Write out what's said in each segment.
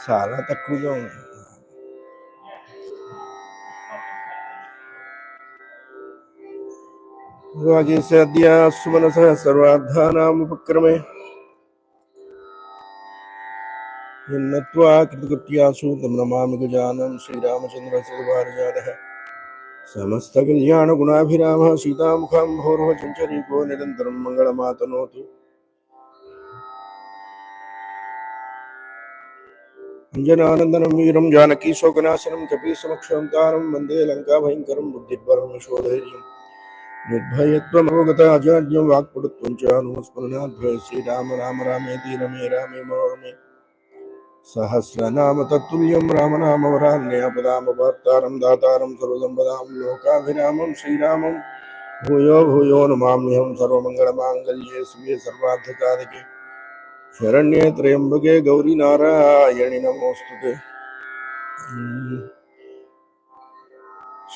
చాలా తక్కువగా ఉంది. రాజేశాద్య సుమనస సర్వార్థానాముపక్రమే యన్నత్వా కృతకృత్యాసు తం నమామి గజానం శ్రీరామచంద్రస్య సమస్త కళ్యాణ గుణాభిరామ సీతాముఖం భోర్వ చంచరీకో నిరంతరం మంగళమాతనోతు. అంజనానందనం వీరం జానకీ శోకనాశనం కపీసమక్షరం తారం వందే లంకా భయంకరం బుద్ధిర్బలం యశోధైర్యం నిర్భయత్వమవగత అజాడ్యం వాక్పటుత్వం చ అనుస్మరణాద్భయ శ్రీరామ రామ రామేతి రమే రామే మనోరమే సహస్రనామ తత్తుల్యం రామనామవరాన్యపదామవార్తారం దాతారం సర్వసంపదాం లోకాభిరామం శ్రీరామం భూయో భూయో నమామ్యహం సర్వమంగళమాంగళ్యే శివే సర్వార్థసాధకే శరణ్యే త్రయంబకే గౌరీ నారాయణి నమోస్తుతే.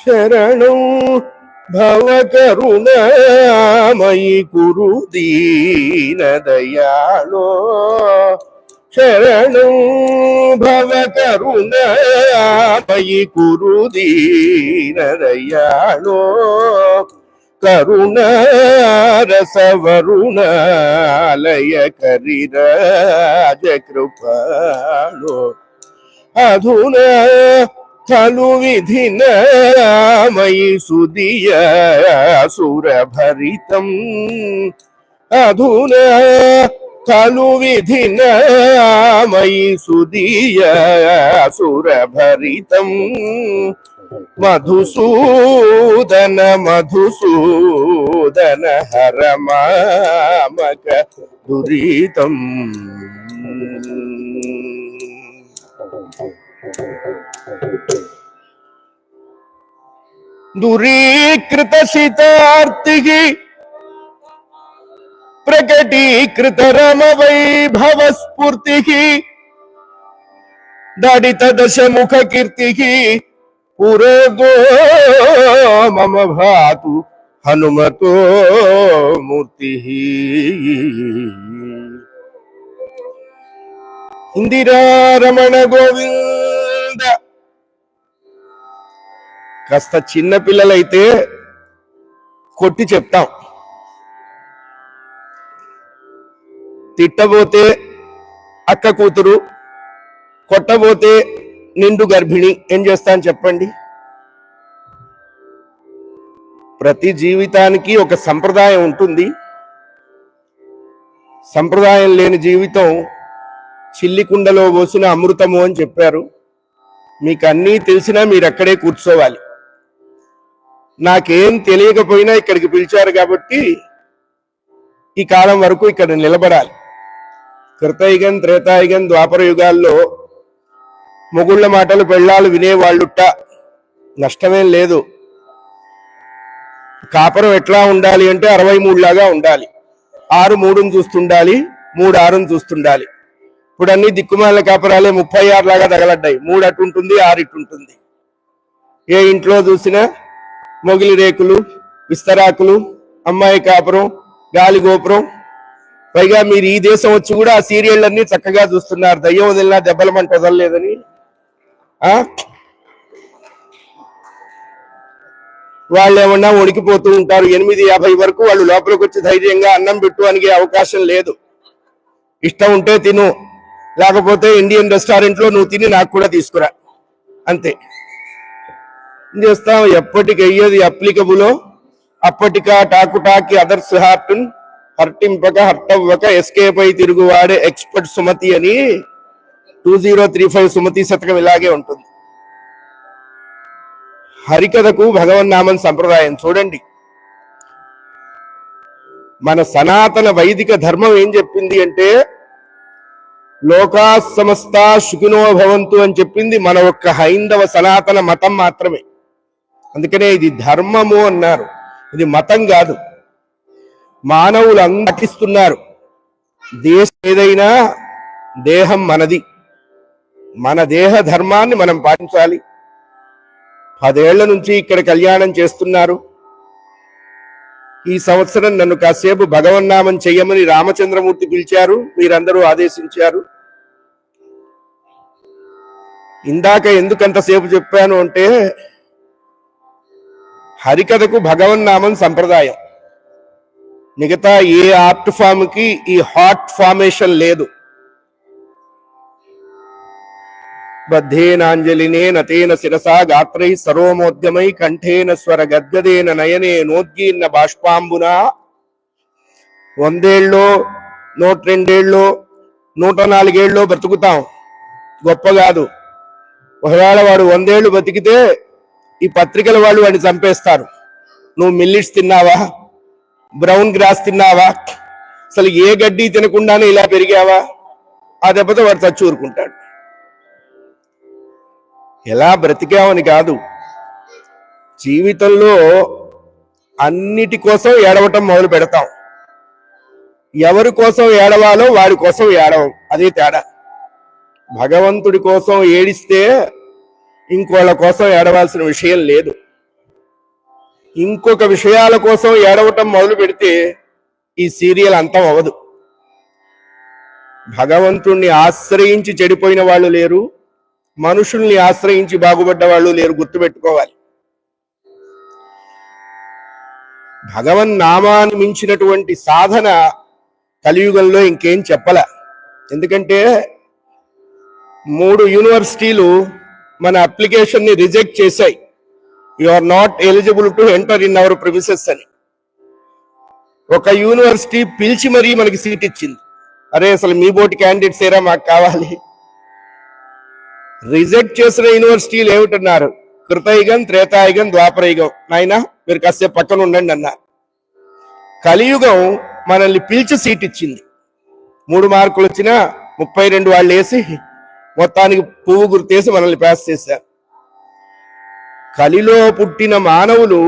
శరణం భవకరుణామయి కురు దీనదయాళో శరణం భవకరుణామయి కురు దీనదయాళో కరుణారసవరుణాలయ కరిరాజ కృపాళో అధునా ఖలు విధినామయి సుదియ సురభరితం అధునా ఖలు విధినామయి సుదియ సురభరితం మధుసూదన మధుసూదన హర మామక దురితం. దురీకృత శితార్తిః ప్రకటీకృత రమ వైభవ స్ఫూర్తిః దడిత దశముఖ కీర్తిః పురోగో మమ భాతు హనుమతో మూర్తిః. ఇందిరారమణ గోవింద. కాస్త చిన్న పిల్లలైతే కొట్టి చెప్తాం, తిట్టబోతే అక్క కూతురు, కొట్టబోతే నిండు గర్భిణి, ఏం చేస్తాను చెప్పండి? ప్రతి జీవితానికి ఒక సంప్రదాయం ఉంటుంది. సంప్రదాయం లేని జీవితం చిల్లి కుండలో పోసిన అమృతము అని చెప్పారు. మీకు అన్నీ తెలిసినా మీరు అక్కడే కూర్చోవాలి. నాకేం తెలియకపోయినా ఇక్కడికి పిలిచారు కాబట్టి ఈ కాలం వరకు ఇక్కడ నిలబడాలి. కృతయుగం, త్రేతాయుగం, ద్వాపర యుగాల్లో మొగుళ్ళ మాటలు పెళ్ళాలు వినేవాళ్ళుట, నష్టమేం లేదు. కాపురం ఎట్లా ఉండాలి అంటే 63 లాగా ఉండాలి. 6 3ని చూస్తుండాలి, 3 6ని చూస్తుండాలి. ఇప్పుడు అన్ని దిక్కుమాల కాపురాలే 36 లాగా తగలడ్డాయి. 3 అటు ఉంటుంది, 6 ఇటు ఉంటుంది. ఏ ఇంట్లో చూసినా మొగిలి రేకులు, విస్తరాకులు, అమ్మాయి కాపురం, గాలి గోపురం. పైగా మీరు ఈ దేశం వచ్చి కూడా ఆ సీరియళ్ళన్నీ చక్కగా చూస్తున్నారు. దయ్యం వదిలినా దెబ్బల మంట వదలలేదని. వాళ్ళు ఏమన్నా వణికిపోతూ ఉంటారు. 8:50 వరకు వాళ్ళు లోపలికి వచ్చి ధైర్యంగా అన్నం పెట్టు అనిగే అవకాశం లేదు. ఇష్టం ఉంటే తిను, లేకపోతే ఇండియన్ రెస్టారెంట్లో నువ్వు తిని నాకు కూడా తీసుకురా, అంతే. చేస్తాం. ఎప్పటికి అయ్యేది అప్లికబులో అప్పటికా టాకుటాకి అదర్స్ హార్టున్ హర్టింపక హర్టవ్వక ఎస్కేప్ అయి తిరుగువాడే ఎక్స్పర్ట్ సుమతి అని 2035 సుమతి శతకం ఇలాగే ఉంటుంది. హరికథకు భగవన్నామం సంప్రదాయం చూడండి. మన సనాతన వైదిక ధర్మం ఏం చెప్పింది అంటే లోకా సమస్త సుఖినో భవంతు అని చెప్పింది మన ఒక్క హైందవ సనాతన మతం మాత్రమే. అందుకనే ఇది ధర్మము అన్నారు, ఇది మతం కాదు. మానవులు అంగటిస్తున్నారు. దేశం ఏదైనా దేహం మనది, మన దేహ ధర్మాన్ని మనం పాటించాలి. 10 ఏళ్ల నుంచి ఇక్కడ కళ్యాణం చేస్తున్నారు. ఈ సంవత్సరం నన్ను కాసేపు భగవన్నామం చెయ్యమని రామచంద్రమూర్తి పిలిచారు, మీరందరూ ఆదేశించారు. ఇందాక ఎందుకంతసేపు చెప్పాను అంటే, హరికథకు భగవన్నామం సంప్రదాయం. మిగతా ఏ ఆర్ట్ ఫామ్ కి ఈ హార్ట్ ఫార్మేషన్ లేదు. బద్ధేనాంజలినే నతేన శిరసా గాత్రై సరోమోద్యమై కంఠేన స్వర గద్గదేన నయనే నోద్గీర్ణ బాష్పాంబున. 100 ఏళ్ళో 102 ఏళ్ళో 104 ఏళ్ళో బ్రతుకుతాం, గొప్ప కాదు. ఒకవేళ వాడు 100 ఏళ్ళు బతికితే ఈ పత్రికల వాళ్ళు వాడిని చంపేస్తారు. నువ్వు మిల్లిట్స్ తిన్నావా, బ్రౌన్ గ్రాస్ తిన్నావా, అసలు ఏ గడ్డి తినకుండానే ఇలా పెరిగావా, ఆ దెబ్బతో వాడు చచ్చి ఊరుకుంటాడు. ఎలా బ్రతికామని కాదు, జీవితంలో అన్నిటి కోసం ఏడవటం మొదలు పెడతాం. ఎవరి కోసం ఏడవాలో వాడి కోసం ఏడవం, అదే తేడా. భగవంతుడి కోసం ఏడిస్తే ఇంకోళ్ళ కోసం ఏడవాల్సిన విషయం లేదు. ఇంకొక విషయాల కోసం ఏడవటం మొదలు పెడితే ఈ సీరియల్ అంతం అవ్వదు. భగవంతుణ్ణి ఆశ్రయించి చెడిపోయిన వాళ్ళు లేరు, మనుషుల్ని ఆశ్రయించి బాగుపడ్డ వాళ్ళు లేరు, గుర్తుపెట్టుకోవాలి. భగవన్ నామాన్ని మించినటువంటి సాధన కలియుగంలో ఇంకేం చెప్పల. ఎందుకంటే 3 యూనివర్సిటీలు మన అప్లికేషన్ ని రిజెక్ట్ చేశాయి. You are not eligible to enter in our premises అని. ఒక యూనివర్సిటీ పిలిచి మరీ మనకి సీట్ ఇచ్చింది. అరే అసలు మీ బోటి క్యాండిడేట్స్ ఏరా మాకు కావాలి. రిజెక్ట్ చేసిన యూనివర్సిటీలు ఏమిటన్నారు? కృతయుగం, త్రేతాయుగం, ద్వాపరయుగం. నాయనా మీరు కాసేపు పక్కన ఉండండి అన్నారు. కలియుగం మనల్ని పిలిచి సీట్ ఇచ్చింది. 3 మార్కులు వచ్చినా 32 వాళ్ళు వేసి మొత్తానికి పువ్వు గుర్తేసి మనల్ని పాస్ చేశారు. కలిలో పుట్టిన మానవులు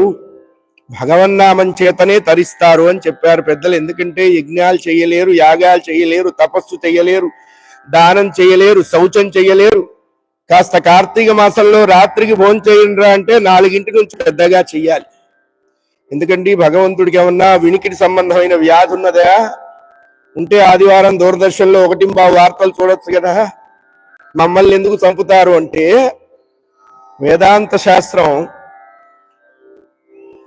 భగవన్నామం చేతనే తరిస్తారు అని చెప్పారు పెద్దలు. ఎందుకంటే యజ్ఞాలు చేయలేరు, యాగాలు చేయలేరు, తపస్సు చేయలేరు, దానం చేయలేరు, శౌచం చేయలేరు. కాస్త కార్తీక మాసంలో రాత్రికి భోజనం చేయండిరా అంటే 4 నుంచి పెద్దగా చెయ్యాలి. ఎందుకంటే భగవంతుడికి ఏమన్నా వినికిడి సంబంధమైన వ్యాధి ఉన్నదా? ఉంటే ఆదివారం దూరదర్శన్లో 1 వార్తలు చూడొచ్చు కదా. మమ్మల్ని ఎందుకు చంపుతారు అంటే, వేదాంత శాస్త్రం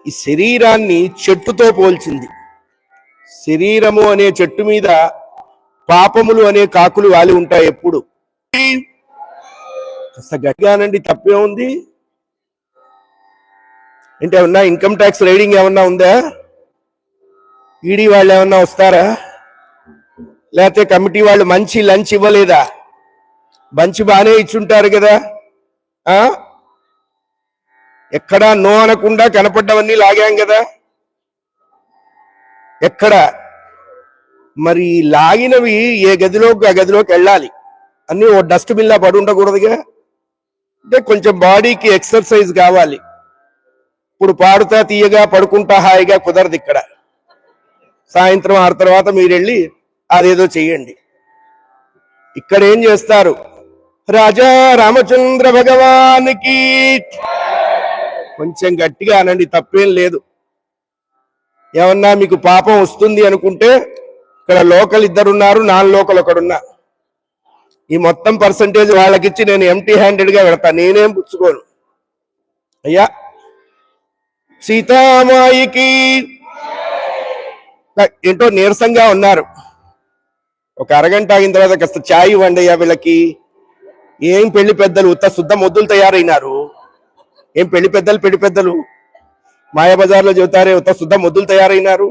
ఈ శరీరాన్ని చెట్టుతో పోల్చింది. శరీరము అనే చెట్టు మీద పాపములు అనే కాకులు వాలి ఉంటాయి ఎప్పుడు. కాస్త గట్టిగానండి, తప్పే ఉంది. అంటే ఏమన్నా ఇన్కమ్ ట్యాక్స్ రైడింగ్ ఏమన్నా ఉందా? ఈడీ వాళ్ళు ఏమన్నా వస్తారా? లేకపోతే కమిటీ వాళ్ళు మంచి లంచ్ ఇవ్వలేదా? మంచి బాగానే ఇచ్చుంటారు కదా. ఎక్కడా నో అనకుండా కనపడ్డవన్నీ లాగాం కదా. ఎక్కడ మరి లాగినవి ఏ గదిలోకి ఆ గదిలోకి వెళ్ళాలి, అన్నీ ఓ డస్ట్బిన్ లా పడి ఉండకూడదుగా. అంటే కొంచెం బాడీకి ఎక్సర్సైజ్ కావాలి. ఇప్పుడు పాడుతా తీయగా పడుకుంటా హాయిగా కుదరదు. ఇక్కడ సాయంత్రం 6 తర్వాత మీరు వెళ్ళి అదేదో చెయ్యండి. ఇక్కడ ఏం చేస్తారు? రాజా రామచంద్ర భగవానికి కొంచెం గట్టిగా అనండి, తప్పేం లేదు. ఏమన్నా మీకు పాపం వస్తుంది అనుకుంటే ఇక్కడ లోకల్ 2 ఉన్నారు, నాన్ లోకల్ 1 ఉన్నా. ఈ మొత్తం పర్సంటేజ్ వాళ్ళకిచ్చి నేను ఎంటీ హ్యాండెడ్ గా పెడతా, నేనేం పుచ్చుకోను. అయ్యా సీతామాయికి ఏంటో నీరసంగా ఉన్నారు. ఒక అరగంట ఆగిన తర్వాత కాస్త ఛాయ్ ఇవ్వండి అయ్యా వీళ్ళకి. ఏం పెళ్లి పెద్దలు, ఉత్త శుద్ధ మొద్దులు తయారైనారు. ఏం పెళ్లి పెద్దలు మాయాబజార్లో చెబుతారే, ఉత్త శుద్ధ మొద్దులు తయారైనారు.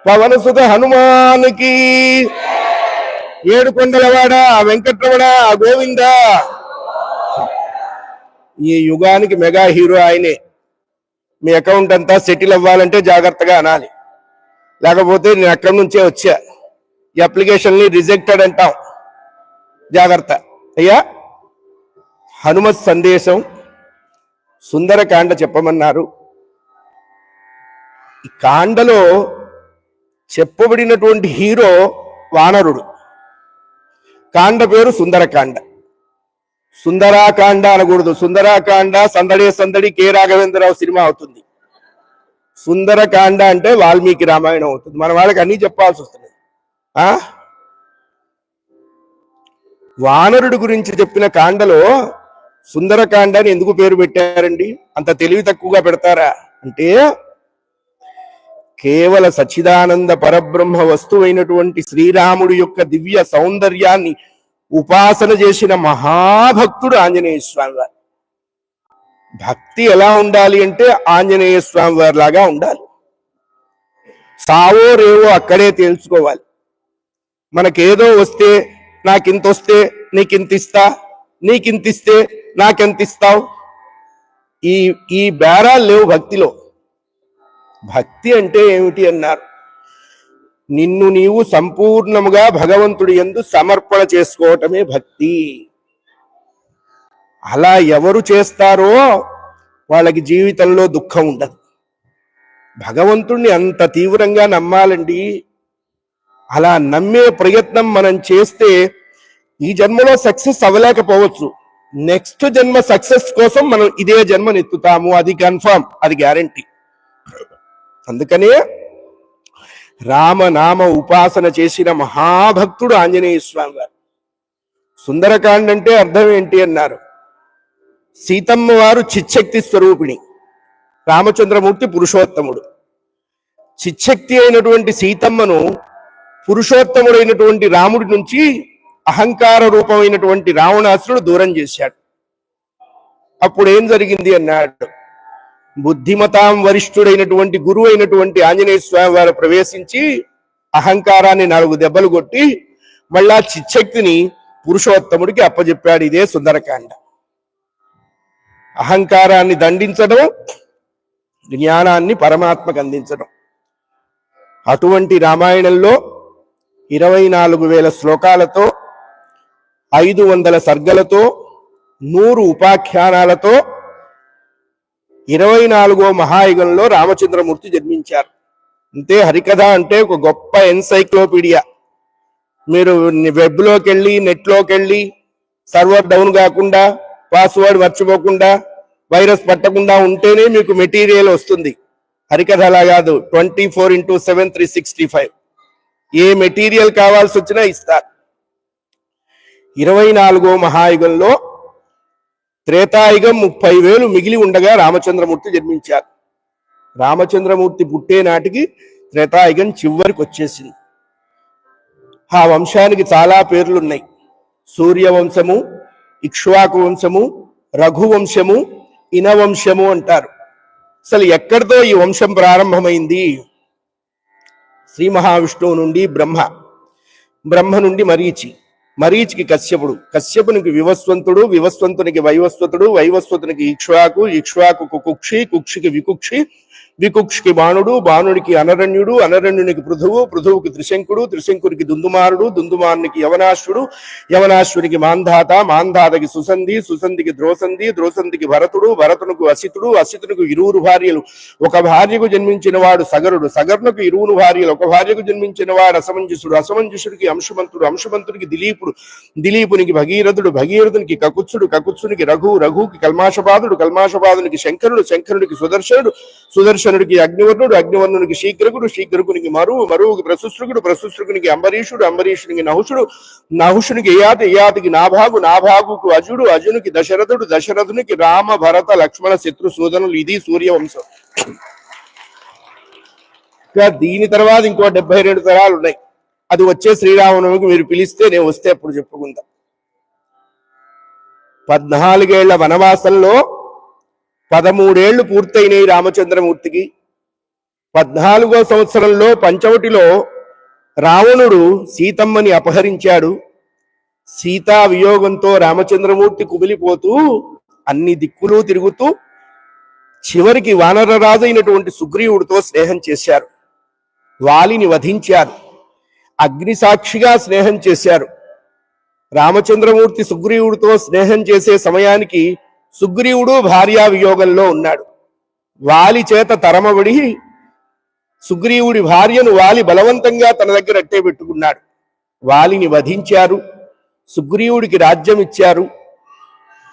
పవన సుధ హనుమానికి, ఏడుకొండలవాడ వెంకట్రమణ గోవింద. ఈ యుగానికి మెగా హీరో ఆయనే. మీ అకౌంట్ అంతా సెటిల్ అవ్వాలంటే జాగ్రత్తగా అనాలి, లేకపోతే నేను అక్కడి నుంచే వచ్చా, ఈ అప్లికేషన్ని రిజెక్టెడ్ అంటాం, జాగ్రత్త. అయ్యా హనుమత్ సందేశం సుందరకాండ చెప్పమన్నారు. ఈ కాండలో చెప్పబడినటువంటి హీరో వానరుడు. కాండ పేరు సుందరకాండ. సుందరాకాండ అనకూడదు. సుందరాకాండ సందడే సందడి కె రాఘవేంద్రరావు సినిమా అవుతుంది. సుందరకాండ అంటే వాల్మీకి రామాయణం అవుతుంది. మన వాళ్ళకి అన్నీ చెప్పాల్సి వస్తుంది. వానరుడి గురించి చెప్పిన కాండలో సుందరకాండ అని ఎందుకు పేరు పెట్టారండి? అంత తెలివి తక్కువగా పెడతారా అంటే, కేవల సచ్చిదానంద పరబ్రహ్మ వస్తువైనటువంటి శ్రీరాముడి యొక్క దివ్య సౌందర్యాన్ని ఉపాసన చేసిన మహాభక్తుడు ఆంజనేయ స్వామి వారు. భక్తి ఎలా ఉండాలి అంటే ఆంజనేయ స్వామి వారి లాగా ఉండాలి. సావో రేవో అక్కడే తేల్చుకోవాలి. మనకేదో వస్తే నాకింత వస్తే నీకింత ఇస్తా, నీకింత ఇస్తే నాకెంత ఇస్తావు, ఈ బేరాలు లేవు భక్తిలో. భక్తి అంటే ఏమిటి అన్నారు? నిన్ను నీవు సంపూర్ణముగా భగవంతుడి యందు సమర్పణ చేసుకోవటమే భక్తి. అలా ఎవరు చేస్తారో వాళ్ళకి జీవితంలో దుఃఖం ఉండదు. భగవంతుణ్ణి అంత తీవ్రంగా నమ్మాలండి. అలా నమ్మే ప్రయత్నం మనం చేస్తే ఈ జన్మలో సక్సెస్ అవ్వలేకపోవచ్చు, నెక్స్ట్ జన్మ సక్సెస్ కోసం మనం ఇదే జన్మనెత్తుతాము. అది కన్ఫర్మ్, అది గ్యారంటీ. అందుకనే రామనామ ఉపాసన చేసిన మహాభక్తుడు ఆంజనేయ స్వామి వారు. సుందరకాండ అంటే అర్థం ఏంటి అన్నారు? సీతమ్మ వారు చిచ్చక్తి స్వరూపిణి, రామచంద్రమూర్తి పురుషోత్తముడు. చిచ్చక్తి అయినటువంటి సీతమ్మను పురుషోత్తముడైనటువంటి రాముడి నుంచి అహంకార రూపమైనటువంటి రావణాసురుడు దూరం చేశాడు. అప్పుడు ఏం జరిగింది అన్నాడు? బుద్ధిమతాం వరిష్ఠుడైనటువంటి గురువు అయినటువంటి ఆంజనేయ స్వామి వారు ప్రవేశించి అహంకారాన్ని 4 దెబ్బలు కొట్టి మళ్ళా చిచ్చక్తిని పురుషోత్తముడికి అప్పచెప్పాడు. ఇదే సుందరకాండ. అహంకారాన్ని దండించడం, జ్ఞానాన్ని పరమాత్మకు అందించడం. అటువంటి రామాయణంలో 24,000 శ్లోకాలతో 500 సర్గలతో 100 ఉపాఖ్యానాలతో 24వ మహాయుగంలో రామచంద్రమూర్తి జన్మించారు. అంతే. హరికథ అంటే ఒక గొప్ప ఎన్సైక్లోపీడియా. మీరు వెబ్లోకి వెళ్ళి నెట్లోకి వెళ్ళి సర్వర్ డౌన్ కాకుండా, పాస్వర్డ్ మర్చిపోకుండా, వైరస్ పట్టకుండా ఉంటేనే మీకు మెటీరియల్ వస్తుంది. హరికథ అలా కాదు, 24/7 365 ఏ మెటీరియల్ కావాల్సి వచ్చినా ఇస్తారు. 24వ మహాయుగంలో త్రేతాయుగం 30,000 మిగిలి ఉండగా రామచంద్రమూర్తి జన్మించారు. రామచంద్రమూర్తి పుట్టే నాటికి త్రేతాయుగం చివరికి వచ్చేసింది. ఆ వంశానికి చాలా పేర్లున్నాయి. సూర్యవంశము, ఇక్ష్వాకు వంశము, రఘువంశము, ఇనవంశము అంటారు. అసలు ఎక్కడితో ఈ వంశం ప్రారంభమైంది? శ్రీ మహావిష్ణువు నుండి బ్రహ్మ, బ్రహ్మ నుండి మరీచి, మరీచికి కశ్యపుడు, కశ్యపునికి వివస్వంతుడు, వివస్వంతునికి వైవస్వతుడు, వైవస్వతునికి ఇక్ష్వాకు, ఇక్ష్వాకు కుక్షి, కుక్షికి వికుక్షి, వికుక్షికి బాణుడు, బాణుడికి అనరణ్యుడు, అనరణ్యునికి పృథువు, పృథువుకి త్రిశంకుడు, త్రిశంకుడికి దుందుమారుడు, దుందుమారునికి యవనాశ్వరుడు, యవనాశ్వరికి మాంధాత, మాంధాతకి సుసంధి, సుసంధికి ద్రోసంధి, ద్రోసంధికి భరతుడు, భరతునికి అసితుడు, అసితునికి 2 భార్యలు, ఒక భార్యకు జన్మించిన వాడు సగరుడు, సగరునికి 2 భార్యలు, ఒక భార్యకు జన్మించిన వాడు అసమంజసుడు, అసమంజసుడికి అంశుమంతుడు, అంశుమంతుడికి దిలీపుడు, దిలీపునికి భగీరథుడు, భగీరథునికి కకుత్సుడు, కకుత్సునికి రఘు, రఘుకి కల్మాషపాదుడు, కల్మాషపాదునికి శంకరుడు, శంకరుడికి సుదర్శనుడు, సుదర్శనుడికి అగ్నివర్ణుడు, అగ్నివర్ణునికి శీఘ్రకుడు, శీఘ్రకునికి మరువు, మరువుకి ప్రశుశ్రుకుడు, ప్రశుశ్రుకునికి అంబరీషుడు, అంబరీషునికి నహుషుడు, నహుషునికి యయాతి, యయాతికి నాభాగు, నాభాగుకు అజుడు, అజునికి దశరథుడు, దశరథునికి రామ, భరత, లక్ష్మణ, శత్రు, సూదనులు. ఇది సూర్యవంశం. ఇంకా దీని తర్వాత ఇంకో 72 తరాలు ఉన్నాయి. అది వచ్చే శ్రీరామనవమికి మీరు పిలిస్తే నేను వస్తే అప్పుడు చెప్పుకుందాం. 14 ఏళ్ల వనవాసంలో 13 ఏళ్లు పూర్తయినాయి రామచంద్రమూర్తికి. 14వ సంవత్సరంలో పంచవటిలో రావణుడు సీతమ్మని అపహరించాడు. సీతా వియోగంతో రామచంద్రమూర్తి కుమిలిపోతూ అన్ని దిక్కులు తిరుగుతూ చివరికి వానరరాజు అయినటువంటి సుగ్రీవుడితో స్నేహం చేశారు. వాలిని వధించారు. అగ్నిసాక్షిగా స్నేహం చేశారు. రామచంద్రమూర్తి సుగ్రీవుడితో స్నేహం చేసే సమయానికి సుగ్రీవుడు భార్యా వియోగంలో ఉన్నాడు. వాలి చేత తరమబడి సుగ్రీవుడి భార్యను వాలి బలవంతంగా తన దగ్గర అట్టే పెట్టుకున్నాడు. వాలిని వధించారు. సుగ్రీవుడికి రాజ్యం ఇచ్చారు.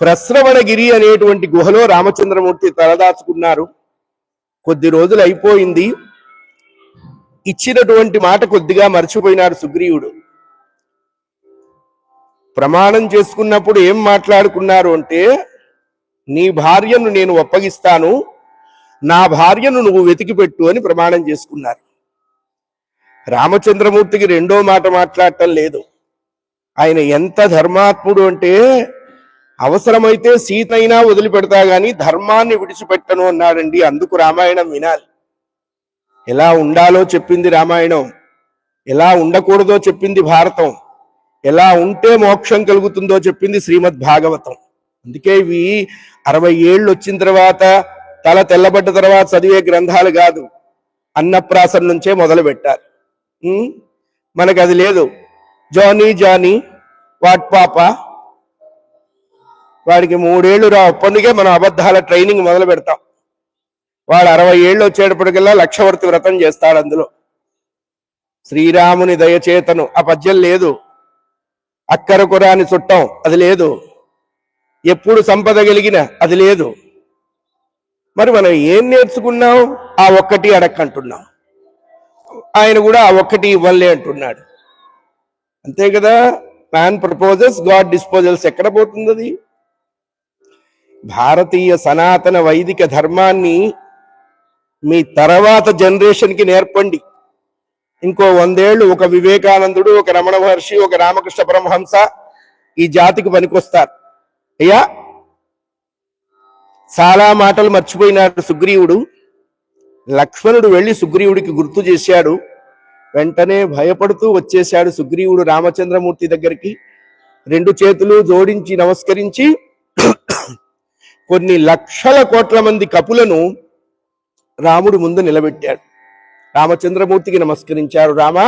ప్రశ్రవణగిరి అనేటువంటి గుహలో రామచంద్రమూర్తి తలదాచుకున్నారు. కొద్ది రోజులు అయిపోయింది, ఇచ్చినటువంటి మాట కొద్దిగా మర్చిపోయినాడు సుగ్రీవుడు. ప్రమాణం చేసుకున్నప్పుడు ఏం మాట్లాడుకున్నారు అంటే, నీ భార్యను నేను ఒప్పగిస్తాను, నా భార్యను నువ్వు వెతికి పెట్టు అని ప్రమాణం చేసుకున్నారు. రామచంద్రమూర్తికి రెండో మాట మాట్లాడటం లేదు. ఆయన ఎంత ధర్మాత్ముడు అంటే, అవసరమైతే సీతైనా వదిలిపెడతా గాని ధర్మాన్ని విడిచిపెట్టను అన్నాడండి. అందుకు రామాయణం వినాలి. ఎలా ఉండాలో చెప్పింది రామాయణం, ఎలా ఉండకూడదో చెప్పింది భారతం, ఎలా ఉంటే మోక్షం కలుగుతుందో చెప్పింది శ్రీమద్ భాగవతం. అందుకే ఇవి 60 ఏళ్ళు వచ్చిన తర్వాత, తల తెల్లబడ్డ తర్వాత చదివే గ్రంథాలు కాదు, అన్నప్రాసన నుంచే మొదలు పెట్టాలి. మనకు అది లేదు. జానీ జానీ వాట్ పాప, వాడికి 3 ఏళ్ళు అప్పటికే మనం అబద్ధాల ట్రైనింగ్ మొదలు పెడతాం. వాడు 60 ఏళ్ళు వచ్చేటప్పటికల్లా లక్షవర్తి వ్రతం చేస్తాడు. అందులో శ్రీరాముని దయచేతను ఆ పద్యం లేదు, అక్కర కురాని చుట్టం అది లేదు, ఎప్పుడు సంపద కలిగిన అది లేదు. మరి మనం ఏం నేర్చుకున్నాం? ఆ ఒక్కటి అడక్కంటున్నాం. ఆయన కూడా ఆ ఒక్కటి ఇవ్వలే అంటున్నాడు. అంతే కదా, మ్యాన్ ప్రపోజెస్ గాడ్ డిస్పోజల్స్. ఎక్కడ పోతుంది అది? భారతీయ సనాతన వైదిక ధర్మాన్ని మీ తర్వాత జనరేషన్కి నేర్పండి. ఇంకో 100 ఏళ్ళు ఒక వివేకానందుడు, ఒక రమణ మహర్షి, ఒక రామకృష్ణ పరమహంస ఈ జాతికి పనికొస్తారు. అయ్యా, చాలా మాటలు మర్చిపోయినాడు సుగ్రీవుడు. లక్ష్మణుడు వెళ్ళి సుగ్రీవుడికి గుర్తు చేశాడు. వెంటనే భయపడుతూ వచ్చేశాడు సుగ్రీవుడు రామచంద్రమూర్తి దగ్గరికి. 2 చేతులు జోడించి నమస్కరించి కొన్ని లక్షల కోట్ల మంది కపులను రాముడు ముందు నిలబెట్టాడు. రామచంద్రమూర్తికి నమస్కరించారు. రామా,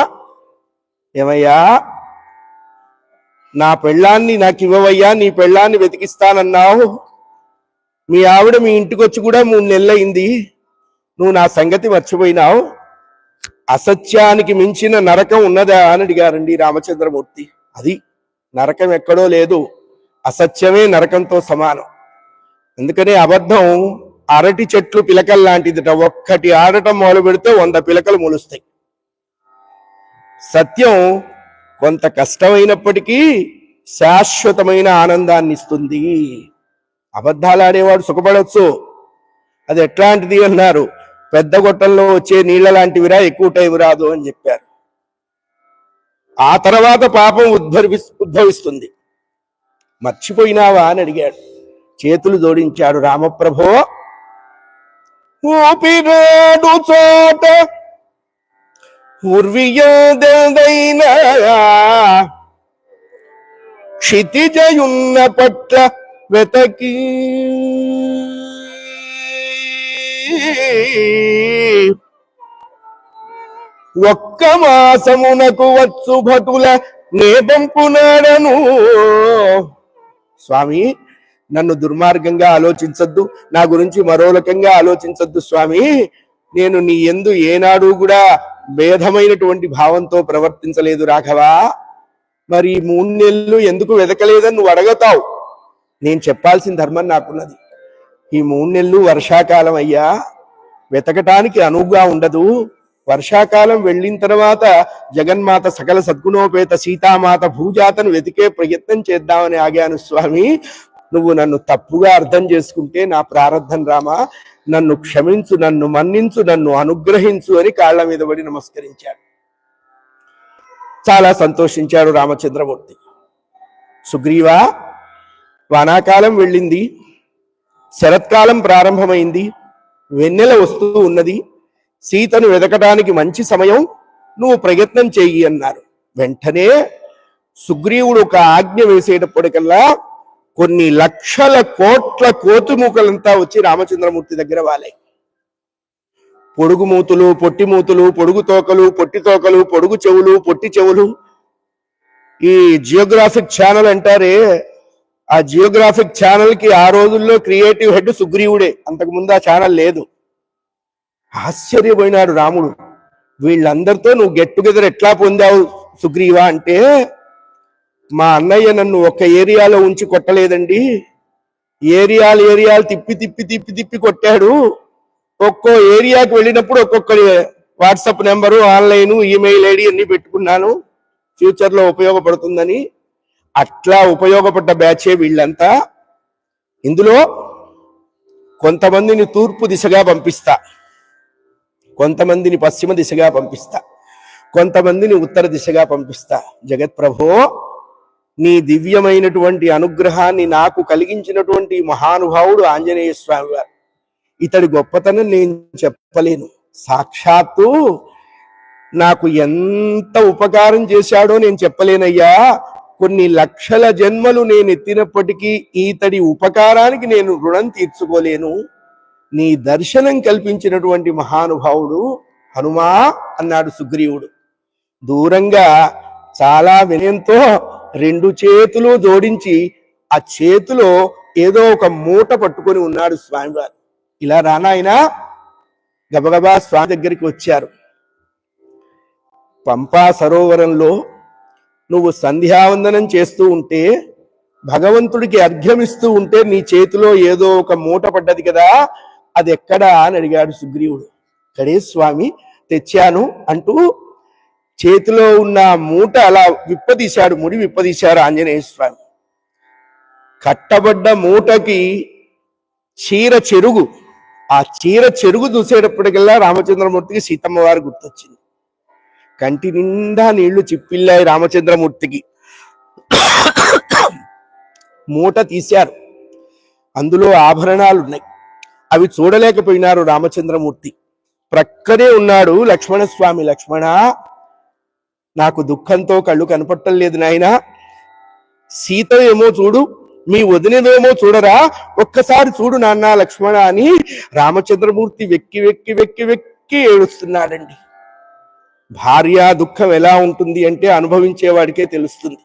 ఏమయ్యా, నా పెళ్ళాన్ని నాకు ఇవ్వవయ్యా, నీ పెళ్ళాన్ని వెతికిస్తానన్నావు. మీ ఆవిడ మీ ఇంటికి వచ్చి కూడా 3 నెలలైంది, నువ్వు నా సంగతి మర్చిపోయినావు. అసత్యానికి మించిన నరకం ఉన్నదా అని అడిగారండి రామచంద్రమూర్తి. అది నరకం ఎక్కడో లేదు, అసత్యమే నరకంతో సమానం. అందుకనే అబద్ధం అరటి చెట్లు పిలకలు లాంటిదిట. ఒక్కటి ఆడటం మొదలు పెడితే 100 పిలకలు మొలుస్తాయి. సత్యం కొంత కష్టమైనప్పటికీ శాశ్వతమైన ఆనందాన్ని ఇస్తుంది. అబద్ధాలు ఆడేవాడు సుఖపడవచ్చు. అది ఎట్లాంటిది అన్నారు, పెద్ద గొట్టంలో వచ్చే నీళ్ల లాంటివిరా, ఎక్కువ టైం రాదు అని చెప్పారు. ఆ తర్వాత పాపం ఉద్భవిస్తుంది. మర్చిపోయినావా అని అడిగాడు. చేతులు జోడించాడు. రామప్రభో, ఊపిరాడు చోట ఉర్వియదైన క్షితిజయున్న పట్ల వెతకి ఒక్క మాసమునకు వచ్చు భటుల నేపంపునాడను. స్వామి, నన్ను దుర్మార్గంగా ఆలోచించద్దు, నా గురించి మరోరకంగా ఆలోచించద్దు స్వామి. నేను నీ యందు ఏనాడు కూడా భేదమైనటువంటి భావంతో ప్రవర్తించలేదు రాఘవా. మరి 3 నెలలు ఎందుకు వెతకలేదని నువ్వు అడగతావు. నేను చెప్పాల్సిన ధర్మం నాకున్నది. ఈ 3 నెలలు వర్షాకాలం అయ్యా, వెతకటానికి అనువుగా ఉండదు. వర్షాకాలం వెళ్ళిన తర్వాత జగన్మాత సకల సద్గుణోపేత సీతామాత భూజాతను వెతికే ప్రయత్నం చేద్దామని ఆగాను స్వామి. నువ్వు నన్ను తప్పుగా అర్థం చేసుకుంటే నా ప్రారంధం రామా, నన్ను క్షమించు, నన్ను మన్నించు, నన్ను అనుగ్రహించు అని కాళ్ల మీద పడి నమస్కరించాడు. చాలా సంతోషించాడు రామచంద్రమూర్తి. సుగ్రీవా, వానాకాలం వెళ్ళింది, శరత్కాలం ప్రారంభమైంది, వెన్నెల వస్తూ ఉన్నది, సీతను వెతకడానికి మంచి సమయం, నువ్వు ప్రయత్నం చెయ్యి అన్నారు. వెంటనే సుగ్రీవుడు ఒక ఆజ్ఞ వేసేటప్పటికల్లా కొన్ని లక్షల కోట్ల కోతుమూకలంతా వచ్చి రామచంద్రమూర్తి దగ్గర వాలాయి. పొడుగు మూతులు, పొట్టి మూతులు, పొడుగు తోకలు, పొట్టి తోకలు, పొడుగు చెవులు, పొట్టి చెవులు. ఈ జియోగ్రాఫిక్ ఛానల్ అంటారే, ఆ జియోగ్రాఫిక్ ఛానల్ కి ఆ రోజుల్లో క్రియేటివ్ హెడ్ సుగ్రీవుడే. అంతకుముందు ఆ ఛానల్ లేదు. ఆశ్చర్యపోయినాడు రాముడు. వీళ్ళందరితో నువ్వు గెట్ టుగెదర్ ఎట్లా పొందావు సుగ్రీవా అంటే, మా అన్నయ్య నన్ను ఒక ఏరియాలో ఉంచి కొట్టలేదండి, ఏరియాలు తిప్పి తిప్పి తిప్పి తిప్పి కొట్టాడు. ఒక్కో ఏరియాకి వెళ్ళినప్పుడు ఒక్కొక్కరి WhatsApp number, online, email ID అన్ని పెట్టుకున్నాను, ఫ్యూచర్ లో ఉపయోగపడుతుందని. అట్లా ఉపయోగపడ్డ బ్యాచే వీళ్ళంతా. ఇందులో కొంతమందిని తూర్పు దిశగా పంపిస్తా, కొంతమందిని పశ్చిమ దిశగా పంపిస్తా, కొంతమందిని ఉత్తర దిశగా పంపిస్తా. జగత్ప్రభో, నీ దివ్యమైనటువంటి అనుగ్రహాన్ని నాకు కలిగించినటువంటి మహానుభావుడు ఆంజనేయ స్వామి వారు. ఇతడి గొప్పతనం నేను చెప్పలేను. సాక్షాత్తు నాకు ఎంత ఉపకారం చేశాడో నేను చెప్పలేనయ్యా. కొన్ని లక్షల జన్మలు నేను ఎత్తినప్పటికీ ఈతడి ఉపకారానికి నేను రుణం తీర్చుకోలేను. నీ దర్శనం కల్పించినటువంటి మహానుభావుడు హనుమా అన్నాడు సుగ్రీవుడు. దూరంగా చాలా వినయంతో 2 చేతులు జోడించి ఆ చేతిలో ఏదో ఒక మూట పట్టుకొని ఉన్నాడు స్వామివారు. ఇలా రానాయనా, గబగబా స్వామి దగ్గరికి వచ్చారు. పంపా సరోవరంలో నువ్వు సంధ్యావందనం చేస్తూ ఉంటే, భగవంతుడికి అర్ఘ్యమిస్తూ ఉంటే నీ చేతిలో ఏదో ఒక మూట పడ్డది కదా, అది ఎక్కడా అని అడిగాడు సుగ్రీవుడు. ఇక్కడే స్వామి తెచ్చాను అంటూ చేతిలో ఉన్న మూట అలా విప్పదీశాడు, ముడి విప్పదీశారు ఆంజనేయ స్వామి. కట్టబడ్డ మూటకి చీర చెరుగు, ఆ చీర చెరుగు చూసేటప్పటికల్లా రామచంద్రమూర్తికి సీతమ్మ వారు గుర్తొచ్చింది. కంటి నిండా నీళ్లు చిప్పిల్లాయి రామచంద్రమూర్తికి. మూట తీశారు, అందులో ఆభరణాలు ఉన్నాయి. అవి చూడలేకపోయినారు రామచంద్రమూర్తి. ప్రక్కనే ఉన్నాడు లక్ష్మణస్వామి. లక్ష్మణ, నాకు దుఃఖంతో కళ్ళు కనపట్టం లేదు నాయనా, సీత ఏమో చూడు, మీ వదినేదేమో చూడరా, ఒక్కసారి చూడు నాన్న లక్ష్మణ అని రామచంద్రమూర్తి వెక్కి వెక్కి వెక్కి వెక్కి ఏడుస్తున్నాడండి. భార్య దుఃఖం ఎలా ఉంటుంది అంటే అనుభవించేవాడికే తెలుస్తుంది.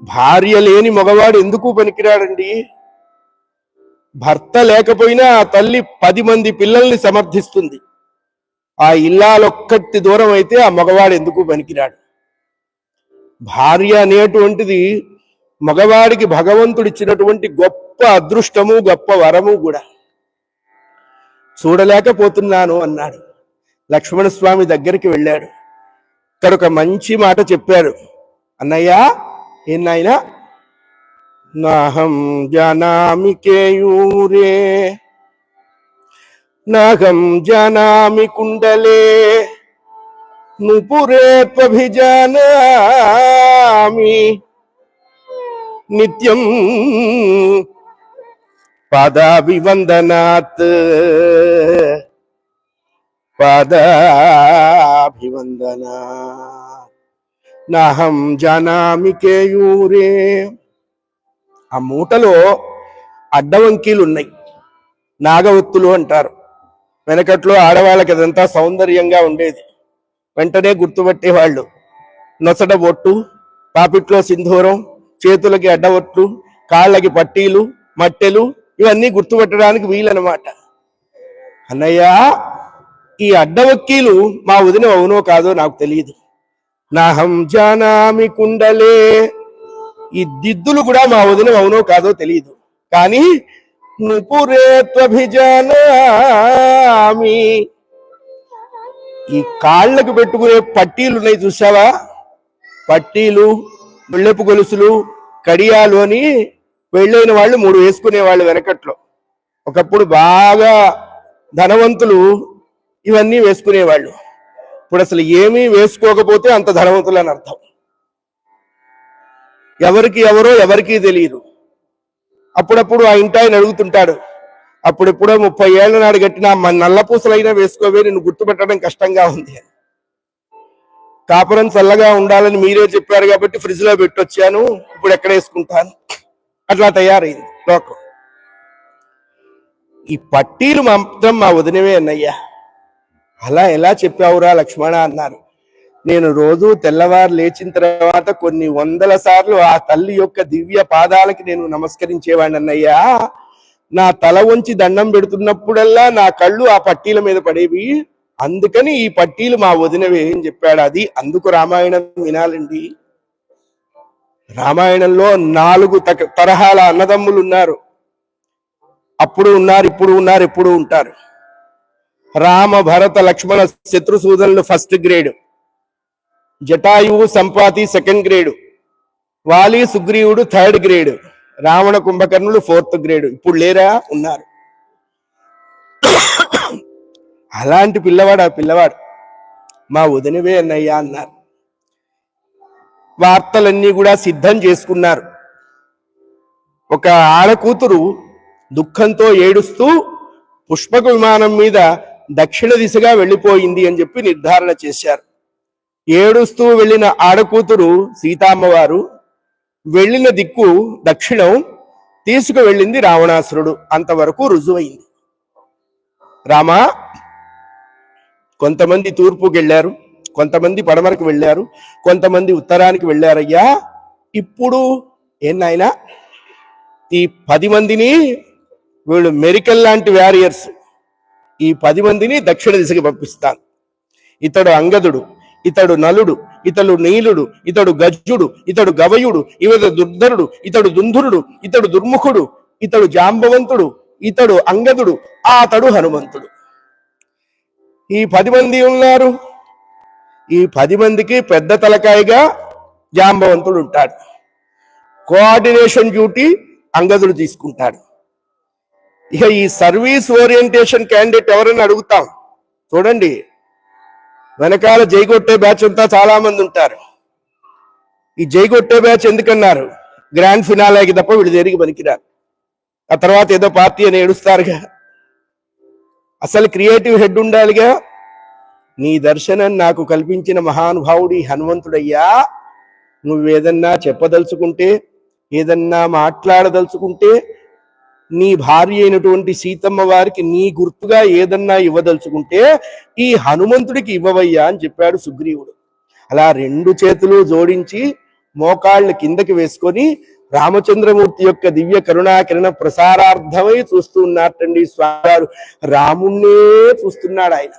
భార్య లేని మగవాడు ఎందుకు పనికిరాడండి? భర్త లేకపోయినా ఆ తల్లి 10 మంది పిల్లల్ని సమర్థిస్తుంది. ఆ ఇల్లాలొక్కటి దూరం అయితే ఆ మగవాడు ఎందుకు పనికిరాడు? భార్య అనేటువంటిది మగవాడికి భగవంతుడిచ్చినటువంటి గొప్ప అదృష్టము, గొప్ప వరము కూడా. చూడలేకపోతున్నాను అన్నాడు. లక్ష్మణస్వామి దగ్గరికి వెళ్ళాడు. ఇక్కడ ఒక మంచి మాట చెప్పారు. అన్నయ్య, ఏనాయనా, నాహం జానామి కేయూరే నాహం జానామి కుండలే నుపురే త్వభిజానామి నిత్యం పాదాభివందనాత్ పాదాభివందనాత్ నాహం జానామి కేయూరే. ఆ మూటలో అడ్డవంకీలు ఉన్నాయి, నాగవత్తులు అంటారు. వెనకట్లో ఆడవాళ్ళకి అదంతా సౌందర్యంగా ఉండేది, వెంటనే గుర్తుపట్టేవాళ్ళు. నొసట బొట్టు, పాపిట్లో సింధూరం, చేతులకి అడ్డవట్లు, కాళ్ళకి పట్టీలు, మట్టెలు, ఇవన్నీ గుర్తుపట్టడానికి వీలనమాట. అన్నయ్య, ఈ అడ్డవక్కీలు మా వదిన అవునో కాదో నాకు తెలియదు. నాహం జానామి కుండలే, ఈ దిద్దులు కూడా మా వదిన అవునో కాదో తెలియదు. కానీ నుపురే త్వభిజానామి, ఈ కాళ్ళకు పెట్టుకునే పట్టీలు ఉన్నాయి చూసావా, పట్టీలు, ముళ్ళెపు గొలుసులు, కడియాలు అని పెళ్ళైన వాళ్ళు 3 వేసుకునేవాళ్ళు వెనకట్లో. ఒకప్పుడు బాగా ధనవంతులు ఇవన్నీ వేసుకునేవాళ్ళు. ఇప్పుడు అసలు ఏమీ వేసుకోకపోతే అంత ధనవంతులు అని అర్థం. ఎవరికి ఎవరో ఎవరికీ తెలియదు. అప్పుడప్పుడు ఆ ఇంటాయన అడుగుతుంటాడు, అప్పుడెప్పుడో 30 ఏళ్ల నాడు కట్టిన నల్లపూసలైనా వేసుకోవే, నిన్ను గుర్తుపెట్టడం కష్టంగా ఉంది అని. కాపురం చల్లగా ఉండాలని మీరే చెప్పారు కాబట్టి ఫ్రిడ్జ్ లో పెట్టొచ్చాను, ఇప్పుడు ఎక్కడ వేసుకుంటాను, అట్లా తయారైంది లోకం. ఈ పట్టీలు మాత్రం మా వదినవే అన్నయ్యా. అలా ఎలా చెప్పావురా లక్ష్మణ అన్నారు. నేను రోజు తెల్లవారు లేచిన తర్వాత కొన్ని 100 సార్లు ఆ తల్లి యొక్క దివ్య పాదాలకి నేను నమస్కరించేవాడిని అన్నయ్యా. నా తల వంచి దండం పెడుతున్నప్పుడల్లా నా కళ్ళు ఆ పట్టీల మీద పడేవి, అందుకని ఈ పట్టీలు మా వదినవే అని చెప్పాడు. అది అందుకు రామాయణం వినాలండి. రామాయణంలో 4 తరహాల అన్నదమ్ములు ఉన్నారు. అప్పుడు ఉన్నారు, ఇప్పుడు ఉన్నారు, ఎప్పుడు ఉంటారు. రామ భరత లక్ష్మణ శత్రుసూదనులు first grade, Jatayu Sampati second grade, Vali సుగ్రీవుడు థర్డ్ గ్రేడ్, రావణ కుంభకర్ణులు ఫోర్త్ గ్రేడ్. ఇప్పుడు లేరా? ఉన్నారు. అలాంటి పిల్లవాడు ఆ పిల్లవాడు. మా వదినవే అన్నయ్యా అన్నారు. వార్తలన్నీ కూడా సిద్ధం చేసుకున్నారు. ఒక ఆడకూతురు దుఃఖంతో ఏడుస్తూ పుష్పక విమానం మీద దక్షిణ దిశగా వెళ్ళిపోయింది అని చెప్పి నిర్ధారణ చేశారు. ఏడుస్తూ వెళ్ళిన ఆడకూతురు సీతామ్మవారు, వెళ్ళిన దిక్కు దక్షిణం, తీసుకు వెళ్ళింది రావణాసురుడు. అంతవరకు రుజువైంది. రామా, కొంతమంది తూర్పుకి వెళ్ళారు, కొంతమంది పడమరకు వెళ్ళారు, కొంతమంది ఉత్తరానికి వెళ్ళారయ్యా. ఇప్పుడు ఏనాయనా, ఈ 10 మందిని, వీళ్ళు మెరికల్ లాంటి వారియర్స్, ఈ 10 మందిని దక్షిణ దిశకి పంపిస్తాను. ఇతడు అంగదుడు, ఇతడు నలుడు, ఇతడు నీలుడు, ఇతడు గజ్జుడు, ఇతడు గవయుడు, ఇతడు దుర్ధరుడు, ఇతడు దుంధురుడు, ఇతడు దుర్ముఖుడు, ఇతడు జాంబవంతుడు, ఇతడు అంగదుడు, అతడు హనుమంతుడు. ఈ 10 మంది ఉన్నారు. ఈ 10 మందికి పెద్ద తలకాయగా జాంబవంతుడు ఉంటాడు. కోఆర్డినేషన్ డ్యూటీ అంగదుడు తీసుకుంటాడు. ఇక ఈ సర్వీస్ ఓరియంటేషన్ క్యాండిడేట్ ఎవరైనా అడుగుతాం. చూడండి, వెనకాల జైగొట్టే బ్యాచ్ అంతా చాలా మంది ఉంటారు. ఈ జైగొట్టే బ్యాచ్ ఎందుకన్నారు? గ్రాండ్ ఫినాలేకి తప్ప వీళ్ళు దేనికి పనికిరారు. ఆ తర్వాత ఏదో పార్టీ అని ఏడుస్తారుగా. అసలు క్రియేటివ్ హెడ్ ఉండాలిగా. నీ దర్శనం నాకు కల్పించిన మహానుభావుడి హనుమంతుడయ్యా, నువ్వేదన్నా చెప్పదలుచుకుంటే, ఏదన్నా మాట్లాడదలుచుకుంటే, నీ భార్య అయినటువంటి సీతమ్మ వారికి నీ గుర్తుగా ఏదన్నా ఇవ్వదలుచుకుంటే ఈ హనుమంతుడికి ఇవ్వవయ్యా అని చెప్పాడు సుగ్రీవుడు. అలా 2 చేతులు జోడించి మోకాళ్ళు కిందకి వేసుకొని రామచంద్రమూర్తి యొక్క దివ్య కరుణాకిరణ ప్రసారార్థమై చూస్తూ ఉన్నట్టండి స్వామివారు. రాముణ్ణే చూస్తున్నాడు ఆయన.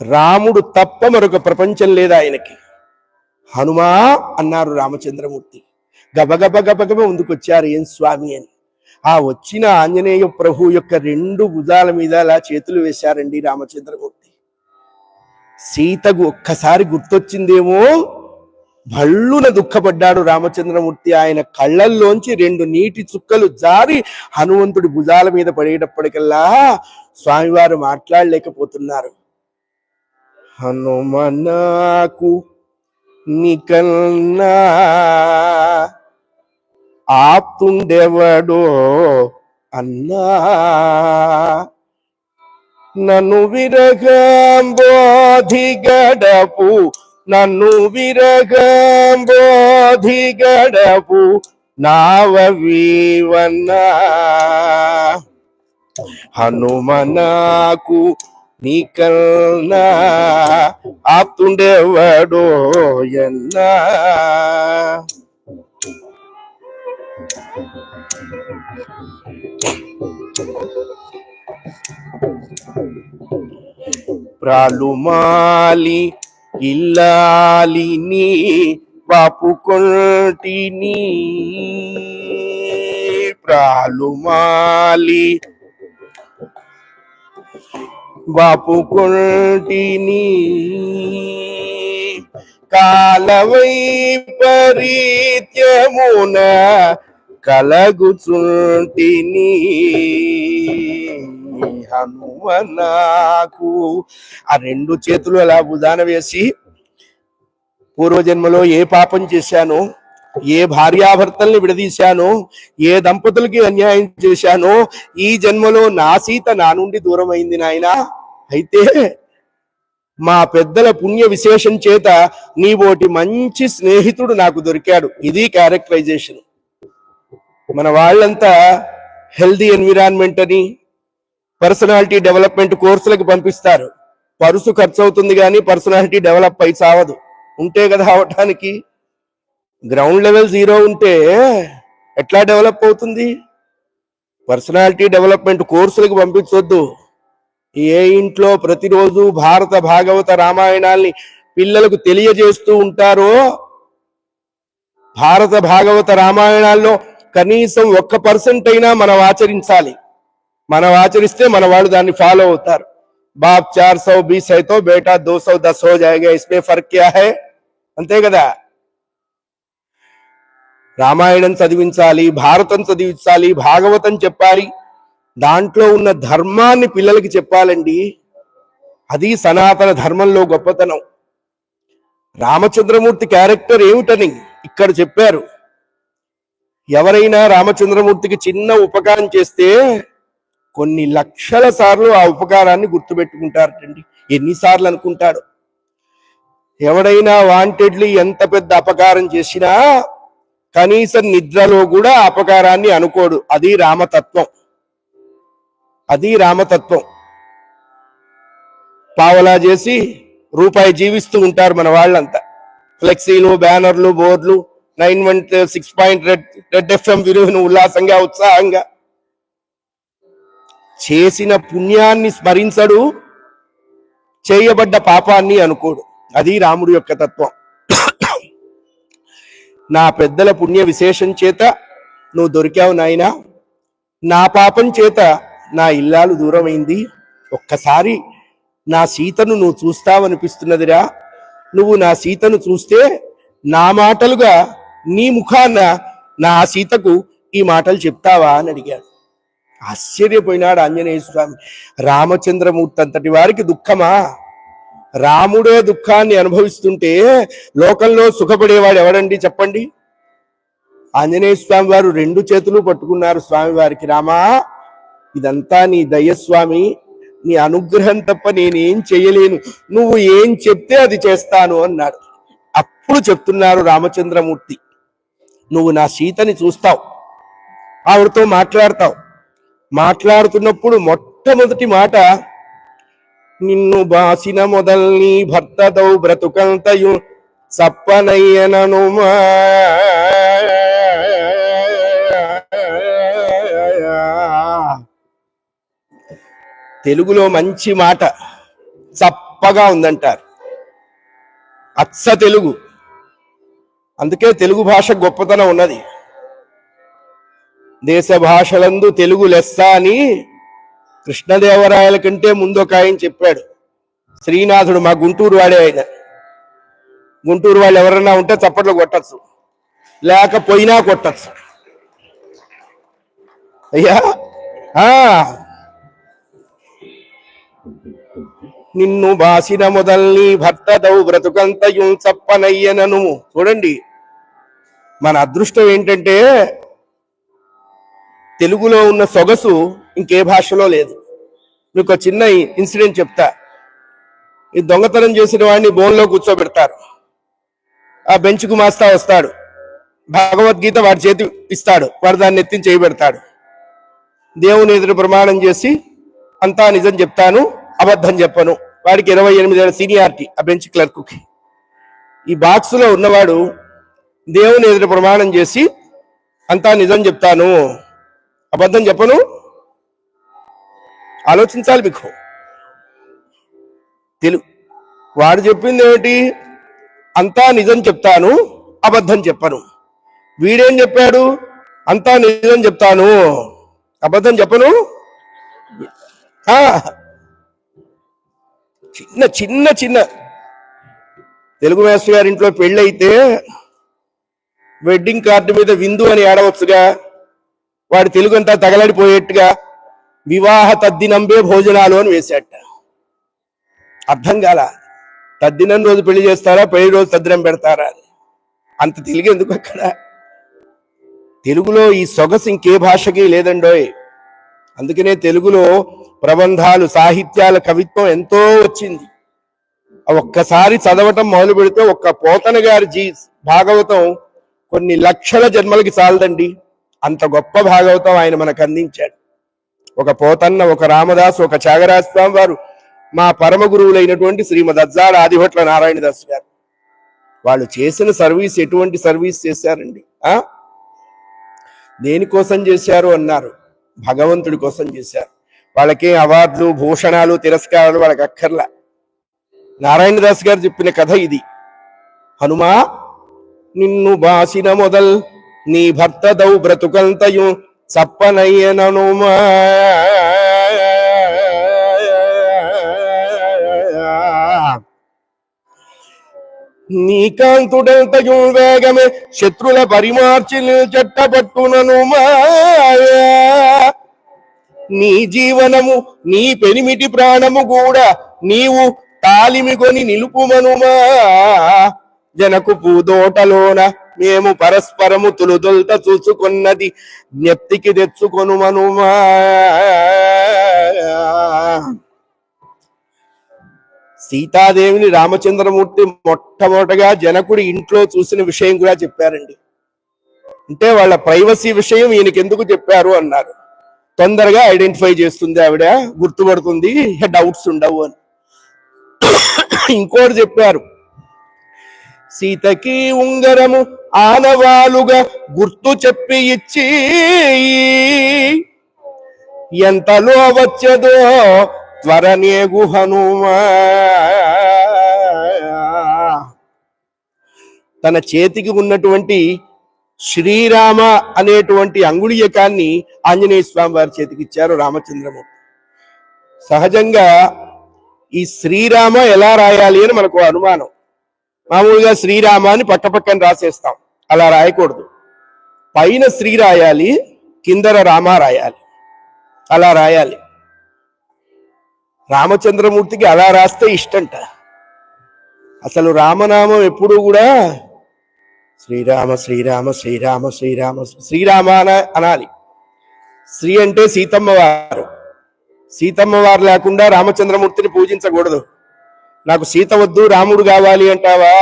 రాముడు తప్ప మరొక ప్రపంచం లేదు ఆయనకి. హనుమా అన్నారు రామచంద్రమూర్తి. గబగబ గబగబ ముందుకొచ్చారు. ఏం స్వామి అని. ఆ వచ్చిన ఆంజనేయ ప్రభు యొక్క 2 భుజాల మీద అలా చేతులు వేశారండి రామచంద్రమూర్తి. సీతకు ఒక్కసారి గుర్తొచ్చిందేమో, భళ్ళున దుఃఖపడ్డాడు రామచంద్రమూర్తి. ఆయన కళ్ళల్లోంచి 2 నీటి చుక్కలు జారి హనుమంతుడి భుజాల మీద పడేటప్పటికల్లా స్వామివారు మాట్లాడలేకపోతున్నారు. హనుమనాకు నికన్నా ఆప్తుండెవడో అన్నా, నన్ను విరగంబోధి గడపు, నన్ను విరగంబోధి గడపు నావీవన్నా, హనుమనాకు నీకన్నా ఆప్తుండెవడో ఎన్నా. ప్రాలుమాలి ఇల్లాలిని వాపుకొంటిని, ప్రాలుమాలి వాపుకొంటిని, కాలవైపరీత్యమున కలగుచుంటిని, హనుమనాకు. ఆ 2 చేతులు అలా భుజాన వేసి, పూర్వజన్మలో ఏ పాపం చేశానో, ఏ భార్యాభర్తల్ని విడదీశానో, ఏ దంపతులకి అన్యాయం చేశానో, ఈ జన్మలో నా సీత నా నుండి దూరం అయింది నాయనా. అయితే మా పెద్దల పుణ్య విశేషం చేత నీవోటి మంచి స్నేహితుడు నాకు దొరికాడు. ఇది క్యారెక్టరైజేషన్. మన వాళ్ళంతా హెల్దీ ఎన్విరాన్మెంట్ అని పర్సనాలిటీ డెవలప్మెంట్ కోర్సులకు పంపిస్తారు. పరుసు ఖర్చు అవుతుంది కానీ పర్సనాలిటీ డెవలప్ అయి సావదు. ఉంటే కదా అవటానికి. గ్రౌండ్ లెవెల్ 0 ఉంటే ఎట్లా డెవలప్ అవుతుంది? పర్సనాలిటీ డెవలప్మెంట్ కోర్సులకు పంపించొద్దు. ఏ ఇంట్లో ప్రతిరోజు భారత భాగవత రామాయణాల్ని పిల్లలకు తెలియజేస్తూ ఉంటారో, భారత భాగవత రామాయణాల్లో కనీసం 1% అయినా మనం ఆచరించాలి. మనం ఆచరిస్తే మన వాళ్ళు దాన్ని ఫాలో అవుతారు. బాప్ 420 है तो बेटा 210 हो जाएगा, इसमें फर्क क्या है? అంతే కదా. రామాయణం చదివించాలి, భారతం చదివించాలి, భాగవతం చెప్పాలి, దాంట్లో ఉన్న ధర్మాన్ని పిల్లలకి చెప్పాలండి. అది సనాతన ధర్మంలో గొప్పతనం. రామచంద్రమూర్తి క్యారెక్టర్ ఏమిటని ఇక్కడ చెప్పారు. ఎవరైనా రామచంద్రమూర్తికి చిన్న ఉపకారం చేస్తే కొన్ని లక్షల సార్లు ఆ ఉపకారాన్ని గుర్తుపెట్టుకుంటారటండి. ఎన్నిసార్లు అనుకుంటాడు. ఎవడైనా వాంటెడ్లీ ఎంత పెద్ద అపకారం చేసినా కనీసం నిద్రలో కూడా అపకారాన్ని అనుకోడు. అది రామతత్వం. అది రామతత్వం. పావలా చేసి రూపాయి జీవిస్తూ ఉంటారు మన వాళ్ళంతా. ఫ్లెక్సీలు, బ్యానర్లు, బోర్డులు, 916 రెడ్ ఎఫ్ఎం విలువను ఉల్లాసంగా, ఉత్సాహంగా. చేసిన పుణ్యాన్ని స్మరించడు, చేయబడ్డ పాపాన్ని అనుకోడు. అది రాముడి యొక్క తత్వం. నా పెద్దల పుణ్య విశేషం చేత నువ్వు దొరికావు నాయనా, నా పాపం చేత నా ఇల్లాలు దూరమైంది, ఒక్కసారి నా సీతను నువ్వు చూస్తావనిపిస్తున్నదిరా, నువ్వు నా సీతను చూస్తే నా మాటలుగా నీ ముఖాన నా సీతకు ఈ మాటలు చెప్తావా అని అడిగాడు. ఆశ్చర్యపోయినాడు ఆంజనేయ స్వామి. రామచంద్రమూర్తి అంతటి వారికి దుఃఖమా? రాముడే దుఃఖాన్ని అనుభవిస్తుంటే లోకంలో సుఖపడేవాడు ఎవడండి చెప్పండి? ఆంజనేయ స్వామి వారు 2 చేతులు పట్టుకున్నారు స్వామి వారికి. రామా, ఇదంతా నీ దయస్వామి, నీ అనుగ్రహం తప్ప నేనేం చెయ్యలేను, నువ్వు ఏం చెప్తే అది చేస్తాను అన్నాడు. అప్పుడు చెప్తున్నారు రామచంద్రమూర్తి, నువ్వు నా సీతని చూస్తావు, ఆవిడతో మాట్లాడతావు. మాట్లాడుతున్నప్పుడు మొట్టమొదటి మాట, నిన్ను బాసిన మొదల్ని భర్తదౌ బ్రతుకంతయు చప్పనయ్యననుమా, తెలుగులో మంచి మాట, చప్పగా ఉందంటారు. అచ్చ తెలుగు. అందుకే తెలుగు భాష గొప్పతనం ఉన్నది. దేశ భాషలందు తెలుగు లెస్స అని కృష్ణదేవరాయల కంటే ముందు ఒక ఆయన చెప్పాడు. శ్రీనాథుడు మా గుంటూరు వాడే ఆయన. గుంటూరు వాళ్ళు ఎవరన్నా ఉంటే చప్పట్లు కొట్టచ్చు, లేకపోయినా కొట్టచ్చు. అయ్యా, నిన్ను బాసిన మొదల్ని భర్తదౌ బ్రతుకంతయు చప్పనయ్యనను. చూడండి, మన అదృష్టం ఏంటంటే తెలుగులో ఉన్న సొగసు ఇంకే భాషలో లేదు. మీకు ఒక చిన్న ఇన్సిడెంట్ చెప్తా. ఈ దొంగతనం చేసిన వాడిని బోన్లో కూర్చోబెడతారు. ఆ బెంచ్కు మాస్తా వస్తాడు, భగవద్గీత వాడి చేతి ఇస్తాడు, వాడు దాన్ని ఎత్తిని చేయబెడతాడు. దేవుని ఎదురు ప్రమాణం చేసి అంతా నిజం చెప్తాను, అబద్ధం చెప్పను. వాడికి 28 ఏళ్ళ సీనియారిటీ ఆ బెంచ్ క్లర్క్కి. ఈ బాక్సులో ఉన్నవాడు దేవుని ఎదురు ప్రమాణం చేసి అంతా నిజం చెప్తాను, అబద్ధం చెప్పను. ఆలోచించాలి మీకు. వాడు చెప్పింది ఏమిటి? అంతా నిజం చెప్తాను, అబద్ధం చెప్పను. వీడేం చెప్పాడు? అంతా నిజం చెప్తాను, అబద్ధం చెప్పను. చిన్న చిన్న చిన్న తెలుగు మాస్టర్ గారి ఇంట్లో పెళ్ళైతే వెడ్డింగ్ కార్డు మీద విందు అని ఆడవచ్చుగా, వాడి తెలుగు అంతా తగలడిపోయేట్టుగా వివాహ తద్దినంబే భోజనాలు అని వేశాట. అర్థం కాల. తద్దినం రోజు పెళ్లి చేస్తారా, పెళ్లి రోజు తద్దినం పెడతారా అని. అంత తెలుగు ఎందుకు అక్కడ? తెలుగులో ఈ సొగసు ఇంకే భాషకి లేదండోయ్. అందుకనే తెలుగులో ప్రబంధాలు, సాహిత్యాల, కవిత్వం ఎంతో వచ్చింది. ఒక్కసారి చదవటం మొదలు పెడితే ఒక్క పోతన గారి భాగవతం కొన్ని లక్షల జన్మలకి చాలదండి. అంత గొప్ప భాగవతం ఆయన మనకు అందించాడు. ఒక పోతన్న, ఒక రామదాసు, ఒక త్యాగరాజ స్వామి వారు, మా పరమ గురువులైనటువంటి శ్రీమద్ అజ్జాడ ఆదిభట్ల నారాయణదాస్ గారు, వాళ్ళు చేసిన సర్వీస్ ఎటువంటి సర్వీస్ చేశారండి. దేనికోసం చేశారు అన్నారు? భగవంతుడి కోసం చేశారు. వాళ్ళకి అవార్డులు, భూషణాలు, తిరస్కారాలు వాళ్ళకి అక్కర్లా. నారాయణదాస్ గారు చెప్పిన కథ ఇది. హనుమా, నిన్ను బాసిన మొదల్ నీ భర్తదౌ బ్రతుకంతయు చప్పనయ్యననుమా నీకాంతుడంతయు వేగమే శత్రుల పరిమార్చి చెట్టబట్టుననుమా నీ జీవనము నీ పెనిమిటి ప్రాణము కూడా నీవు తాలిమికొని నిలుపుమనుమా జనకు పూదోటలోన మేము పరస్పరము తులుదొల్త చూసుకున్నది జ్ఞప్తికి తెచ్చుకొనుమనుమా సీతాదేవిని రామచంద్రమూర్తి మొట్టమొదటగా జనకుడి ఇంట్లో చూసిన విషయం కూడా చెప్పారండి. అంటే వాళ్ళ ప్రైవసీ విషయం ఈయనకి ఎందుకు చెప్పారు అన్నారు. తొందరగా ఐడెంటిఫై చేస్తుంది ఆవిడ, గుర్తుపడుతుంది, డౌట్స్ ఉండవు అని. ఇంకోటి చెప్పారు, సీతకి ఉంగరము ఆనవాలుగా గుర్తు చెప్పి ఇచ్చి ఎంతలో వచ్చదో త్వరనేగు హనుమా. తన చేతికి ఉన్నటువంటి శ్రీరామ అనేటువంటి అంగుళీయకాన్ని ఆంజనేయ స్వామి వారి చేతికి ఇచ్చారు రామచంద్రమూర్తి. సహజంగా ఈ శ్రీరామ ఎలా రాయాలి అని మనకు అనుమానం. మామూలుగా శ్రీరామ అని పక్కపక్కన రాసేస్తాం, అలా రాయకూడదు. పైన శ్రీ రాయాలి, కిందర రామ రాయాలి, అలా రాయాలి. రామచంద్రమూర్తికి అలా రాస్తే ఇష్టంట. అసలు రామనామం ఎప్పుడూ కూడా శ్రీరామ శ్రీరామ శ్రీరామ శ్రీరామ శ్రీరామ అనాలి. శ్రీ అంటే సీతమ్మ వారు. సీతమ్మ వారు లేకుండా రామచంద్రమూర్తిని పూజించకూడదు. నాకు సీత వద్దు రాముడు కావాలి అంటావా,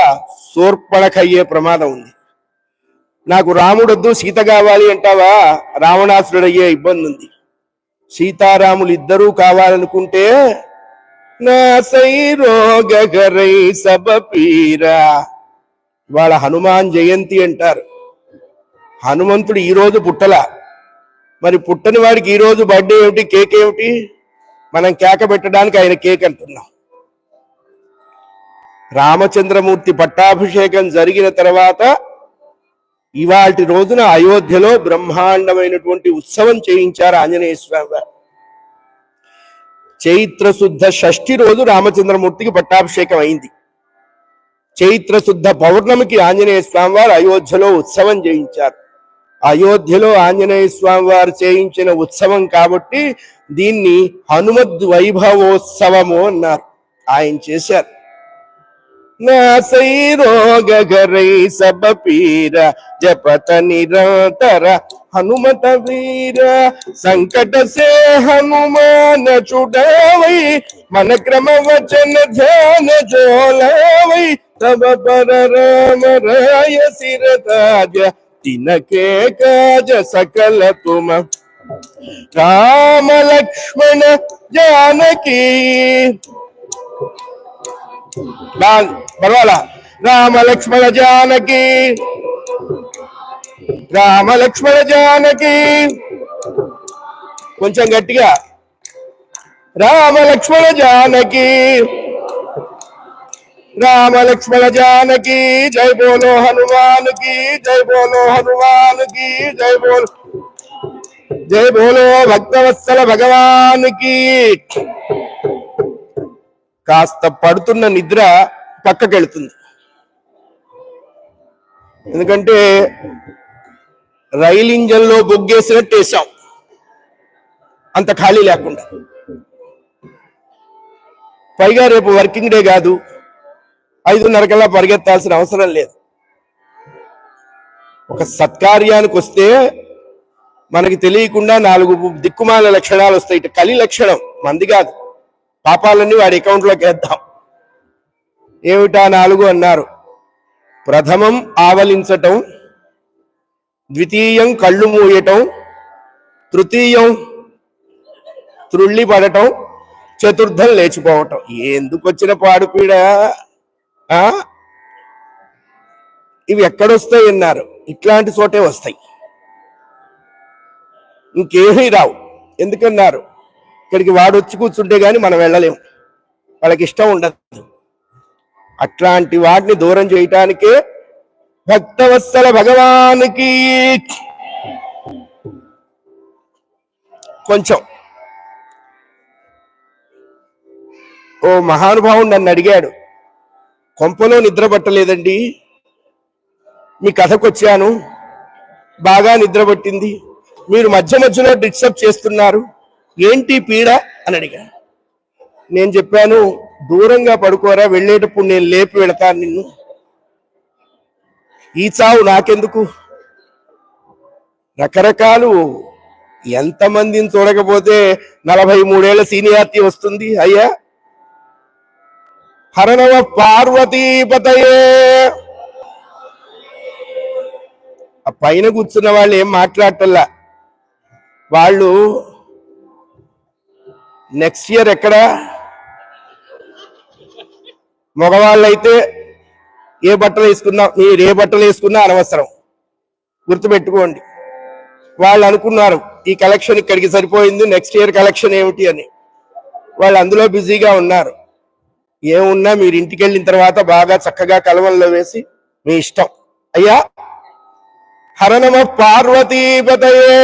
శూర్పణఖయ్యే ప్రమాదం ఉంది. నాకు రాముడు వద్దు సీత కావాలి అంటావా, రావణాసురుడయ్యే ఇబ్బంది ఉంది. సీతారాములు ఇద్దరూ కావాలనుకుంటే నా సై రోగరై సబ పీరా. ఇవాళ హనుమాన్ జయంతి అంటారు. హనుమంతుడు ఈరోజు పుట్టల, మరి పుట్టని వాడికి ఈరోజు బర్త్డే ఏమిటి, కేక్ ఏమిటి? మనం కేక పెట్టడానికి ఆయన కేక్ అంటున్నాం. రామచంద్రమూర్తి పట్టాభిషేకం జరిగిన తర్వాత ఇవాటి రోజున అయోధ్యలో బ్రహ్మాండమైనటువంటి ఉత్సవం చేయించారు ఆంజనేయ స్వామి వారు. చైత్ర శుద్ధ షష్ఠి రోజు రామచంద్రమూర్తికి పట్టాభిషేకం అయింది. చైత్ర శుద్ధ పౌర్ణమికి ఆంజనేయ స్వామి వారు అయోధ్యలో ఉత్సవం చేయించారు. అయోధ్యలో ఆంజనేయ స్వామి వారు చేయించిన ఉత్సవం కాబట్టి దీన్ని హనుమద్ వైభవోత్సవము అన్నారు. ఆయన చేశారు. నా సై రోగరై సబ పీర జపత నిరంతర హనుమత వీర సంకట సే హనుమాన చుడవై మన క్రమ వచన ధ్యాన జోలవై తబ పర రామ రాయ సిర తాజ తినకే కాజ సకల తుమ రామ లక్ష్మణ జానకి. పర్వాలా, రామ లక్ష్మణ జానకి, రామ లక్ష్మణ జానకి. కొంచెం గట్టిగా, రామ లక్ష్మణ జానకి, రామ లక్ష్మణ జానకి. జై బోలో హనుమాన్ కి, జై బోలో హనుమాన్ కి, జై బోలో, జై బోలో భక్తవత్సల భగవాన్ కి. కాస్త పడుతున్న నిద్ర పక్కకెళ్తుంది. ఎందుకంటే రైలు ఇంజన్లో బొగ్గేసినట్టు వేసాం, అంత ఖాళీ లేకుండా. పైగా రేపు వర్కింగ్ డే కాదు, 5:30 పరిగెత్తాల్సిన అవసరం లేదు. ఒక సత్కార్యానికి వస్తే మనకి తెలియకుండా 4 దిక్కుమాల లక్షణాలు వస్తాయి. ఇటు కలి లక్షణం మంది కాదు, పాపాలన్నీ వాడి అకౌంట్లోకి వేద్దాం. ఏమిటా 4 అన్నారు? ప్రథమం ఆవలించటం, ద్వితీయం కళ్ళు మూయటం, తృతీయం త్రుళ్ళి పడటం, చతుర్థం లేచిపోవటం. ఎందుకు వచ్చిన పాడుపీడ? ఇవి ఎక్కడొస్తాయి అన్నారు? ఇట్లాంటి చోటే వస్తాయి, ఇంకేమీ రావు. ఎందుకన్నారు? ఇక్కడికి వాడు వచ్చి కూర్చుంటే గాని మనం వెళ్ళలేము, వాళ్ళకి ఇష్టం ఉండదు. అట్లాంటి వాటిని దూరం చేయటానికే భక్తవత్సల భగవానికి కొంచెం ఓ మహానుభావుడు నన్ను అడిగాడు, కొంపలో నిద్ర పట్టలేదండి, మీ కథకు వచ్చాను, బాగా నిద్ర పట్టింది, మీరు మధ్య మధ్యలో డిస్టర్బ్ చేస్తున్నారు, ఏంటి పీడ అని అడిగాను. నేను చెప్పాను, దూరంగా పడుకోరా, వెళ్ళేటప్పుడు నేను లేపి వెళతాను నిన్ను, ఈ చావు నాకెందుకు. రకరకాలు, ఎంతమందిని చూడకపోతే 43 ఏళ్ల సీనియారిటీ వస్తుంది అయ్యా. హరనవ పార్వతీపతయే. ఆ పైన కూర్చున్న వాళ్ళు ఏం మాట్లాడటల్లా, వాళ్ళు నెక్స్ట్ ఇయర్ ఎక్కడ, మగవాళ్ళైతే ఏ బట్టలు వేసుకున్నా, మీరు ఏ బట్టలు వేసుకున్నా అనవసరం, గుర్తుపెట్టుకోండి. వాళ్ళు అనుకున్నారు ఈ కలెక్షన్ ఇక్కడికి సరిపోయింది, నెక్స్ట్ ఇయర్ కలెక్షన్ ఏమిటి అని, వాళ్ళు అందులో బిజీగా ఉన్నారు. ఏమున్నా మీరు ఇంటికి వెళ్ళిన తర్వాత బాగా చక్కగా కలవంలో వేసి మీ ఇష్టం. అయ్యా హరనమ పార్వతీపతయే.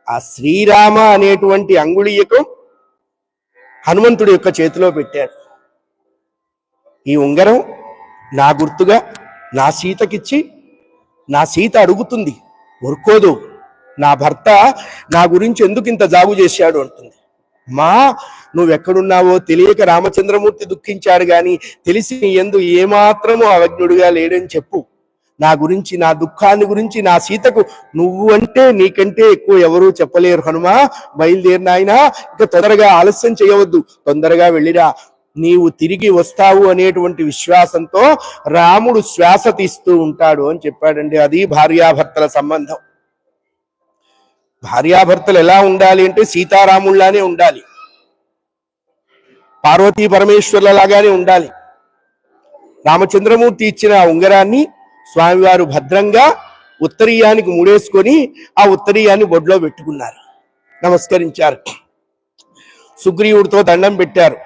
ఆ శ్రీరామ అనేటువంటి అంగుళీయకం హనుమంతుడి యొక్క చేతిలో పెట్టాడు. ఈ ఉంగరం నా గుర్తుగా నా సీతకిచ్చి, నా సీత అడుగుతుంది, ఊరుకోదు, నా భర్త నా గురించి ఎందుకు ఇంత జాగు చేశాడు అంటుంది. మా నువ్వెక్కడున్నావో తెలియక రామచంద్రమూర్తి దుఃఖించాడు, గాని తెలిసి ఎందు ఏమాత్రమూ అవజ్ఞుడిగా లేడని చెప్పు. నా గురించి, నా దుఃఖాన్ని గురించి, నా సీతకు నువ్వు అంటే నీకంటే ఎక్కువ ఎవరూ చెప్పలేరు హనుమా, బయలుదేరినాయినా, ఇక తొందరగా ఆలస్యం చేయవద్దు, తొందరగా వెళ్ళిరా, నీవు తిరిగి వస్తావు అనేటువంటి విశ్వాసంతో రాముడు శ్వాస తీస్తూ ఉంటాడు అని చెప్పాడండి. అది భార్యాభర్తల సంబంధం. భార్యాభర్తలు ఎలా ఉండాలి అంటే సీతారాముళ్లానే ఉండాలి, పార్వతీ పరమేశ్వర్లలాగానే ఉండాలి. రామచంద్రమూర్తి ఇచ్చిన ఉంగరాన్ని స్వామివారు భద్రంగా ఉత్తరీయానికి ముడేసుకొని ఆ ఉత్తరీయాన్ని బొడ్లో పెట్టుకున్నారు, నమస్కరించారు, సుగ్రీవుడితో దండం పెట్టారు.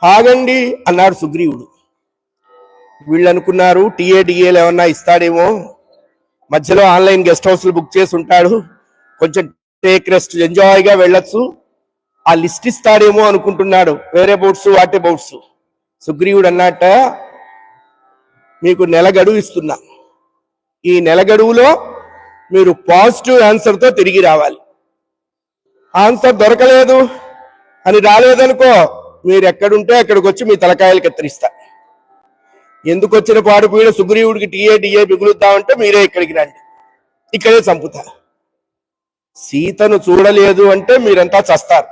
ఆగండి అన్నాడు సుగ్రీవుడు. వీళ్ళు అనుకున్నారు టీఏడిఏలు ఏమన్నా ఇస్తాడేమో, మధ్యలో ఆన్లైన్ గెస్ట్ హౌస్లు బుక్ చేసి ఉంటాడు, కొంచెం టేక్ రెస్ట్, ఎంజాయ్గా వెళ్ళొచ్చు, ఆ లిస్ట్ ఇస్తాడేమో అనుకుంటున్నాడు, వేరే బౌట్స్ వాటే బౌట్స్. సుగ్రీవుడు అన్నట్ట, మీకు నెల గడువు ఇస్తున్నా, ఈ నెల గడువులో మీరు పాజిటివ్ ఆన్సర్తో తిరిగి రావాలి. ఆన్సర్ దొరకలేదు అని రాలేదనుకో, మీరు ఎక్కడుంటే అక్కడికి వచ్చి మీ తలకాయలు కత్తిరిస్తా. ఎందుకు వచ్చిన పాడుపీడ, సుగ్రీవుడికి టీఏడిఏ మిగులుద్దామంటే మీరే ఇక్కడికి రండి, ఇక్కడే చంపుతా. సీతను చూడలేదు అంటే మీరంతా చస్తారు,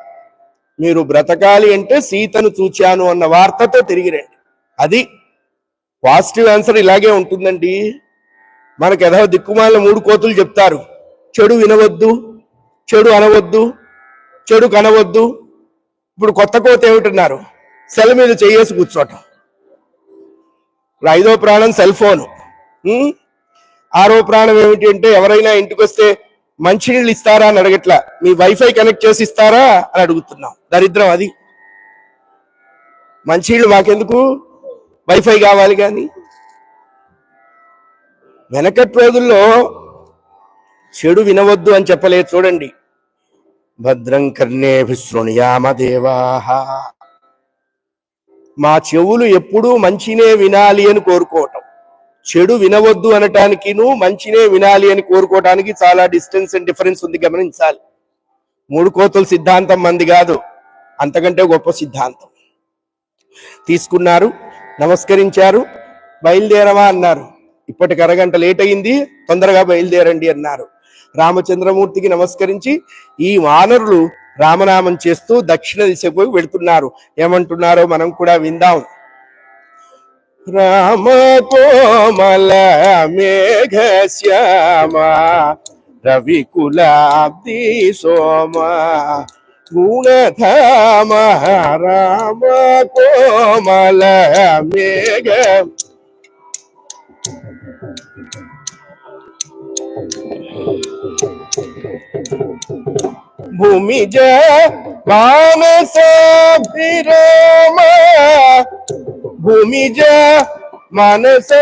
మీరు బ్రతకాలి అంటే సీతను చూచాను అన్న వార్తతో తిరిగి రండి. అది పాజిటివ్ ఆన్సర్. ఇలాగే ఉంటుందండి. మనకు ఏదో దిక్కుమాల 3 కోతులు చెప్తారు, చెడు వినవద్దు, చెడు అనవద్దు, చెడు కనవద్దు. ఇప్పుడు కొత్త కోత ఏమిటన్నారు, సెల్ మీద చేయేసి కూర్చోటం. ఇప్పుడు 5వ ప్రాణం సెల్ ఫోను. 6వ ప్రాణం ఏమిటి అంటే ఎవరైనా ఇంటికి వస్తే మంచినీళ్ళు ఇస్తారా అని అడగట్లా, మీ వైఫై కనెక్ట్ చేసి ఇస్తారా అని అడుగుతున్నాం. దరిద్రం అది. మంచినీళ్ళు మాకెందుకు, వైఫై కావాలి. కానీ వెనకటి రోజుల్లో చెడు వినవద్దు అని చెప్పలేదు. చూడండి, భద్రం కర్ణేభిః శృణుయామ దేవాః. మా చెవులు ఎప్పుడూ మంచినే వినాలి అని కోరుకోవటం, చెడు వినవద్దు అనటానికిను మంచినే వినాలి అని కోరుకోవటానికి చాలా డిస్టెన్స్ అండ్ డిఫరెన్స్ ఉంది, గమనించాలి. 3 కోతుల సిద్ధాంతం మంది కాదు, అంతకంటే గొప్ప సిద్ధాంతం. తీసుకున్నారు, నమస్కరించారు, బయలుదేరవా అన్నారు. ఇప్పటికి అరగంట లేట్ అయింది, తొందరగా బయలుదేరండి అన్నారు. రామచంద్రమూర్తికి నమస్కరించి ఈ వానరులు రామనామం చేస్తూ దక్షిణ దిశకు వెళుతున్నారు. ఏమంటున్నారో మనం కూడా విందాం. రామ కోమల మేఘ శ్యామ రవికులాబ్ది సోమ గుణధామ రామ కోమల మేఘ. భూమిజ మానసాభిరామ భూమిజ మానసాభిరామ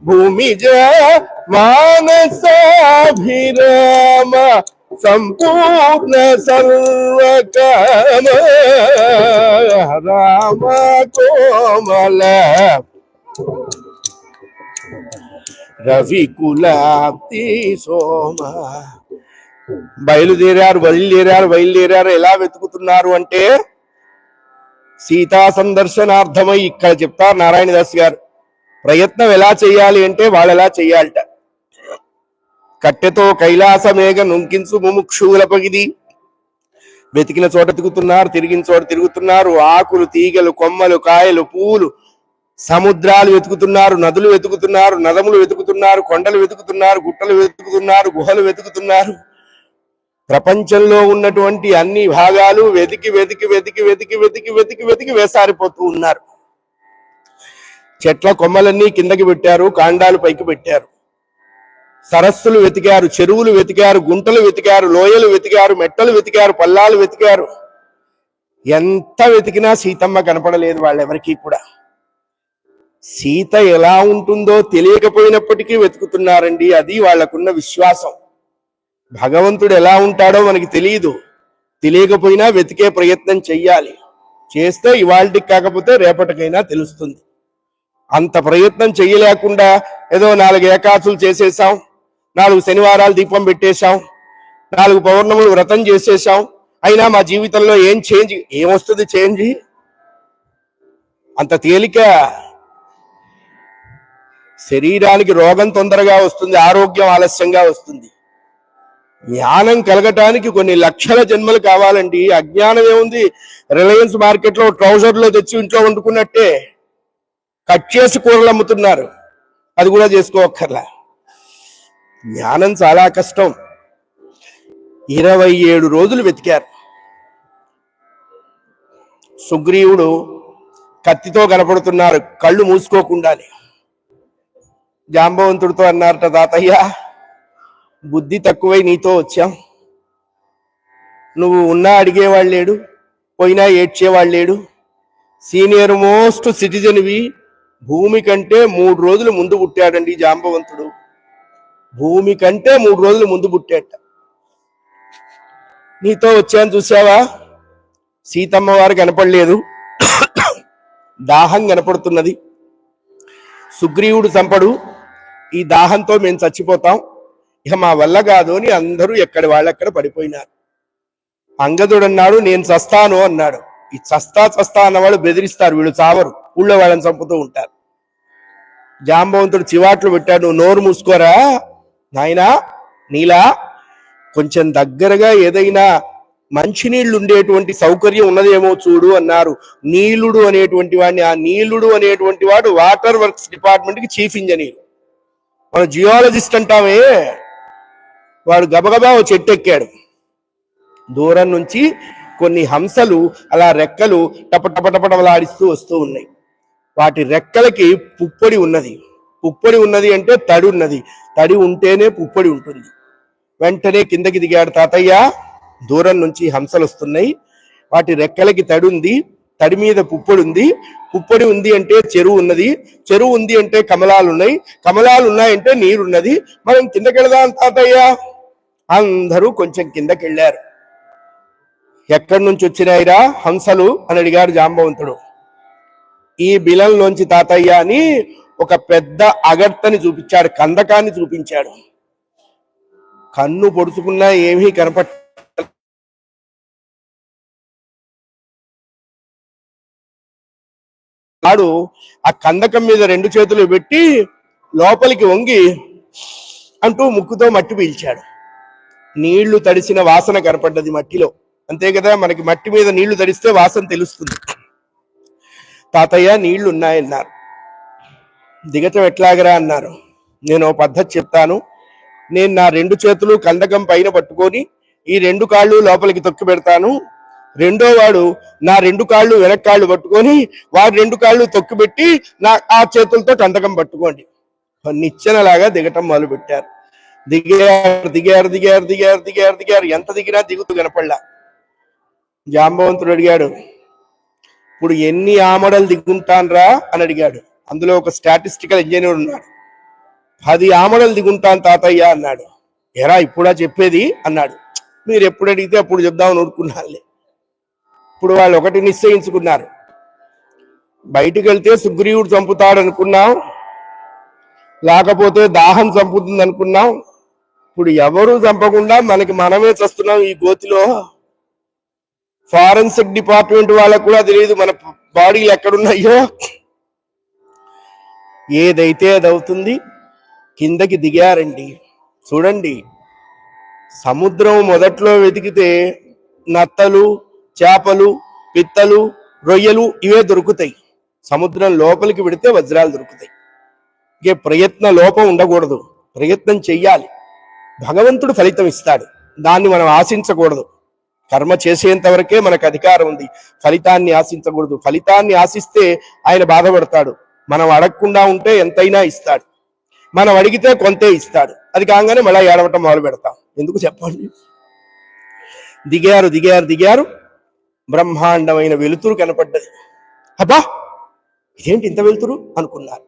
భూమిజ మానసాభిరామ సంపూర్ణ సర్వకామ రామ కోమల రవికులాప్తి సోమ. బయలుదేరారు ఎలా వెతుకుతున్నారు అంటే సీతా సందర్శనార్థమై ఇక్కడ చెప్తారు నారాయణదాస్ గారు. ప్రయత్నం ఎలా చేయాలి అంటే వాళ్ళు ఎలా చేయాలట. కట్టెతో కైలాసమేగ నుంకించు ముముక్షువుల పగిది. వెతికిన చోట తిరుగుతున్నారు, తిరిగిన చోట తిరుగుతున్నారు. ఆకులు, తీగలు, కొమ్మలు, కాయలు, పూలు, సముద్రాలు వెతుకుతున్నారు, నదులు వెతుకుతున్నారు, నదములు వెతుకుతున్నారు, కొండలు వెతుకుతున్నారు, గుట్టలు వెతుకుతున్నారు, గుహలు వెతుకుతున్నారు. ప్రపంచంలో ఉన్నటువంటి అన్ని భాగాలు వెతికి వెతికి వెతికి వెతికి వెతికి వెతికి వెతికి వేసారిపోతూ ఉన్నారు. చెట్ల కొమ్మలన్నీ కిందకి పెట్టారు, కాండాలు పైకి పెట్టారు. సరస్సులు వెతికారు, చెరువులు వెతికారు, గుంటలు వెతికారు, లోయలు వెతికారు, మెట్టలు వెతికారు, పల్లాలు వెతికారు. ఎంత వెతికినా సీతమ్మ కనపడలేదు వాళ్ళెవరికీ కూడా. సీత ఎలా ఉంటుందో తెలియకపోయినప్పటికీ వెతుకుతున్నారండి. అది వాళ్ళకున్న విశ్వాసం. భగవంతుడు ఎలా ఉంటాడో మనకి తెలియదు, తెలియకపోయినా వెతికే ప్రయత్నం చెయ్యాలి. చేస్తే ఇవాళకి కాకపోతే రేపటికైనా తెలుస్తుంది. అంత ప్రయత్నం చెయ్యలేకుండా ఏదో 4 ఏకాదశులు చేసేసాం, 4 శనివారాలు దీపం పెట్టేశాం, 4 పౌర్ణములు వ్రతం చేసేసాం, అయినా మా జీవితంలో ఏమొస్తుంది చేంజ్? అంత తేలిక. శరీరానికి రోగం తొందరగా వస్తుంది, ఆరోగ్యం ఆలస్యంగా వస్తుంది. జ్ఞానం కలగటానికి కొన్ని లక్షల జన్మలు కావాలండి. అజ్ఞానం ఏముంది? రిలయన్స్ మార్కెట్ లో ట్రౌజర్లో తెచ్చి ఇంట్లో వండుకున్నట్టే కట్ చేసి కూరలు అమ్ముతున్నారు. అది కూడా చేసుకోవక్కర్లా. జ్ఞానం చాలా కష్టం. 27 రోజులు వెతికారు. సుగ్రీవుడు కత్తితో కనపడుతున్నారు, కళ్ళు మూసుకోకుండానే. జాంబవంతుడితో అన్నారట, తాతయ్య బుద్ధి తక్కువై నీతో వచ్చాం. నువ్వు ఉన్నా అడిగేవాళ్ళు లేడు, పోయినా ఏడ్చేవాళ్ళు లేడు. సీనియర్ మోస్ట్ సిటిజన్వి. భూమి కంటే 3 రోజులు ముందు పుట్టాడండి జాంబవంతుడు. భూమి కంటే 3 రోజులు ముందు పుట్టాట. నీతో వచ్చాను చూసావా? సీతమ్మ వారు కనపడలేదు, దాహం కనపడుతున్నది. సుగ్రీవుడు చంపడు, ఈ దాహంతో మేము చచ్చిపోతాం, ఇక మా వల్ల కాదు అని అందరూ ఎక్కడి వాళ్ళెక్కడ పడిపోయినారు. అంగదుడు అన్నాడు, నేను చస్తాను అన్నాడు. ఈ చస్తా అన్నవాళ్ళు బెదిరిస్తారు, వీళ్ళు చావరు, ఊళ్ళో వాళ్ళని చంపుతూ ఉంటారు. జాంబవంతుడు చివాట్లు పెట్టాడు, నువ్వు నోరు మూసుకోరా నాయనా, నీలా కొంచెం దగ్గరగా ఏదైనా మంచినీళ్లు ఉండేటువంటి సౌకర్యం ఉన్నదేమో చూడు అన్నారు. నీలుడు అనేటువంటి వాడిని, ఆ నీలుడు అనేటువంటి వాడు వాటర్ వర్క్స్ డిపార్ట్మెంట్ కి చీఫ్ ఇంజనీర్. మన జియాలజిస్ట్ అంటామే, వాడు గబగబా ఓ చెట్టు ఎక్కాడు. దూరం నుంచి కొన్ని హంసలు అలా రెక్కలు టపటపటపటలాడిస్తూ వస్తూ ఉన్నాయి. వాటి రెక్కలకి పుప్పొడి ఉన్నది. పుప్పొడి ఉన్నది అంటే తడి ఉన్నది, తడి ఉంటేనే పుప్పొడి ఉంటుంది. వెంటనే కిందకి దిగాడు. తాతయ్య, దూరం నుంచి హంసలు వస్తున్నాయి, వాటి రెక్కలకి తడి ఉంది, తడి మీద పుప్పొడి ఉంది, పుప్పొడి ఉంది అంటే చెరువు ఉన్నది, చెరువు ఉంది అంటే కమలాలు ఉన్నాయి, కమలాలు ఉన్నాయంటే నీరున్నది, మనం కిందకెళ్దాం తాతయ్య. అందరూ కొంచెం కిందకెళ్ళారు. ఎక్కడి నుంచి వచ్చినాయిరా హంసలు అని అడిగాడు జాంబవంతుడు. ఈ బిలంలోంచి తాతయ్య అని ఒక పెద్ద అగర్తని చూపించాడు, కందకాన్ని చూపించాడు. కన్ను పొడుచుకున్నా ఏమీ కనపట్ట. వాడు ఆ కందకం మీద 2 చేతులు పెట్టి లోపలికి వంగి అంటూ ముక్కుతో మట్టి పీల్చాడు. నీళ్లు తడిసిన వాసన కనపడ్డది మట్టిలో. అంతే కదా, మనకి మట్టి మీద నీళ్లు తడిస్తే వాసన తెలుస్తుంది. తాతయ్య నీళ్లు ఉన్నాయన్నారు. దిగటం ఎట్లాగరా అన్నారు. నేను ఓ పద్ధతి చెప్తాను. నేను నా 2 చేతులు కందకం పైన పట్టుకొని ఈ 2 కాళ్ళు లోపలికి తొక్కి పెడతాను. రెండో వాడు నా 2 కాళ్ళు వెనక్కాళ్ళు పట్టుకొని వాడు 2 కాళ్ళు తొక్కిపెట్టి ఆ చేతులతో కందకం పట్టుకోండి. నిచ్చెనలాగా దిగటం మొదలు పెట్టారు. దిగారు దిగారు దిగారు దిగారు దిగారు దిగారు ఎంత దిగినా దిగుతూ కనపడలా. జాంబవంతుడు అడిగాడు, ఇప్పుడు ఎన్ని ఆమడలు దిగుంటాన్రా అని అడిగాడు. అందులో ఒక స్టాటిస్టికల్ ఇంజనీర్ ఉన్నాడు. 10 ఆమడలు దిగుంటాను తాతయ్య అన్నాడు. ఎరా ఇప్పుడా చెప్పేది అన్నాడు. మీరు ఎప్పుడు అడిగితే అప్పుడు చెప్దామని ఊరుకున్నానులే. ఇప్పుడు వాళ్ళు ఒకటి నిశ్చయించుకున్నారు, బయటికి వెళ్తే సుగ్రీవుడు చంపుతాడు అనుకున్నాం, లేకపోతే దాహం చంపుతుంది అనుకున్నాం. ఇప్పుడు ఎవరు చంపకుండా మనకి మనమే చస్తున్నాం ఈ గోతిలో. ఫారెన్సిక్ డిపార్ట్మెంట్ వాళ్ళకు కూడా తెలియదు మన బాడీలు ఎక్కడున్నాయో. ఏదైతే అది అవుతుంది. కిందకి దిగారండి. చూడండి, సముద్రం మొదట్లో వెతికితే నత్తలు, చేపలు, పిత్తలు, రొయ్యలు ఇవే దొరుకుతాయి. సముద్రం లోపలికి వెడితే వజ్రాలు దొరుకుతాయి. ఇంకే ప్రయత్న లోపం ఉండకూడదు, ప్రయత్నం చెయ్యాలి. భగవంతుడు ఫలితం ఇస్తాడు, దాన్ని మనం ఆశించకూడదు. కర్మ చేసేంత వరకే మనకు అధికారం ఉంది, ఫలితాన్ని ఆశించకూడదు. ఫలితాన్ని ఆశిస్తే ఆయన బాధపడతాడు. మనం అడగకుండా ఉంటే ఎంతైనా ఇస్తాడు, మనం అడిగితే కొంతే ఇస్తాడు. అది కాగానే మళ్ళీ ఏడవటం మొదలు పెడతాం. ఎందుకు చెప్పండి. దిగారు దిగారు దిగారు, బ్రహ్మాండమైన వెలుతురు కనపడ్డది. అబ్బా ఇదేంటి ఇంత వెలుతురు అనుకున్నారు.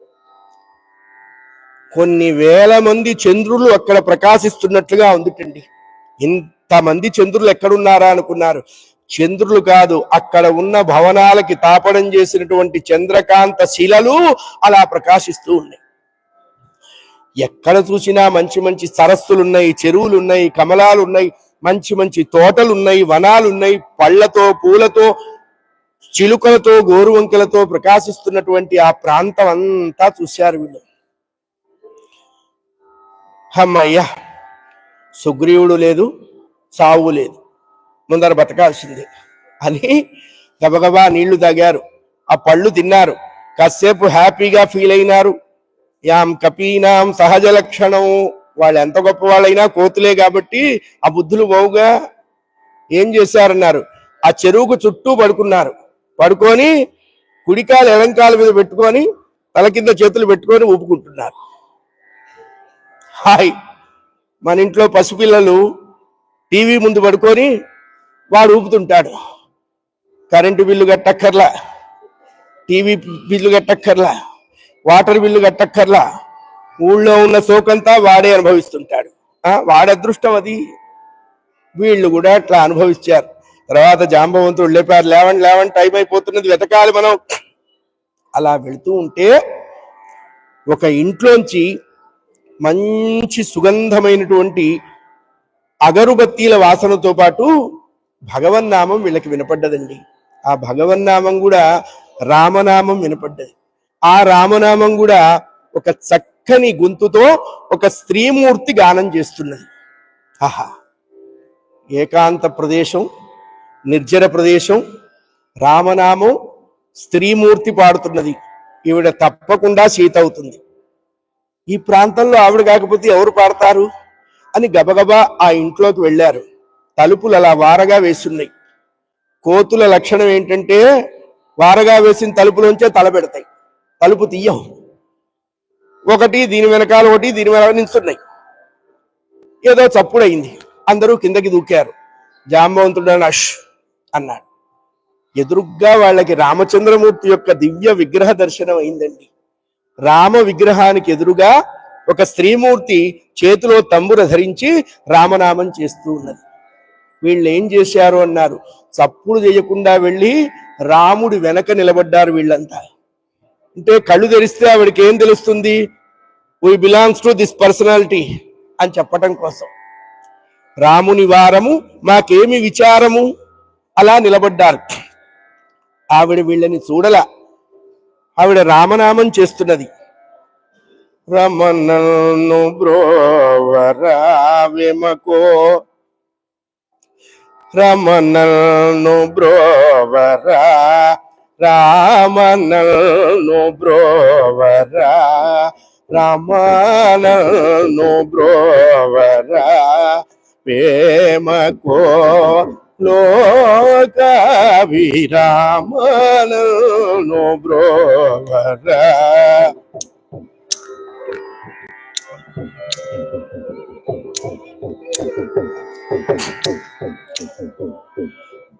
కొన్ని వేల మంది చంద్రులు అక్కడ ప్రకాశిస్తున్నట్లుగా ఉందిటండి. ఇంతమంది చంద్రులు ఎక్కడున్నారా అనుకున్నారు. చంద్రులు కాదు, అక్కడ ఉన్న భవనాలకి తాపడం చేసినటువంటి చంద్రకాంత శిలలు అలా ప్రకాశిస్తూ ఉన్నాయి. ఎక్కడ చూసినా మంచి మంచి సరస్సులు ఉన్నాయి, చెరువులు ఉన్నాయి, కమలాలు ఉన్నాయి, మంచి మంచి తోటలు ఉన్నాయి, వనాలు ఉన్నాయి. పళ్లతో, పూలతో, చిలుకలతో, గోరువంకలతో ప్రకాశిస్తున్నటువంటి ఆ ప్రాంతం అంతా చూశారు వీళ్ళు. అమ్మయ్యా, సుగ్రీవుడు లేదు, సావు లేదు, ముందర బతకాల్సిందే అని గబగబా నీళ్లు తాగారు, ఆ పళ్ళు తిన్నారు, కాసేపు హ్యాపీగా ఫీల్ అయినారు. యాం కపీనాం సహజ లక్షణం. వాళ్ళు ఎంత గొప్ప వాళ్ళైనా కోతులే కాబట్టి ఆ బుద్ధులు పోవుగా. ఏం చేశారన్నారు, ఆ చెరువుకు చుట్టూ పడుకున్నారు. పడుకొని కుడికాలు ఎడంకాల మీద పెట్టుకొని తల కింద చేతులు పెట్టుకొని ఊపుకుంటున్నారు. హాయ్, మన ఇంట్లో పసిపిల్లలు టీవీ ముందు పడుకొని వాడు ఊపుతుంటాడు. కరెంటు బిల్లు కట్టక్కర్లా, టీవీ బిల్లు కట్టక్కర్లా, వాటర్ బిల్లు కట్టక్కర్లా, ఊళ్ళో ఉన్న సోకంతా వాడే అనుభవిస్తుంటాడు. వాడి అదృష్టం అది. వీళ్ళు కూడా అట్లా అనుభవించారు. తర్వాత జాంబవంతుడు లేపారు, లేవండి లేవండి టైం అయిపోతున్నది, వెతకాలి మనం. అలా వెళుతూ ఉంటే ఒక ఇంట్లోంచి మంచి సుగంధమైనటువంటి అగరుబత్తీల వాసనతో పాటు భగవన్నామం వీళ్ళకి వినపడ్డదండి. ఆ భగవన్నామం కూడా రామనామం వినపడ్డది. ఆ రామనామం కూడా ఒక చక్కని గొంతుతో ఒక స్త్రీమూర్తి గానం చేస్తున్నది. ఆహా, ఏకాంత ప్రదేశం, నిర్జన ప్రదేశం, రామనామం, స్త్రీమూర్తి పాడుతున్నది. ఈవిడ తప్పకుండా సీత అవుతుంది. ఈ ప్రాంతంలో ఆవిడ కాకపోతే ఎవరు పాడతారు అని గబగబా ఆ ఇంట్లోకి వెళ్ళారు. తలుపులు అలా వారగా వేస్తున్నాయి. కోతుల లక్షణం ఏంటంటే వారగా వేసిన తలుపులోంచే తల పెడతాయి, తలుపు తీయవు. ఒకటి దీని వెనకాల ఒకటి దీని వెనకాల నిల్చున్నాయి. ఏదో చప్పుడైంది, అందరూ కిందకి దూకారు. జాంబవంతుడు అష్ అన్నాడు. ఎదురుగ్గా వాళ్ళకి రామచంద్రమూర్తి యొక్క దివ్య విగ్రహ దర్శనం అయిందండి. రామ విగ్రహానికి ఎదురుగా ఒక స్త్రీమూర్తి చేతిలో తంబుర ధరించి రామనామం చేస్తూ ఉన్నది. వీళ్ళు ఏం చేశారు అన్నారు, చప్పుడు చేయకుండా వెళ్ళి రాముడి వెనక నిలబడ్డారు వీళ్ళంతా. అంటే కళ్ళు తెరిస్తే ఆవిడకి ఏం తెలుస్తుంది, we belongs to this personality అని చెప్పటం కోసం. రాముని వారము, మాకేమి విచారము, అలా నిలబడ్డారు. ఆవిడ వీళ్ళని చూడల, ఆవిడ రామనామం చేస్తున్నది. రమణను బ్రోవరా విమకో, రమణను బ్రోవరా, రామణను బ్రోవరా, రామణను బ్రోవరా వేమకో లోకాభిరామణను బ్రోవరా.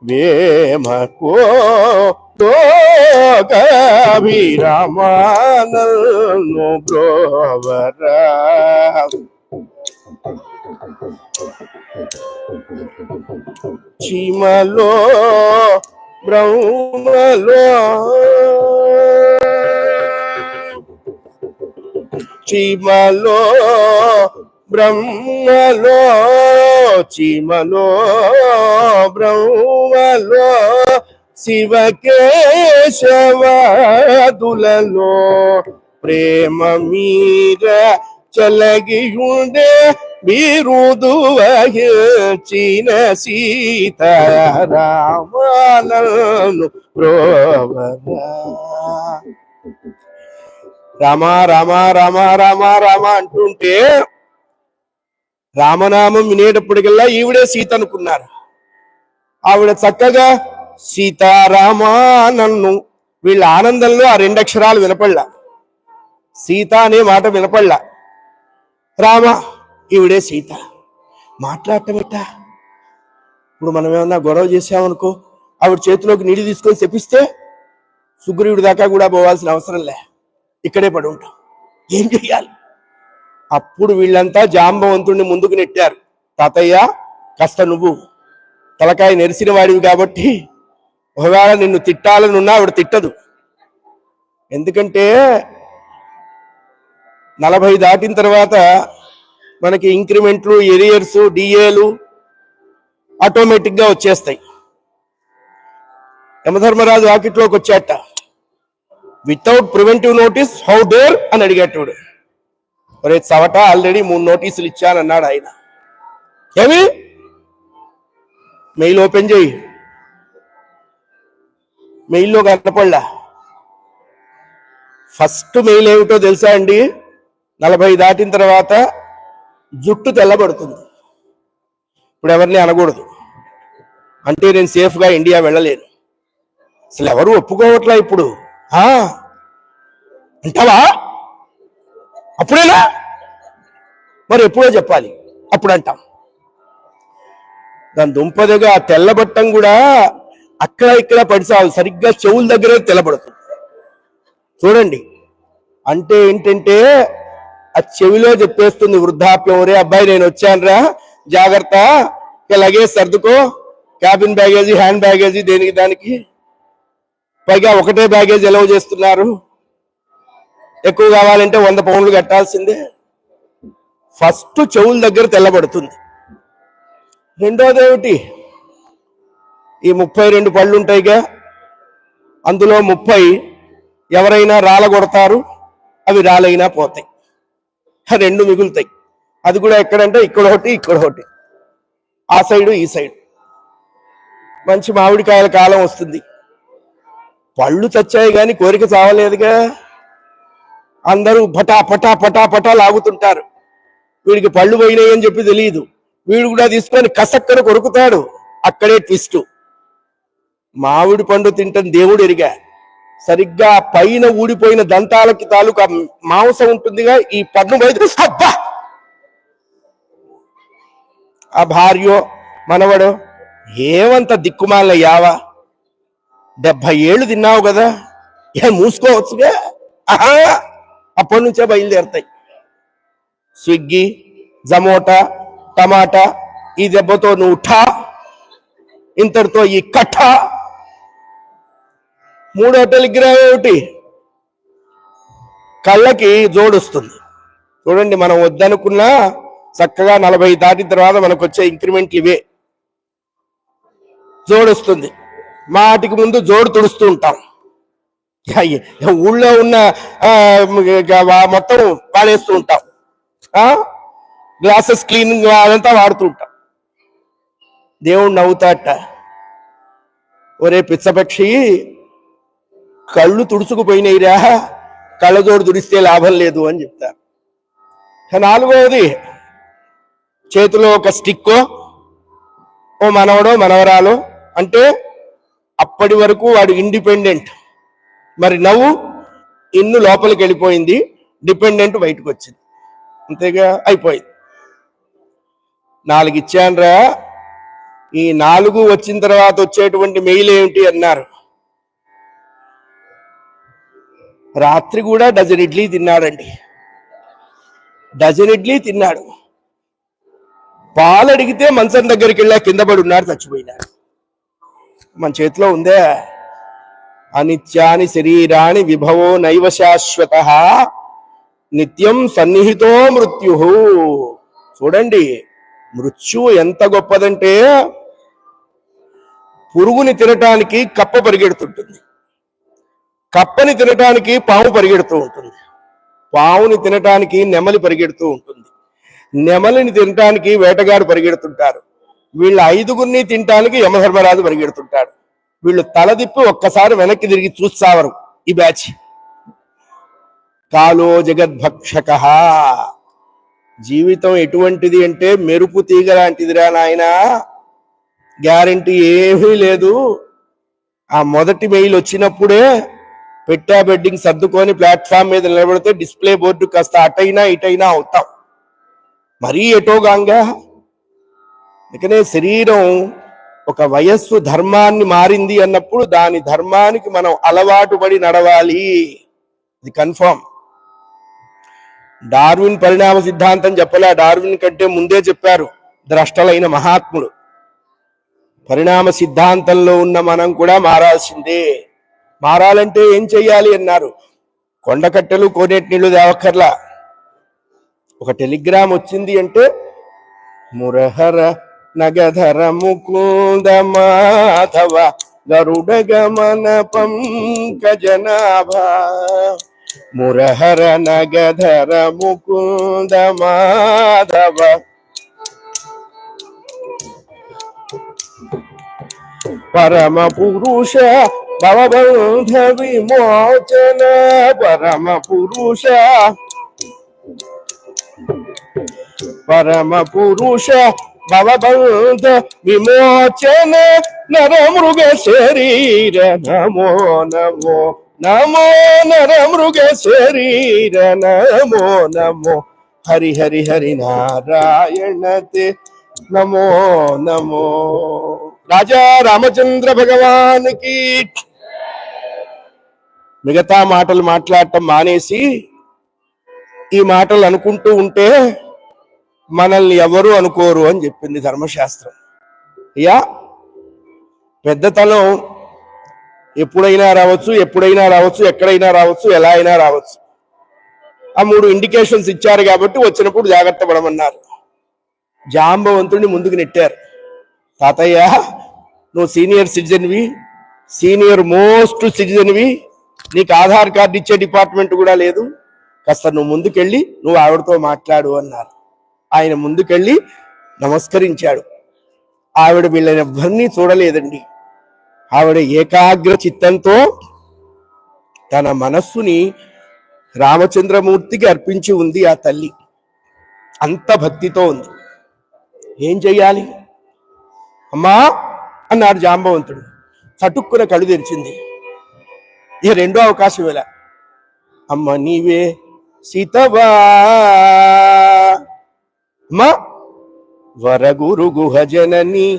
వేమకో లోకాభిరామానను బ్రోవరా. చీమలో బ్రహ్మలో చీమలో బ్రహ్మలో చీమలో బ్రహ్మలో శివకేశవాదులలో ప్రేమ మీర చలగియుండే బిరుదు వహించిన సీతారామనను బ్రోవరా. రామ రామ రామ రామ రామ అంటుంటే రామనామం వినేటప్పటికల్లా ఈవిడే సీత అనుకున్నారు. ఆవిడ చక్కగా సీతారామ నన్ను, వీళ్ళ ఆనందంలో ఆ 2 అక్షరాలు వినపడలా, సీత అనే మాట వినపడలా. రామ, ఈవిడే సీత. మాట్లాడటం ఎట్టా? ఇప్పుడు మనం ఏమన్నా గొడవ చేసామనుకో, ఆవిడ చేతిలోకి నీళ్ళు తీసుకొని చెప్పిస్తే సుగ్రీవుడి దాకా కూడా పోవాల్సిన అవసరం లే, ఇక్కడే పడి ఉంటాం. ఏం చెయ్యాలి? అప్పుడు వీళ్ళంతా జాంబవంతుడిని ముందుకు నెట్టారు. తాతయ్య, కాస్త నువ్వు తలకాయ నెరిసిన వాడివి కాబట్టి ఒకవేళ నిన్ను తిట్టాలనున్నా ఆవిడ తిట్టదు. ఎందుకంటే 40 దాటిన తర్వాత మనకి ఇంక్రిమెంట్లు, ఎరియర్స్, డిఏలు ఆటోమేటిక్గా వచ్చేస్తాయి. యమధర్మరాజు వాకిట్లోకి వచ్చాట. Without preventive notice how dare అని అడిగేటోడు. ఒరే చవట, ఆల్రెడీ 3 నోటీసులు ఇచ్చానన్నాడు ఆయన. ఏమి? మెయిల్ ఓపెన్ చేయి. మెయిల్లో కనపడలా. ఫస్ట్ మెయిల్ ఏమిటో తెలుసా అండి? 40 దాటిన తర్వాత జుట్టు తెల్లబడుతుంది. ఇప్పుడు ఎవరిని అనకూడదు అంటే నేను సేఫ్గా ఇండియా వెళ్ళలేను. అసలు ఎవరు ఒప్పుకోవట్లా ఇప్పుడు. అంటావా? అప్పుడేనా? మరి ఎప్పుడో చెప్పాలి, అప్పుడు అంటాం. దాని దుంపదగా ఆ తెల్లబట్టం కూడా అక్కడ ఇక్కడ పడిసావు, సరిగ్గా చెవుల దగ్గరే తెల్లబడుతుంది. చూడండి, అంటే ఏంటంటే ఆ చెవిలో చెప్పేస్తుంది వృద్ధాప్యం. ఒరే అబ్బాయి, నేను వచ్చానురా, జాగ్రత్త, లగేజ్ సర్దుకో, క్యాబిన్ బ్యాగేజీ, హ్యాండ్ బ్యాగేజీ, దేనికి దానికి. పైగా ఒకటే బ్యాగేజ్ ఎలవ్ చేస్తున్నారు. ఎక్కువ కావాలంటే 100 పౌండ్లు కట్టాల్సిందే. ఫస్ట్ చెవుల దగ్గర తెల్లబడుతుంది. రెండోది ఏమిటి? ఈ 32 పళ్ళు ఉంటాయిగా, అందులో 30 ఎవరైనా రాలగొడతారు, అవి రాలైనా పోతాయి, 2 మిగులుతాయి. అది కూడా ఎక్కడంటే ఇక్కడొకటి, ఇక్కడొకటి, ఆ సైడు ఈ సైడు. మంచి మామిడికాయల కాలం వస్తుంది. పళ్ళు చచ్చాయి కానీ కోరిక చావలేదుగా. అందరూ పటా పటా పటా పటా లాగుతుంటారు. వీడికి పళ్ళు పోయినాయి అని చెప్పి తెలియదు. వీడు కూడా తీసుకొని కసక్కన కొరుకుతాడు. అక్కడే ట్విస్ట్. మామిడి పండు తింటాం దేవుడు ఎరిగా. సరిగ్గా పైన ఊడిపోయిన దంతాలకి తాలూకా మాంసం ఉంటుందిగా, ఈ పన్ను బయట అబ్బా, ఆ భార్యో మనవడో ఏమంత దిక్కుమాల యావా, 70 ఏళ్ళు తిన్నావు కదా, ఏ మూసుకోవచ్చుగా. అప్పటి నుంచే బయలుదేరుతాయి. స్విగ్గీ, జొమాటో, టమాటా, ఈ దెబ్బతో నువ్వు ఠా, ఇంతటితో ఈ కట్ట. 3వ టెలిగ్రామ్ ఏమిటి? కళ్ళకి జోడొస్తుంది. చూడండి, మనం వద్దనుకున్నా చక్కగా 40 దాటిన తర్వాత మనకు వచ్చే ఇంక్రిమెంట్లు ఇవే. జోడొస్తుంది. మాటికి ముందు జోడు తుడుస్తూ ఉంటాం. ఊళ్ళో ఉన్న మొత్తం వాడేస్తూ ఉంటాం. గ్లాసెస్ క్లీనింగ్ అదంతా వాడుతూ ఉంటాం. దేవుడు నవ్వుతాట. ఒరే పిచ్చపక్షి, కళ్ళు తుడుచుకుపోయినాయిరా, కళ్ళజోడు తుడిస్తే లాభం లేదు అని చెప్తారు. 4వది, చేతిలో ఒక స్టిక్కో, ఓ మనవడో మనవరాలో, అంటే అప్పటి వరకు వాడు ఇండిపెండెంట్. మరి నవ్వు ఇన్ను లోపలికి వెళ్ళిపోయింది, డిపెండెంట్ బయటకు వచ్చింది. అంతేగా, అయిపోయింది. 4 ఇచ్చానురా. ఈ 4 వచ్చిన తర్వాత వచ్చేటువంటి మెయిల్ ఏమిటి అన్నారు. రాత్రి కూడా డజన్ ఇడ్లీ తిన్నాడండి. డజన్ ఇడ్లీ తిన్నాడు. పాలు అడిగితే మంచం దగ్గరికి వెళ్ళా కింద పడి ఉన్నారు, చచ్చిపోయినాడు. మన చేతిలో ఉందే. అనిత్యాని శరీరాణి విభవో నైవ శాశ్వత నిత్యం సన్నిహితో మృత్యు. చూడండి, మృత్యువు ఎంత గొప్పదంటే పురుగుని తినటానికి కప్ప పరిగెడుతుంటుంది, కప్పని తినటానికి పాము పరిగెడుతూ ఉంటుంది, పావుని తినటానికి నెమలి పరిగెడుతూ ఉంటుంది, నెమలిని తినటానికి వేటగాడు పరిగెడుతుంటారు, వీళ్ళ ఐదుగురిని తినటానికి యమధర్మరాజు పరిగెడుతుంటాడు. వీళ్ళు తలదిప్పి ఒక్కసారి వెనక్కి తిరిగి చూస్తావరు ఈ బ్యాచ్. కాలో జగద్భక్షక. జీవితం ఎటువంటిది అంటే మెరుపు తీగ లాంటిదిరా నాయన, గ్యారంటీ ఏమీ లేదు. ఆ మొదటి మెయిల్ వచ్చినప్పుడే పెట్టా బెడ్డింగ్ సర్దుకొని ప్లాట్ఫామ్ మీద నిలబడితే డిస్ప్లే బోర్డు కాస్త అటైనా ఇటైనా అవుతాం, మరీ ఎటోగాంగా. అందుకనే శరీరం ఒక వయస్సు ధర్మాన్ని మారింది అన్నప్పుడు దాని ధర్మానికి మనం అలవాటు పడి నడవాలి. ఇది కన్ఫర్మ్. డార్విన్ పరిణామ సిద్ధాంతం చెప్పలే, డార్విన్ కంటే ముందే చెప్పారు ద్రష్టలైన మహాత్ముడు. పరిణామ సిద్ధాంతంలో ఉన్న మనం కూడా మారాల్సిందే. మారాలంటే ఏం చెయ్యాలి అన్నారు. కొండకట్టెలు కోనేటి నీళ్లు దేవక్కర్లా. ఒక టెలిగ్రామ్ వచ్చింది అంటే మురహర నగధర ముకుంద మాధవ గరుడ గమన పంకజనాభ, మురహర నగధర ముకుంద మాధవ పరమ పురుష భవబంధ విమోచన, పరమ పురుష పరమ పురుష భవబంధ విమోచన నరమృగ శరీర నమో నమో నమో, నరమృగ శరీర నమో నమో, హరి హరి హరి నారాయణతే నమో నమో. రాజా రామచంద్ర భగవానికి. మిగతా మాటలు మాట్లాడటం మానేసి ఈ మాటలు అనుకుంటూ ఉంటే మనల్ని ఎవరు అనుకోరు అని చెప్పింది ధర్మశాస్త్రం. అయ్యా, పెద్దతనం ఎప్పుడైనా రావచ్చు, ఎప్పుడైనా రావచ్చు, ఎక్కడైనా రావచ్చు, ఎలా అయినా రావచ్చు. ఆ 3 ఇండికేషన్స్ ఇచ్చారు కాబట్టి వచ్చినప్పుడు జాగ్రత్త పడమన్నారు. జాంబవంతుడిని ముందుకు నెట్టారు. తాతయ్య, నువ్వు సీనియర్ సిటిజన్వి, సీనియర్ మోస్ట్ సిటిజన్వి, నీకు ఆధార్ కార్డు ఇచ్చే డిపార్ట్మెంట్ కూడా లేదు, కాస్త నువ్వు ముందుకెళ్ళి నువ్వు ఆవిడతో మాట్లాడు అన్నారు. ఆయన ముందుకెళ్ళి నమస్కరించాడు. ఆవిడ వీళ్ళని ఎవ్వరినీ చూడలేదండి. ఆవిడ ఏకాగ్ర చిత్తంతో తన మనస్సుని రామచంద్రమూర్తికి అర్పించి ఉంది ఆ తల్లి. అంత భక్తితో ఉంది. ఏం చెయ్యాలి అమ్మా అన్నాడు జాంబవంతుడు. చటుక్కున కళ్ళు తెరిచింది. ఇక రెండో అవకాశం ఇలా, అమ్మ నీవే సీతవా, అమ్మా వరగురు గుహజనని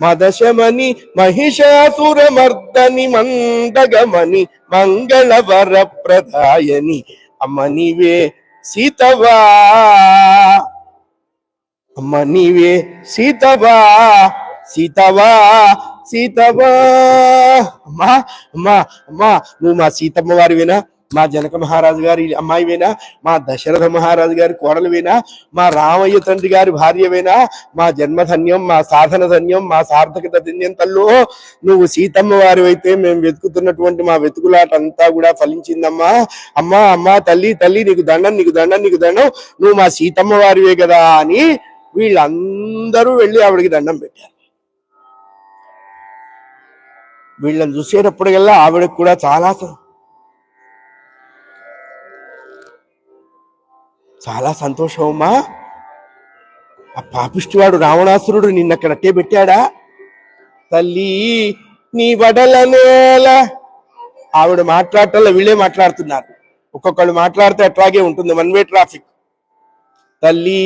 మదశమని మహిషాసురమర్దని మందగమని మంగళవర ప్రదాయని, అమ్మ నీవే సీతవా, అమ్మ నీవే సీతవా, సీతవా సీతవా. అమ్మా అమ్మా అమ్మా, నువ్వు మా సీతమ్మ వారివేనా, మా జనక మహారాజు గారి అమ్మాయివేనా, మా దశరథ మహారాజు గారి కోడలువేనా, మా రామయ్య తండ్రి గారి భార్యవేనా, మా జన్మధన్యం, మా సాధన ధన్యం, మా సార్థకత ధన్యం తల్లో. నువ్వు సీతమ్మ వారివైతే మేము వెతుకుతున్నటువంటి మా వెతుకులాట అంతా కూడా ఫలించిందమ్మా. అమ్మా అమ్మా, తల్లి తల్లి, నీకు దండం, నీకు దండం, నీకు దండం, నువ్వు మా సీతమ్మ వారివే కదా అని వీళ్ళందరూ వెళ్ళి ఆవిడికి దండం పెట్టారు. వీళ్ళని చూసేటప్పటికల్లా ఆవిడకి కూడా చాలా సంతోషం. అమ్మా, ఆ పాపిష్టివాడు రావణాసురుడు నిన్నక్కడ అట్టే పెట్టాడా తల్లి, నీ వడల నేల. ఆవిడ మాట్లాడటంలో వీళ్ళే మాట్లాడుతున్నారు. ఒక్కొక్కళ్ళు మాట్లాడితే అట్లాగే ఉంటుంది, వన్ వే ట్రాఫిక్. తల్లి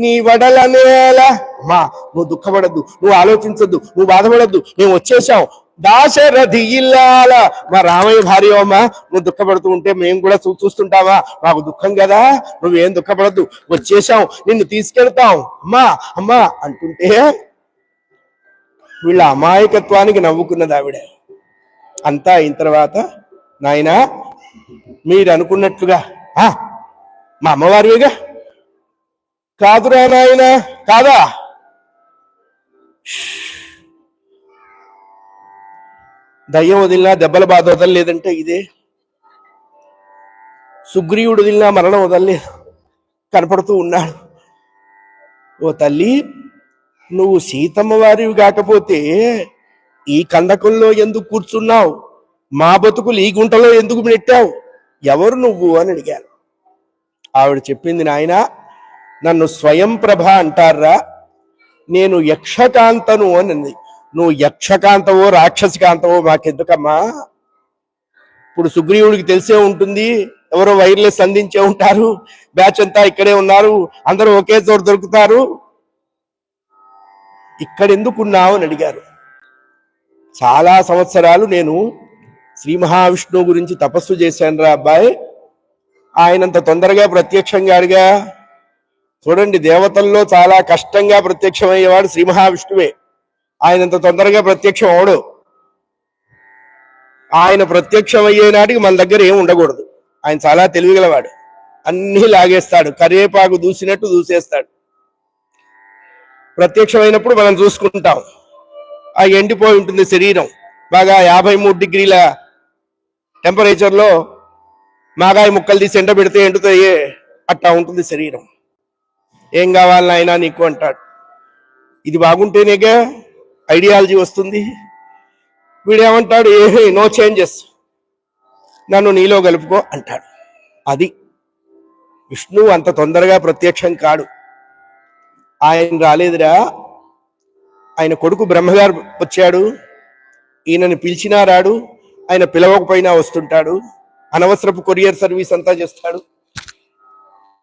నీ వడల నేల. అమ్మా, నువ్వు దుఃఖపడద్దు, నువ్వు ఆలోచించద్దు, నువ్వు బాధపడద్దు, మేము వచ్చేసాం, దాశరథి ఇల్లాల మా రామయ్య భార్య అమ్మా, నువ్వు దుఃఖపడుతూ ఉంటే మేము కూడా చూస్తుంటావా? మాకు దుఃఖం కదా, నువ్వేం దుఃఖపడద్దు, వచ్చేసాం, నిన్ను తీసుకెళ్తాం అమ్మా అమ్మా అంటుంటే వీళ్ళ అమాయకత్వానికి నవ్వుకున్నది ఆవిడ. అంతా అయిన తర్వాత, నాయనా మీరు అనుకున్నట్లుగా మా అమ్మవారిగా కాదురా నాయనా, కాదా? దయ్యం వదిలినా దెబ్బల బాధ వదలలేదంటే ఇదే. సుగ్రీవుడు వదిలినా మరణం వదలలేదు, కనపడుతూ ఉన్నాడు. ఓ తల్లి, నువ్వు సీతమ్మ వారివి కాకపోతే ఈ కందకంలో ఎందుకు కూర్చున్నావు? మా బతుకులు ఈ గుంటలో ఎందుకు నెట్టావు? ఎవరు నువ్వు అని అడిగారు. ఆవిడ చెప్పింది, నాయన నన్ను స్వయం ప్రభ అంటారా, నేను యక్షకాంతను అనింది. నువ్వు యక్షకాంతవో రాక్షసకాంతవో మాకెందుకమ్మా? ఇప్పుడు సుగ్రీవుడికి తెలిసే ఉంటుంది, ఎవరో వైర్లెస్ అందించే ఉంటారు, బ్యాచ్ అంతా ఇక్కడే ఉన్నారు, అందరూ ఒకే చోట దొరుకుతారు, ఇక్కడెందుకున్నావు అని అడిగారు. చాలా సంవత్సరాలు నేను శ్రీ మహావిష్ణువు గురించి తపస్సు చేశాను రా అబ్బాయి, ఆయనంత తొందరగా ప్రత్యక్షంగాడుగా. చూడండి, దేవతల్లో చాలా కష్టంగా ప్రత్యక్షమయ్యేవాడు శ్రీ మహావిష్ణువే. ఆయనంత తొందరగా ప్రత్యక్షం అవడు. ఆయన ప్రత్యక్షం అయ్యే నాటికి మన దగ్గర ఏం ఉండకూడదు. ఆయన చాలా తెలివిగలవాడు, అన్నీ లాగేస్తాడు, కరివేపాకు దూసినట్టు దూసేస్తాడు. ప్రత్యక్షమైనప్పుడు మనం చూసుకుంటాం, ఆ ఎండిపోయి ఉంటుంది శరీరం, బాగా 53 డిగ్రీల టెంపరేచర్లో మాగాయ ముక్కలు తీసి ఎండబెడితే ఎండుతాయే, అట్టా ఉంటుంది శరీరం. ఏం కావాలి నాయనా నీకు అంటాడు. ఇది బాగుంటేనేగా ఐడియాలజీ వస్తుంది. వీడేమంటాడు, నో చేంజెస్, నన్ను నీలో కలుపుకో అంటాడు. అది విష్ణువు అంత తొందరగా ప్రత్యక్షం కాడు. ఆయన రాలేదురా, ఆయన కొడుకు బ్రహ్మగారు వచ్చాడు, ఈయనని పిలిచినా రాడు, ఆయన పిలవకపోయినా వస్తుంటాడు, అనవసరపు కొరియర్ సర్వీస్ అంతా చేస్తాడు.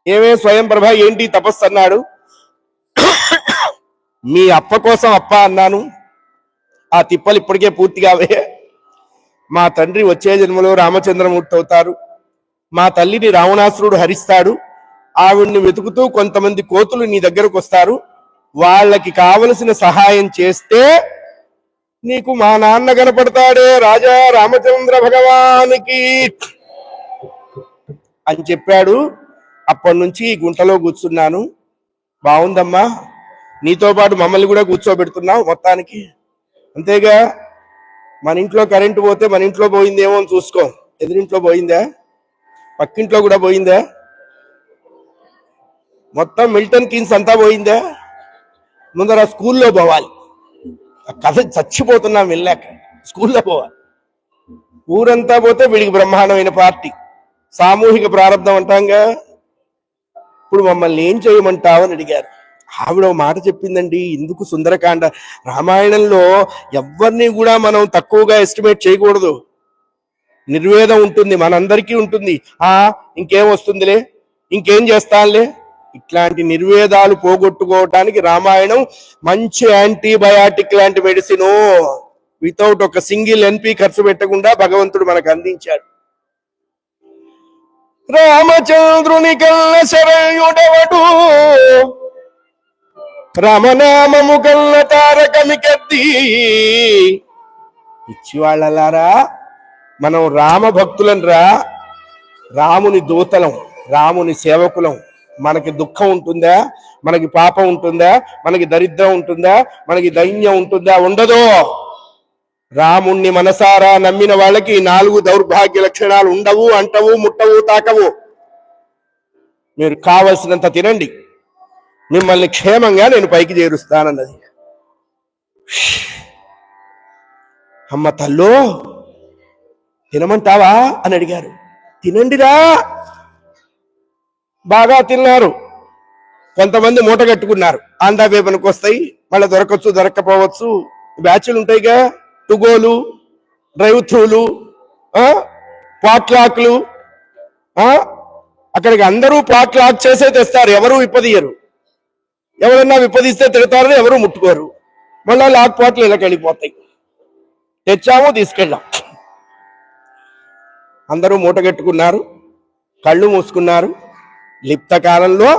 ఏమే స్వయం ప్రభ ఏంటి తపస్సు అన్నాడు. మీ అప్ప కోసం అప్ప అన్నాను, ఆ తిప్పలు ఇప్పటికే పూర్తిగావే. మా తండ్రి వచ్చే జన్మలో రామచంద్రమూర్తి అవుతారు, మా తల్లిని రావణాసురుడు హరిస్తాడు, ఆవిడ్ని వెతుకుతూ కొంతమంది కోతులు నీ దగ్గరకు వస్తారు, వాళ్ళకి కావలసిన సహాయం చేస్తే నీకు మా నాన్న కనపడతాడే రాజా రామచంద్ర భగవానికి అని చెప్పాడు. అప్పటి నుంచి గుంటలో కూర్చున్నాను. బాగుందమ్మా, నీతో పాటు మమ్మల్ని కూడా కూర్చోబెడుతున్నావు మొత్తానికి, అంతేగా. మన ఇంట్లో కరెంటు పోతే మన ఇంట్లో పోయిందేమో అని చూసుకో, ఎదురింట్లో పోయిందా, పక్కింట్లో కూడా పోయిందా, మొత్తం మిల్టన్ కీన్స్ అంతా పోయిందా? ముందర స్కూల్లో పోవాలి. కథ చచ్చిపోతున్నాం వెళ్ళాక, స్కూల్లో పోవాలి. ఊరంతా పోతే వీడికి బ్రహ్మాండమైన పార్టీ, సామూహిక ప్రారంభం అంటాంగా. ఇప్పుడు మమ్మల్ని ఏం చేయమంటావు అని అడిగారు. ఆవిడ మాట చెప్పిందండి, ఇందుకు సుందరకాండ. రామాయణంలో ఎవరిని కూడా మనం తక్కువగా ఎస్టిమేట్ చేయకూడదు. నిర్వేదం ఉంటుంది, మనందరికీ ఉంటుంది. ఇంకేం వస్తుందిలే, ఇంకేం చేస్తానులే, ఇట్లాంటి నిర్వేదాలు పోగొట్టుకోవడానికి రామాయణం మంచి యాంటీబయాటిక్ లాంటి మెడిసిన్. వితౌట్ ఒక సింగిల్ ఎన్పి ఖర్చు పెట్టకుండా భగవంతుడు మనకు అందించాడు. రామచంద్రుని కల్ల శరణ్యుడవడు, రామనామము కల్ల తారకమికద్ది. పిచ్చివాళ్ళలారా, మనం రామ భక్తులం రా, రాముని దూతలం, రాముని సేవకులం. మనకి దుఃఖం ఉంటుందా, మనకి పాపం ఉంటుందా, మనకి దరిద్రం ఉంటుందా, మనకి దైన్యం ఉంటుందా? ఉండదు. రాముణ్ణి మనసారా నమ్మిన వాళ్ళకి 4 దౌర్భాగ్య లక్షణాలు ఉండవు, అంటవు, ముట్టవు, తాకవు. మీరు కావలసినంత తినండి, మిమ్మల్ని క్షేమంగా నేను పైకి చేరుస్తానన్నది. అమ్మ తల్లో, తినమంటావా అని అడిగారు. తినండిరా. బాగా తిన్నారు. కొంతమంది మూట కట్టుకున్నారు, ఆండా వేపనికి వస్తాయి, మళ్ళీ దొరకచ్చు దొరక్కపోవచ్చు, బ్యాచ్లు ఉంటాయిగా, టుగోలు, డ్రైవ్ త్రూలు, పాట్లాక్లు. అక్కడికి అందరూ పాట్లాక్ చేసే తెస్తారు, ఎవరు విప్పదీయరు. ఎవరన్నా విప్పదీస్తే తిడతారని ఎవరు ముట్టుకోరు. మళ్ళా లాక్ పాట్లు ఇలాకి వెళ్ళిపోతాయి. తెచ్చాము, తీసుకెళ్ళాం. అందరూ మూటగట్టుకున్నారు, కళ్ళు మూసుకున్నారు. లిప్త కాలంలో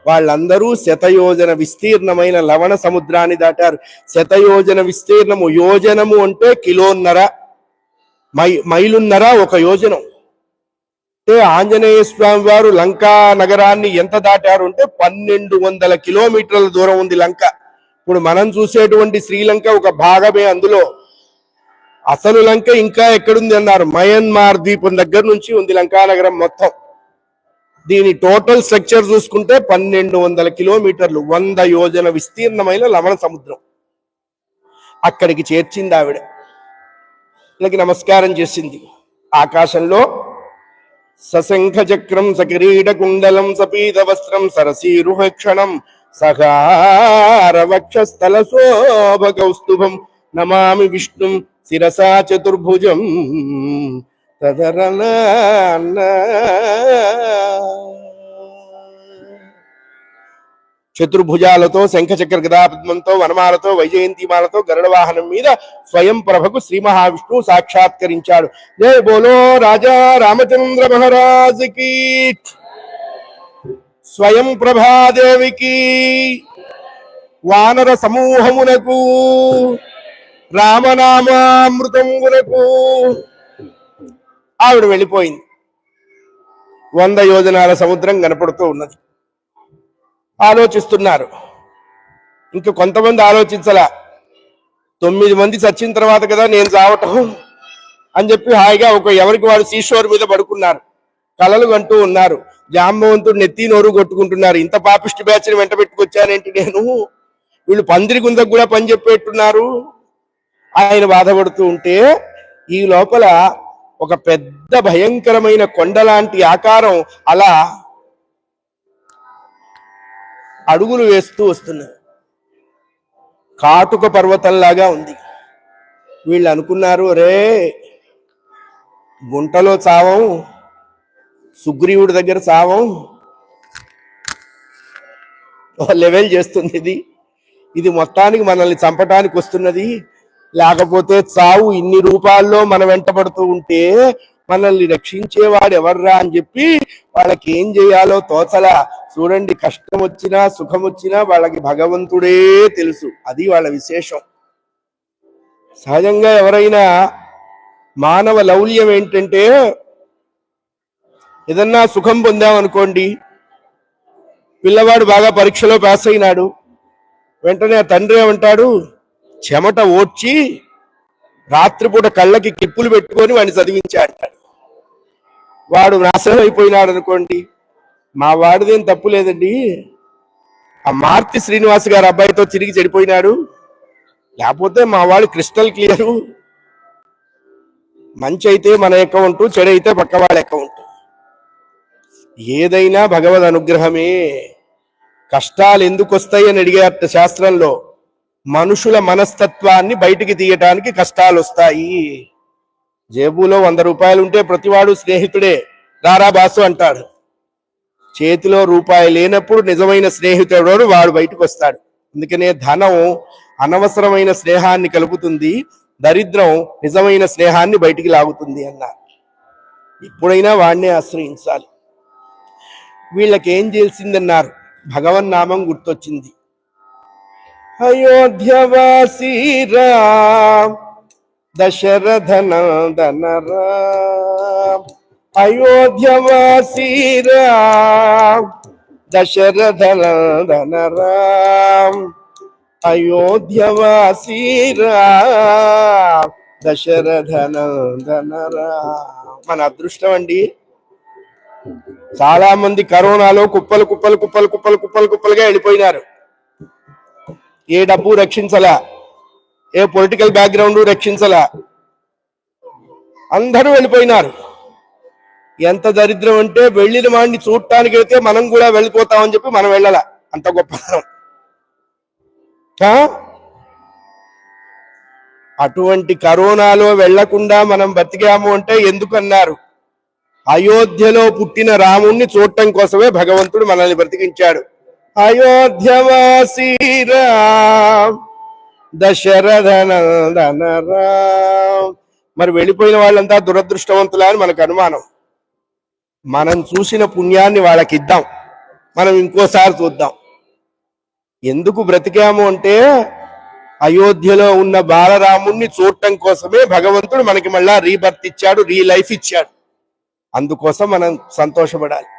వాళ్ళందరూ శతయోజన విస్తీర్ణమైన లవణ సముద్రాన్ని దాటారు. శతయోజన విస్తీర్ణము, యోజనము అంటే కిలోన్నర, మైలున్నర ఒక యోజనం. అంటే ఆంజనేయ స్వామి వారు లంకా నగరాన్ని ఎంత దాటారు అంటే 1200 కిలోమీటర్ల దూరం ఉంది లంక. ఇప్పుడు మనం చూసేటువంటి శ్రీలంక ఒక భాగమే అందులో. అసలు లంక ఇంకా ఎక్కడుంది అన్నారు, మయన్మార్ ద్వీపం దగ్గర నుంచి ఉంది లంకా నగరం మొత్తం. దీని టోటల్ స్ట్రక్చర్ చూసుకుంటే 1200 కిలోమీటర్లు, 100 యోజన విస్తీర్ణమైన లవణ సముద్రం. అక్కడికి చేర్చింది ఆవిడ. వీళ్ళకి నమస్కారం చేసింది. ఆకాశంలో సశంఖ చక్రం సకిరీట కుండలం సపీత వస్త్రం సరసీరుహక్షణం సహార వక్షస్థల శోభకౌస్తుభం నమామి విష్ణుం శిరసా చతుర్భుజం తదరన. చతుర్భుజాలతో, శంఖచక్ర గదాపద్మంతో, వనమాలతో, వైజయంతిమాలతో గరుడ వాహనం మీద స్వయం ప్రభకు శ్రీ మహావిష్ణువు సాక్షాత్కరించాడు. జయ బోలో రాజా రామచంద్ర మహారాజుకి, స్వయం ప్రభాదేవికి, వానర సమూహమునకు, రామనామామృతమునకు. ఆవిడ వెళ్ళిపోయింది. 100 యోజనాల సముద్రం కనపడుతూ ఉన్నది. ఆలోచిస్తున్నారు. ఇంక కొంతమంది ఆలోచించలా. 9 మంది చచ్చిన తర్వాత కదా నేను చావటం అని చెప్పి హాయిగా ఎవరికి వాడు సీషోర్ మీద పడుకున్నారు. కలలు కంటూ ఉన్నారు. జాంబవంతుడు నెత్తి నోరు కొట్టుకుంటున్నారు. ఇంత పాపిష్టి బ్యాచ్ని వెంట పెట్టుకొచ్చానేంటి నేను, వీళ్ళు పందిరి గుందకు కూడా పని చెప్పేట్టున్నారు. ఆయన బాధపడుతూ ఉంటే ఈ లోపల ఒక పెద్ద భయంకరమైన కొండలాంటి ఆకారం అలా అడుగులు వేస్తూ వస్తున్నారు. కాటుక పర్వతంలాగా ఉంది. వీళ్ళు అనుకున్నారు, రే గుంటలో చావం, సుగ్రీవుడి దగ్గర చావం, లెవెల్ చేస్తుంది ఇది మొత్తానికి మనల్ని చంపటానికి వస్తున్నది. లేకపోతే చావు ఇన్ని రూపాల్లో మన వెంటబడుతూ ఉంటే మనల్ని రక్షించేవాడు ఎవర్రా అని చెప్పి వాళ్ళకి ఏం చేయాలో తోచలా. చూడండి, కష్టం వచ్చినా సుఖం వచ్చినా వాళ్ళకి భగవంతుడే తెలుసు. అది వాళ్ళ విశేషం. సహజంగా ఎవరైనా మానవ లౌల్యం ఏంటంటే, ఏదన్నా సుఖం పొందామనుకోండి, పిల్లవాడు బాగా పరీక్షలో పాస్ అయినాడు, వెంటనే ఆ తండ్రి ఏమంటాడు, చెమట ఓడ్చి రాత్రిపూట కళ్ళకి కిప్పులు పెట్టుకొని వాడిని చదివించా అంటాడు. వాడు నాశనం అయిపోయినాడు అనుకోండి, మా వాడిదేం తప్పు లేదండి, ఆ మార్తి శ్రీనివాస్ గారు అబ్బాయితో తిరిగి చెడిపోయినాడు, లేకపోతే మా వాడు క్రిస్టల్ క్లియరు, మంచి అయితే మన అకౌంట్, చెడైతే పక్క వాళ్ళ అకౌంట్. ఏదైనా భగవద్ అనుగ్రహమే. కష్టాలు ఎందుకు వస్తాయి అని అడిగారు శాస్త్రంలో. మనుషుల మనస్తత్వాన్ని బయటికి తీయటానికి కష్టాలు వస్తాయి. జేబులో 100 రూపాయలు ఉంటే ప్రతివాడు స్నేహితుడే, రారా బాసు అంటాడు. చేతిలో రూపాయి లేనప్పుడు నిజమైన స్నేహితుడు వాడు బయటకు వస్తాడు. అందుకనే ధనం అనవసరమైన స్నేహాన్ని కలుపుతుంది, దరిద్రం నిజమైన స్నేహాన్ని బయటికి లాగుతుంది అన్నారు. ఎప్పుడైనా వాడినే ఆశ్రయించాలి. వీళ్ళకి ఏం చేసిందన్నారు, భగవన్నామం గుర్తొచ్చింది. అయోధ్యవాసీ రామ్ దశరథ నందన రామ్, అయోధ్యవాసీ రామ్ దశరథ నందన రామ్, అయోధ్యవాసీ రామ్ దశరథ నందన రామ్. మన అదృష్టం అండి. చాలా మంది కరోనాలో కుప్పలుగా వెళ్ళిపోయినారు. ఏ డబ్బు రక్షించలా, ఏ పొలిటికల్ బ్యాక్గ్రౌండ్ రక్షించలా, అందరూ వెళ్ళిపోయినారు. ఎంత దరిద్రం అంటే వెళ్ళిన వాడిని చూడటానికి వెళ్తే మనం కూడా వెళ్ళిపోతామని చెప్పి మనం వెళ్ళాల. అంత గొప్పతనం. అటువంటి కరోనాలో వెళ్లకుండా మనం బతికాము అంటే ఎందుకన్నారు, అయోధ్యలో పుట్టిన రాముణ్ణి చూడటం కోసమే భగవంతుడు మనల్ని బ్రతికించాడు. అయోధ్యవాసీ రామ్ దశరథనందన రామ్. మరి వెళ్ళిపోయిన వాళ్ళంతా దురదృష్టవంతులా అని మనకు అనుమానం. మనం చూసిన పుణ్యాన్ని వాళ్ళకి ఇద్దాం, మనం ఇంకోసారి చూద్దాం. ఎందుకు బ్రతికాము అంటే అయోధ్యలో ఉన్న బాలరాముణ్ణి చూడటం కోసమే భగవంతుడు మనకి మళ్ళా రీబర్త్ ఇచ్చాడు, లైఫ్ ఇచ్చాడు. అందుకోసం మనం సంతోషపడాలి.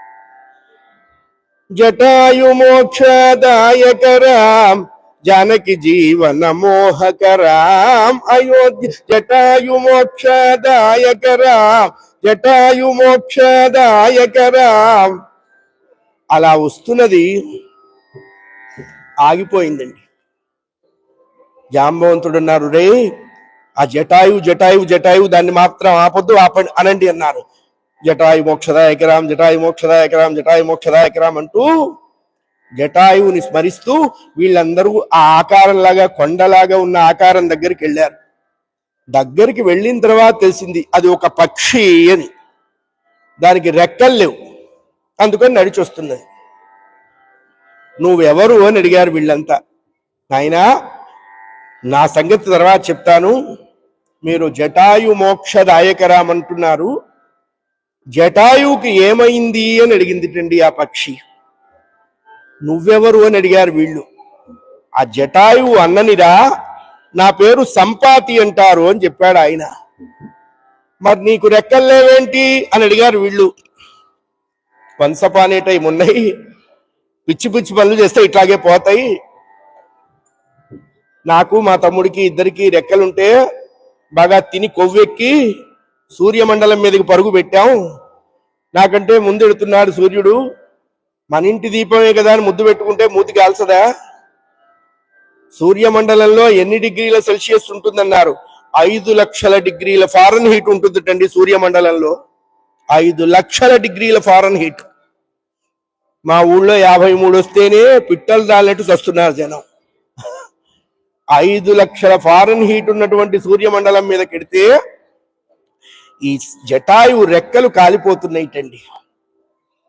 జటాయు మోక్షదాయక రామ్ జానకి జీవన మోహక రామ్ అయోధ్య. జటాయు మోక్షదాయక రామ్, జటాయు మోక్షదాయక రామ్. అలా వస్తున్నది ఆగిపోయిందండి. జాంబవంతుడు అన్నారు, రే ఆ జటాయు జటాయు జటాయు దాన్ని మాత్రం ఆపొద్దు, అనండి అన్నారు. జటాయు మోక్షదాయక రామ్, జటాయు మోక్షదాయక రామ్, జటాయు మోక్షదాయక రామ్ అంటూ జటాయువుని స్మరిస్తూ వీళ్ళందరూ ఆ ఆకారంలాగా కొండలాగా ఉన్న ఆకారం దగ్గరికి వెళ్ళారు. దగ్గరికి వెళ్ళిన తర్వాత తెలిసింది అది ఒక పక్షి అని. దానికి రెక్కలు లేవు, అందుకని నడిచి వస్తున్నది. నువ్వెవరు అని అడిగారు వీళ్ళంతా. నాయనా, నా సంగతి తర్వాత చెప్తాను, మీరు జటాయు మోక్షదాయకరామ్ అంటున్నారు, జటాయువుకి ఏమైంది అని అడిగిందిటండి ఆ పక్షి. నువ్వెవరు అని అడిగారు వీళ్ళు. ఆ జటాయువు అన్ననిరా, నా పేరు సంపాతి అంటారు అని చెప్పాడు ఆయన. మరి నీకు రెక్కలు లేవేంటి అని అడిగారు వీళ్ళు. వన్సపానే టైం ఉన్నాయి, పిచ్చి పిచ్చి పనులు చేస్తే ఇట్లాగే పోతాయి. నాకు మా తమ్ముడికి ఇద్దరికి రెక్కలుంటే బాగా తిని కొవ్వెక్కి సూర్యమండలం మీదకి పరుగు పెట్టాం. నాకంటే ముందు ఎడుతున్నాడు సూర్యుడు. మన ఇంటి దీపమే కదా అని ముద్దు పెట్టుకుంటే మూతి కాల్సదా? సూర్యమండలంలో ఎన్ని డిగ్రీల సెల్సియస్ ఉంటుందన్నారు? 5 లక్షల డిగ్రీల ఫారెన్ హీట్ ఉంటుందటండి సూర్యమండలంలో. 5 లక్షల డిగ్రీల ఫారెన్ హీట్. మా ఊళ్ళో 53 వస్తేనే పిట్టలు దాల్నట్టు చస్తున్నారు జనం. 5 లక్షల ఫారెన్ హీట్ ఉన్నటువంటి సూర్యమండలం మీద కెడితే ఈ జటాయువు రెక్కలు కాలిపోతున్నాయిటండి.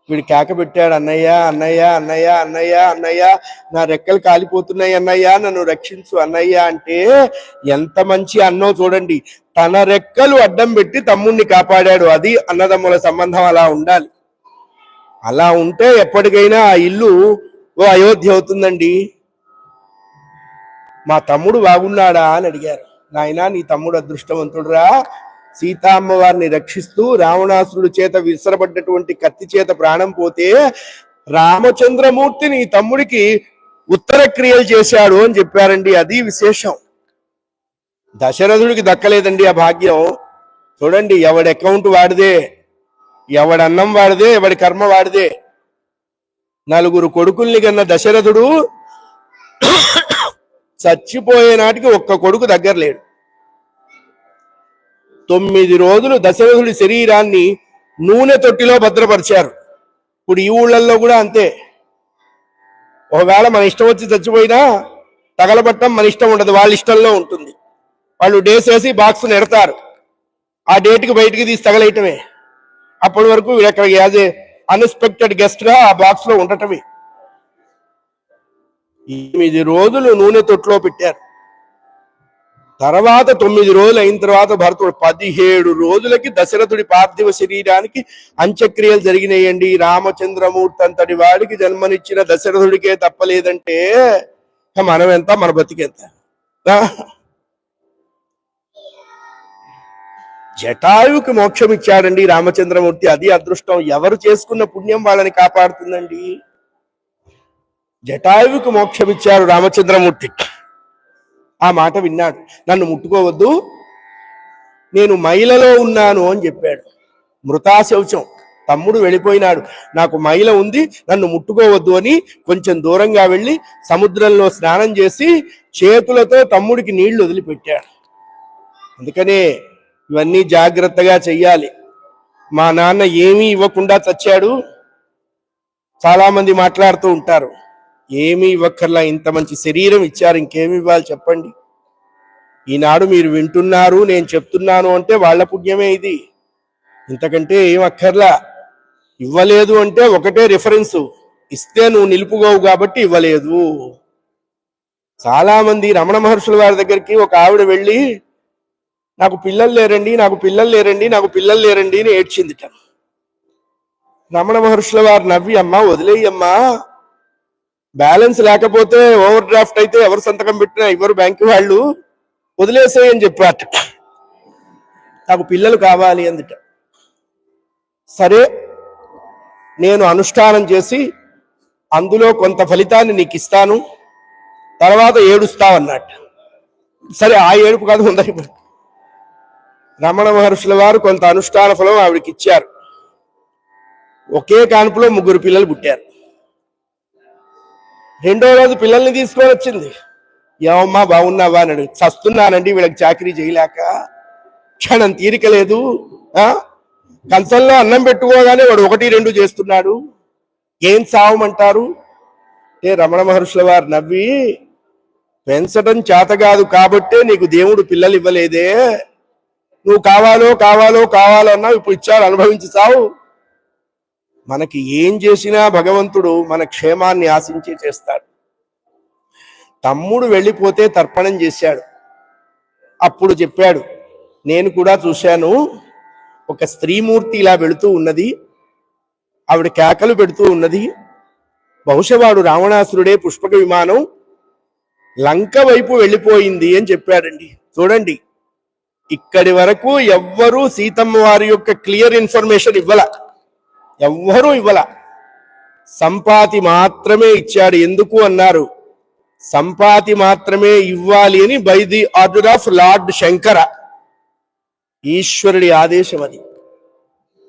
వీడు కేక పెట్టాడు, అన్నయ్య అన్నయ్య అన్నయ్య అన్నయ్య అన్నయ్య, నా రెక్కలు కాలిపోతున్నాయి అన్నయ్య, నన్ను రక్షించు అన్నయ్య అంటే ఎంత మంచి అన్నో చూడండి. తన రెక్కలు అడ్డం పెట్టి తమ్ముణ్ణి కాపాడాడు. అది అన్నదమ్ముల సంబంధం. అలా ఉండాలి. అలా ఉంటే ఎప్పటికైనా ఆ ఇల్లు ఓ అయోధ్య అవుతుందండి. మా తమ్ముడు బాగున్నాడా అని అడిగారు. నాయనా, నీ తమ్ముడు అదృష్టవంతుడురా. సీతామ్మ వారిని రక్షిస్తూ రావణాసురుడి చేత విసరబడ్డటువంటి కత్తి చేత ప్రాణం పోతే రామచంద్రమూర్తి నీ తమ్ముడికి ఉత్తర క్రియలు చేశాడు అని చెప్పారండి. అది విశేషం. దశరథుడికి దక్కలేదండి ఆ భాగ్యం. చూడండి, ఎవడి అకౌంట్ వాడిదే, ఎవడి అన్నం వాడిదే, ఎవడి కర్మ వాడిదే. 4 కొడుకుల్ని కన్న దశరథుడు చచ్చిపోయే నాటికి ఒక్క కొడుకు దగ్గర లేడు. 9 రోజులు దశరథుడి శరీరాన్ని నూనె తొట్టిలో భద్రపరిచారు. ఇప్పుడు ఈ ఊళ్ళల్లో కూడా అంతే. ఒకవేళ మన ఇష్టం వచ్చి చచ్చిపోయినా తగలబట్టం మన ఇష్టం ఉండదు, వాళ్ళ ఇష్టంలో ఉంటుంది. వాళ్ళు డేస్ వేసి బాక్స్ నెడతారు, ఆ డేట్కి బయటికి తీసి తగలేయటమే. అప్పటి వరకు ఇక్కడ యాజ్ ఏ అన్ఎక్స్పెక్టెడ్ గెస్ట్ గా ఆ బాక్స్ లో ఉండటమే. 8 రోజులు నూనె తొట్టులో పెట్టారు. తర్వాత 9 రోజులు అయిన తర్వాత భరతుడు 17 రోజులకి దశరథుడి పార్థివ శరీరానికి అంత్యక్రియలు జరిగినాయండి. రామచంద్రమూర్తి అంతటి వాడికి జన్మనిచ్చిన దశరథుడికే తప్పలేదంటే మనం ఎంత, మన బతికెంత. జటాయువుకి మోక్షం ఇచ్చాడండి రామచంద్రమూర్తి. అది అదృష్టం. ఎవరు చేసుకున్న పుణ్యం వాళ్ళని కాపాడుతుందండి. జటాయువుకి మోక్షం ఇచ్చారు రామచంద్రమూర్తి. ఆ మాట విన్నాడు. నన్ను ముట్టుకోవద్దు, నేను మైలలో ఉన్నాను అని చెప్పాడు. మృతాశౌచం. తమ్ముడు వెళ్ళిపోయినాడు, నాకు మైల ఉంది, నన్ను ముట్టుకోవద్దు అని కొంచెం దూరంగా వెళ్ళి సముద్రంలో స్నానం చేసి చేతులతో తమ్ముడికి నీళ్లు వదిలిపెట్టాడు. అందుకనే ఇవన్నీ జాగ్రత్తగా చెయ్యాలి. మా నాన్న ఏమీ ఇవ్వకుండా చచ్చాడు. చాలా మంది మాట్లాడుతూ ఉంటారు, ఏమీ ఇవ్వక్కర్లా, ఇంత మంచి శరీరం ఇచ్చారు, ఇంకేమి ఇవ్వాలి చెప్పండి. ఈనాడు మీరు వింటున్నారు, నేను చెప్తున్నాను అంటే వాళ్ళ పుణ్యమే ఇది. ఇంతకంటే ఏం అక్కర్లా. ఇవ్వలేదు అంటే ఒకటే రిఫరెన్స్, ఇస్తే నువ్వు నిలుపుకోవు కాబట్టి ఇవ్వలేదు. చాలా మంది రమణ మహర్షుల వారి దగ్గరికి ఒక ఆవిడ వెళ్ళి, నాకు పిల్లలు లేరండి, నాకు పిల్లలు లేరండి, నాకు పిల్లలు లేరండి అని ఏడ్చిందిట. రమణ మహర్షుల వారు నవ్వి, అమ్మా వదిలేయమ్మా, బ్యాలెన్స్ లేకపోతే ఓవర్ డ్రాఫ్ట్ అయితే ఎవరు సంతకం పెట్టినా ఇవ్వరు బ్యాంకు వాళ్ళు, వదిలేసేయని చెప్పాట. నాకు పిల్లలు కావాలి అందుట. సరే నేను అనుష్ఠానం చేసి అందులో కొంత ఫలితాన్ని నీకు ఇస్తాను, తర్వాత ఏడుస్తావన్నట్టు. సరే ఆ ఏడుపు కాదు ఉందని రమణ మహర్షుల వారు కొంత అనుష్ఠాన ఫలం ఆవిడకి ఇచ్చారు. ఒకే కాన్పులో 3 పిల్లలు పుట్టారు. రెండో రోజు పిల్లల్ని తీసుకొని వచ్చింది. ఏమమ్మా బాగున్నావా అని అడిగి, చస్తున్నానండి వీళ్ళకి చాకరీ చేయలేక, క్షణం తీరిక లేదు, కంచంలో అన్నం పెట్టుకోగానే వాడు 1, 2 చేస్తున్నాడు, ఏం సావమంటారు? రమణ మహర్షుల వారు నవ్వి, పెంచడం చేత కాదు కాబట్టే నీకు దేవుడు పిల్లలు ఇవ్వలేదే, నువ్వు కావాలో కావాలో కావాలో అన్నావు, ఇప్పుడు ఇచ్చాడు, అనుభవించి చావు. మనకి ఏం చేసినా భగవంతుడు మన క్షేమాన్ని ఆశించి చేస్తాడు. తమ్ముడు వెళ్ళిపోతే తర్పణం చేశాడు. అప్పుడు చెప్పాడు, నేను కూడా చూశాను, ఒక స్త్రీమూర్తి ఇలా వెళుతూ ఉన్నది, ఆవిడ కేకలు పెడుతూ ఉన్నది, బహుశా వాడు రావణాసురుడే, పుష్పక విమానం లంక వైపు వెళ్ళిపోయింది అని చెప్పాడండి. చూడండి, ఇక్కడి వరకు ఎవ్వరూ సీతమ్మ వారి యొక్క క్లియర్ ఇన్ఫర్మేషన్ ఎవ్వరూ ఇవ్వల. సంపాతి మాత్రమే ఇచ్చాడు. ఎందుకు అన్నారు? సంపాతి మాత్రమే ఇవ్వాలి అని by the order of lord Shankara. ఈశ్వరుడి ఆదేశం అది.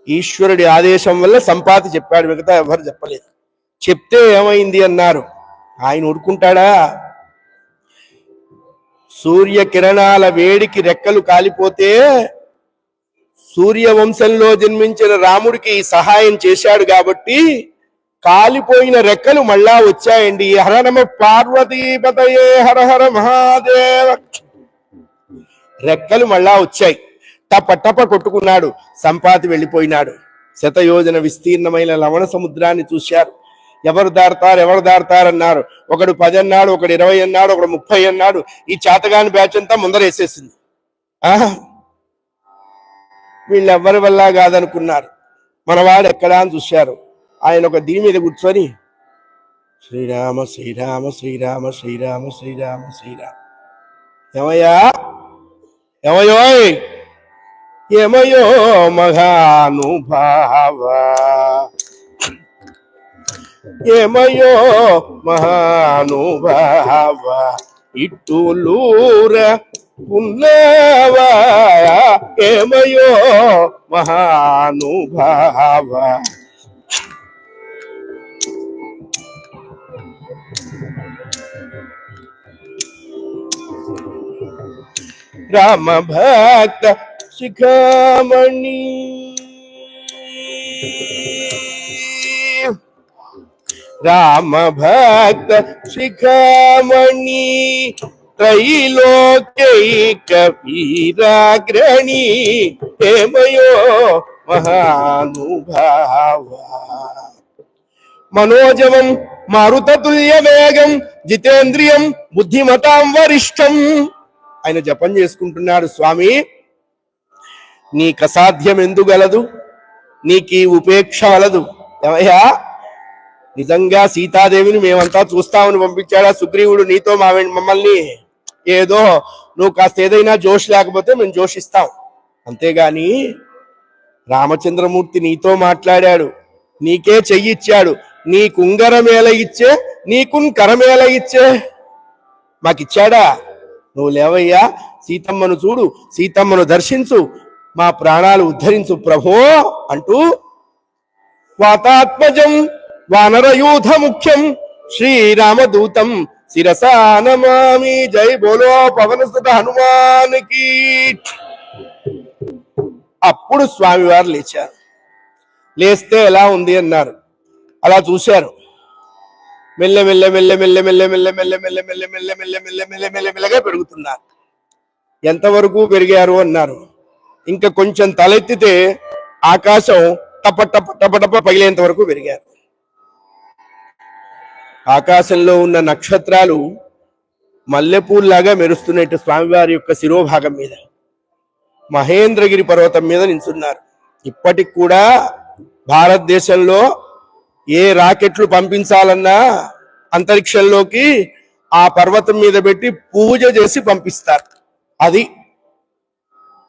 ఈశ్వరుడి ఆదేశం వల్ల సంపాతి చెప్పాడు, మిగతా ఎవరు చెప్పలేదు. చెప్తే ఏమైంది అన్నారు. ఆయన ఊరుకుంటాడా? సూర్యకిరణాల వేడికి రెక్కలు కాలిపోతే సూర్యవంశంలో జన్మించిన రాముడికి సహాయం చేశాడు కాబట్టి కాలిపోయిన రెక్కలు మళ్ళా వచ్చాయండి. హర నమ పార్వతీపతయే హర హర మహాదేవ. రెక్కలు మళ్ళా వచ్చాయి. టప టప కొట్టుకున్నాడు. సంపాతి వెళ్ళిపోయినాడు. శతయోజన విస్తీర్ణమైన లవణ సముద్రాన్ని చూశారు. ఎవరు దాడతారన్నారు. ఒకడు 10 అన్నాడు, ఒకడు 20 అన్నాడు, ఒకడు 30 అన్నాడు. ఈ చాతగాని బ్యాచ్ అంతా ముందరేసేసింది. వీళ్ళెవ్వరి వల్ల కాదనుకున్నారు. మనవాడు ఎక్కడా అని చూశారు. ఆయన ఒక దీని మీద కూర్చొని శ్రీరామ శ్రీరామ శ్రీరామ శ్రీరామ శ్రీరామ శ్రీరామ, ఏమయోయ్ ఏమయో మహానుభావ, ఏమయో మహానుభావ, ఇట్టులూర ఉన్నవా, ఏమయో మహానుభావ. రామ భక్త శిఖామణి, రామ భక్త శిఖామణి, త్రైలోక్యైక వీరాగ్రణి, ఏమయో మహానుభావ. మనోజవం మారుతతుల్య వేగం, జితేంద్రియం బుద్ధిమతాం వరిష్టం. ఆయన జపం చేసుకుంటున్నాడు. స్వామి, నీకు అసాధ్యం ఎందుగలదు, నీకు ఉపేక్ష వలదు. ఏమయ్యా, నిజంగా సీతాదేవిని మేమంతా చూస్తామని పంపించాడా సుగ్రీవుడు నీతో మమ్మల్ని? ఏదో నువ్వు కాస్త ఏదైనా జోష్ లేకపోతే మేము జోషిస్తాం, అంతేగాని రామచంద్రమూర్తి నీతో మాట్లాడాడు, నీకే చెయ్యిచ్చాడు, నీకు ఉంగరమేల ఇచ్చే, నీకున్ కరమేల ఇచ్చే, మాకిచ్చాడా? నువ్వు లేవయ్యా, సీతమ్మను చూడు, సీతమ్మను దర్శించు, మా ప్రాణాలు ఉద్ధరించు ప్రభో అంటూ వాతాత్మజం వానరయూధ ముఖ్యం శ్రీరామదూతం శిరసా నమామి. జై బోలో పవనసుత హనుమానికి. అప్పుడు స్వామివారు లేచారు. లేస్తే ఎలా ఉంది అన్నారు. అలా చూశారు. మెల్ల మెల్ల మెల్ల మెల్ల మెల్ల మెల్ల మెల్ల మెల్ల మెల్ల మెల్ల మెల్ల మెల్ల మెల్ల మెల్ల మెల్లగా పెరుగుతున్నారు. ఎంతవరకు పెరిగారు అన్నారు. ఇంకా కొంచెం తలెత్తితే ఆకాశం టప టప టప టప పగిలేంత వరకు పెరిగారు. ఆకాశంలో ఉన్న నక్షత్రాలు మల్లెపూల్లాగా మెరుస్తున్నట్టు స్వామివారి యొక్క శిరోభాగం మీద మహేంద్రగిరి పర్వతం మీద నిల్చున్నారు. ఇప్పటికి కూడా భారతదేశంలో ఏ రాకెట్లు పంపించాలన్నా అంతరిక్షంలోకి ఆ పర్వతం మీద పెట్టి పూజ చేసి పంపిస్తారు. అది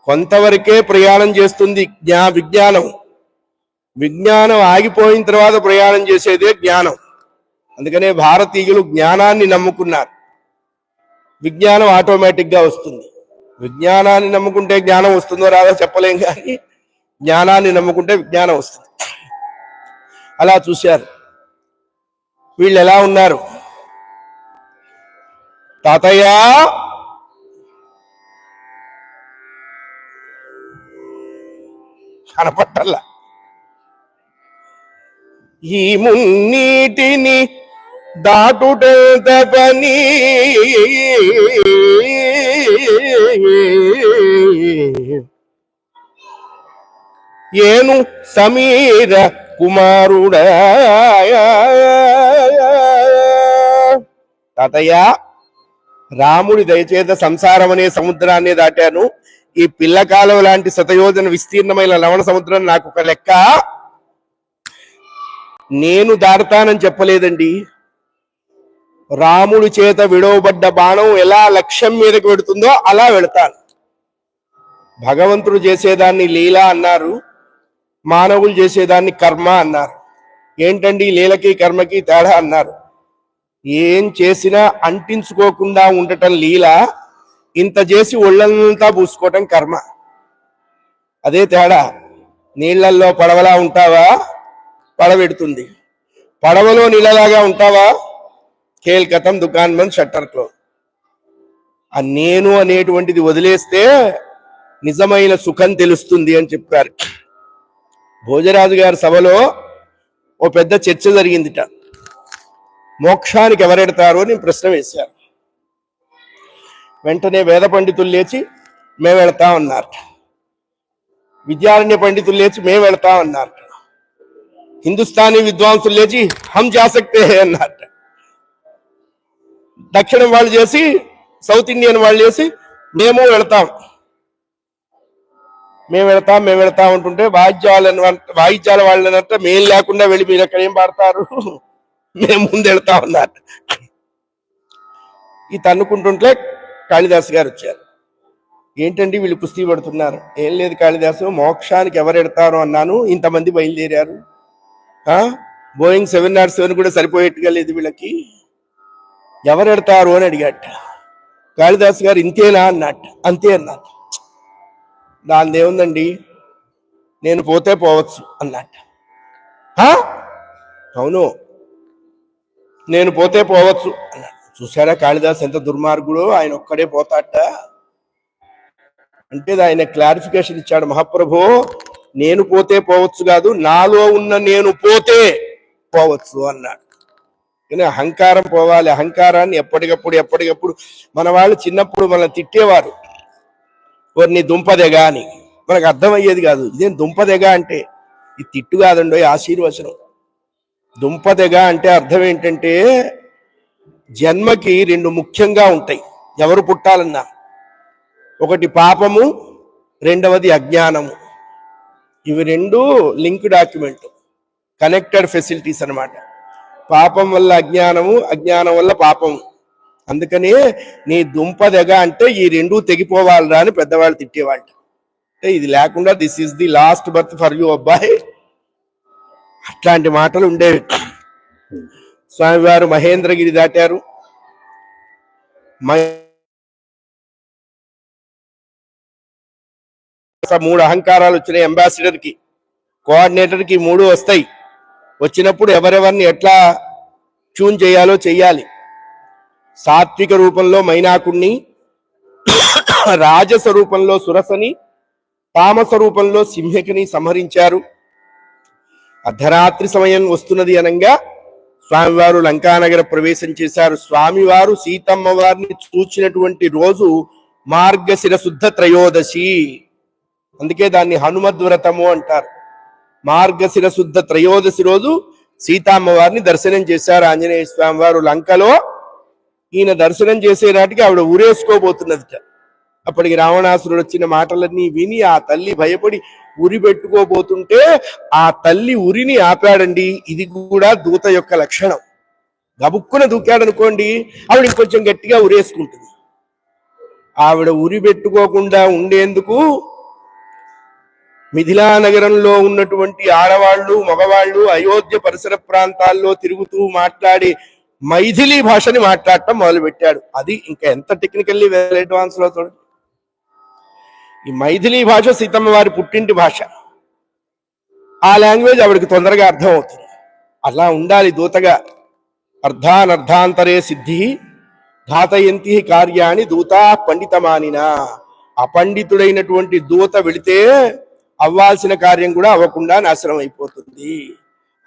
కొంతవరకే ప్రయాణం చేస్తుంది విజ్ఞానం. విజ్ఞానం ఆగిపోయిన తర్వాత ప్రయాణం చేసేదే జ్ఞానం. అందుకనే భారతీయులు జ్ఞానాన్ని నమ్ముకున్నారు. విజ్ఞానం ఆటోమేటిక్ గా వస్తుంది. విజ్ఞానాన్ని నమ్ముకుంటే జ్ఞానం వస్తుందో రాదో చెప్పలేం, కానీ జ్ఞానాన్ని నమ్ముకుంటే విజ్ఞానం వస్తుంది. అలా చూశారు. వీళ్ళు ఎలా ఉన్నారు? తాతయ్య కనపట్టల్లా. ఈ మున్నీటిని దాటుటెంత పని, ఏను సమీర కుమారుడా. తాతయ్య, రాముడి దయచేత సంసారం అనే సముద్రాన్ని దాటాను. ఈ పిల్లకాలం లాంటి శతయోజన విస్తీర్ణమైన లవణ సముద్రం నాకు ఒక లెక్క. నేను దాడతానని చెప్పలేదండి. రాముడి చేత విడవబడ్డ బాణం ఎలా లక్ష్యం మీదకి వెడుతుందో అలా వెళతాను. భగవంతుడు చేసేదాన్ని లీల అన్నారు, మానవులు చేసేదాన్ని కర్మ అన్నారు. ఏంటండి లీలకి కర్మకి తేడా అన్నారు. ఏం చేసినా అంటించుకోకుండా ఉండటం లీల, ఇంత చేసి ఒళ్ళంతా పూసుకోవటం కర్మ. అదే తేడా. నీళ్లల్లో పడవలా ఉంటావా, పడవెడుతుంది. పడవలో నీళ్ళలాగా ఉంటావా, కేల్కతం దుకాన్ బంద్, షట్టర్ క్లోజ్. ఆ నేను అనేటువంటిది వదిలేస్తే నిజమైన సుఖం తెలుస్తుంది అని చెప్పారు. భోజరాజు గారి సభలో ఓ పెద్ద చర్చ జరిగిందిట. మోక్షానికి ఎవరెడతారు అని ప్రశ్న వేశారు. వెంటనే వేద పండితులు లేచి మేము వెళతా ఉన్నారు. విద్యారణ్య పండితులు లేచి మేము వెళతా ఉన్నారు. హిందుస్థానీ విద్వాంసులు లేచి హమ్ జా సక్తే హై అన్నారు. దక్షిణం వాళ్ళు చేసి, సౌత్ ఇండియన్ వాళ్ళు చేసి మేము వెళతాం అంటుంటే వాయిద్యాల వాళ్ళనంట మేలు లేకుండా వెళ్ళి మీరు ఎక్కడ ఏం పాడతారు, మేము ముందు వెళతా ఉన్నారు. ఈ తన్నుకుంటుంటే కాళిదాసు గారు వచ్చారు. ఏంటండి వీళ్ళు కుస్తీ పడుతున్నారు? ఏం లేదు కాళిదాసు, మోక్షానికి ఎవరు ఎడతారు అన్నాను, ఇంతమంది బయలుదేరారు. బోయింగ్ 707 కూడా సరిపోయేట్టుగా లేదు వీళ్ళకి, ఎవరు ఎడతారు అని అడిగాట. కాళిదాసు గారు ఇంతేనా అన్నట్ట. అంతే అన్నట్టు. దాని ఏముందండి, నేను పోతే పోవచ్చు అన్నట్ట. అవును, నేను పోతే పోవచ్చు అన్నాడు. చూసారా కాళిదాస్ ఎంత దుర్మార్గుడు, ఆయన ఒక్కడే పోతాట అంటే ఆయన క్లారిఫికేషన్ ఇచ్చాడు. మహాప్రభు, నేను పోతే పోవచ్చు కాదు, నాలో ఉన్న నేను పోతే పోవచ్చు అన్నాడు. కానీ అహంకారం పోవాలి. అహంకారాన్ని ఎప్పటికప్పుడు మన వాళ్ళు చిన్నప్పుడు మనల్ని తిట్టేవారు, నీ దుంపదెగా అని. మనకు అర్థమయ్యేది కాదు. ఇదేం దుంపదెగా అంటే, ఇది తిట్టు కాదండి, ఆశీర్వచనం. దుంపదెగా అంటే అర్థం ఏంటంటే, జన్మకి రెండు ముఖ్యంగా ఉంటాయి ఎవరు పుట్టాలన్నా. ఒకటి పాపము, రెండవది అజ్ఞానము. ఇవి రెండు లింక్ డాక్యుమెంట్, కనెక్టెడ్ ఫెసిలిటీస్ అన్నమాట. పాపం వల్ల అజ్ఞానము, అజ్ఞానం వల్ల పాపము. అందుకని నీ దుంపదెగ అంటే ఈ రెండూ తెగిపోవాలరా అని పెద్దవాళ్ళు తిట్టేవాళ్ళు. అంటే ఇది లేకుండా this is the last birth for you అబ్బాయి, అట్లాంటి మాటలు ఉండేవి. స్వామివారు మహేంద్రగిరి దాటారు. 3 అహంకారాలు వచ్చినాయి అంబాసిడర్ కి, కోఆర్డినేటర్ కి 3 వస్తాయి. వచ్చినప్పుడు ఎవరెవరిని ఎట్లా ట్యూన్ చేయాలో చెయ్యాలి. సాత్విక రూపంలో మైనాకుణ్ణి, రాజస రూపంలో సురసని, తామస రూపంలో సింహికని సంహరించారు. అర్ధరాత్రి సమయం వస్తున్నది అనగా స్వామివారు లంకానగర ప్రవేశం చేశారు. స్వామివారు సీతమ్మ వారిని చూచినటువంటి రోజు మార్గశిర శుద్ధ త్రయోదశి, అందుకే దాన్ని హనుమద్వ్రతము అంటారు. మార్గశిర శుద్ధ త్రయోదశి రోజు సీతమ్మ వారిని దర్శనం చేశారు ఆంజనేయ స్వామి వారు. లంకలో ఈయన దర్శనం చేసే నాటికి ఆవిడ ఉరేసుకోబోతున్నదిట. అప్పటికి రావణాసురుడు వచ్చిన మాటలన్నీ విని ఆ తల్లి భయపడి ఉరి పెట్టుకోబోతుంటే ఆ తల్లి ఉరిని ఆపాడండి. ఇది కూడా దూత యొక్క లక్షణం. గబుక్కున దూకాడనుకోండి, ఆవిడ ఇంకొంచెం గట్టిగా ఉరేసుకుంటుంది. ఆవిడ ఉరి పెట్టుకోకుండా ఉండేందుకు మిథిలా నగరంలో ఉన్నటువంటి ఆడవాళ్ళు మగవాళ్ళు అయోధ్య పరిసర ప్రాంతాల్లో తిరుగుతూ మాట్లాడే మైథిలి భాషని మాట్లాడటం మొదలుపెట్టాడు. అది ఇంకా ఎంత టెక్నికల్లీ వెల్ అడ్వాన్స్ లో చూడండి. ఈ మైథిలి భాష సీతమ్మ వారి పుట్టింటి భాష. ఆ లాంగ్వేజ్ ఆవిడకి తొందరగా అర్థం అవుతుంది. అలా ఉండాలి దూతగా. అర్థానర్థాంతరే సిద్ధి ఘాతయంతి కార్యాన్ని దూతా పండితమానిన. అపండితుడైనటువంటి దూత వెళితే అవ్వాల్సిన కార్యం కూడా అవ్వకుండా నాశనం అయిపోతుంది.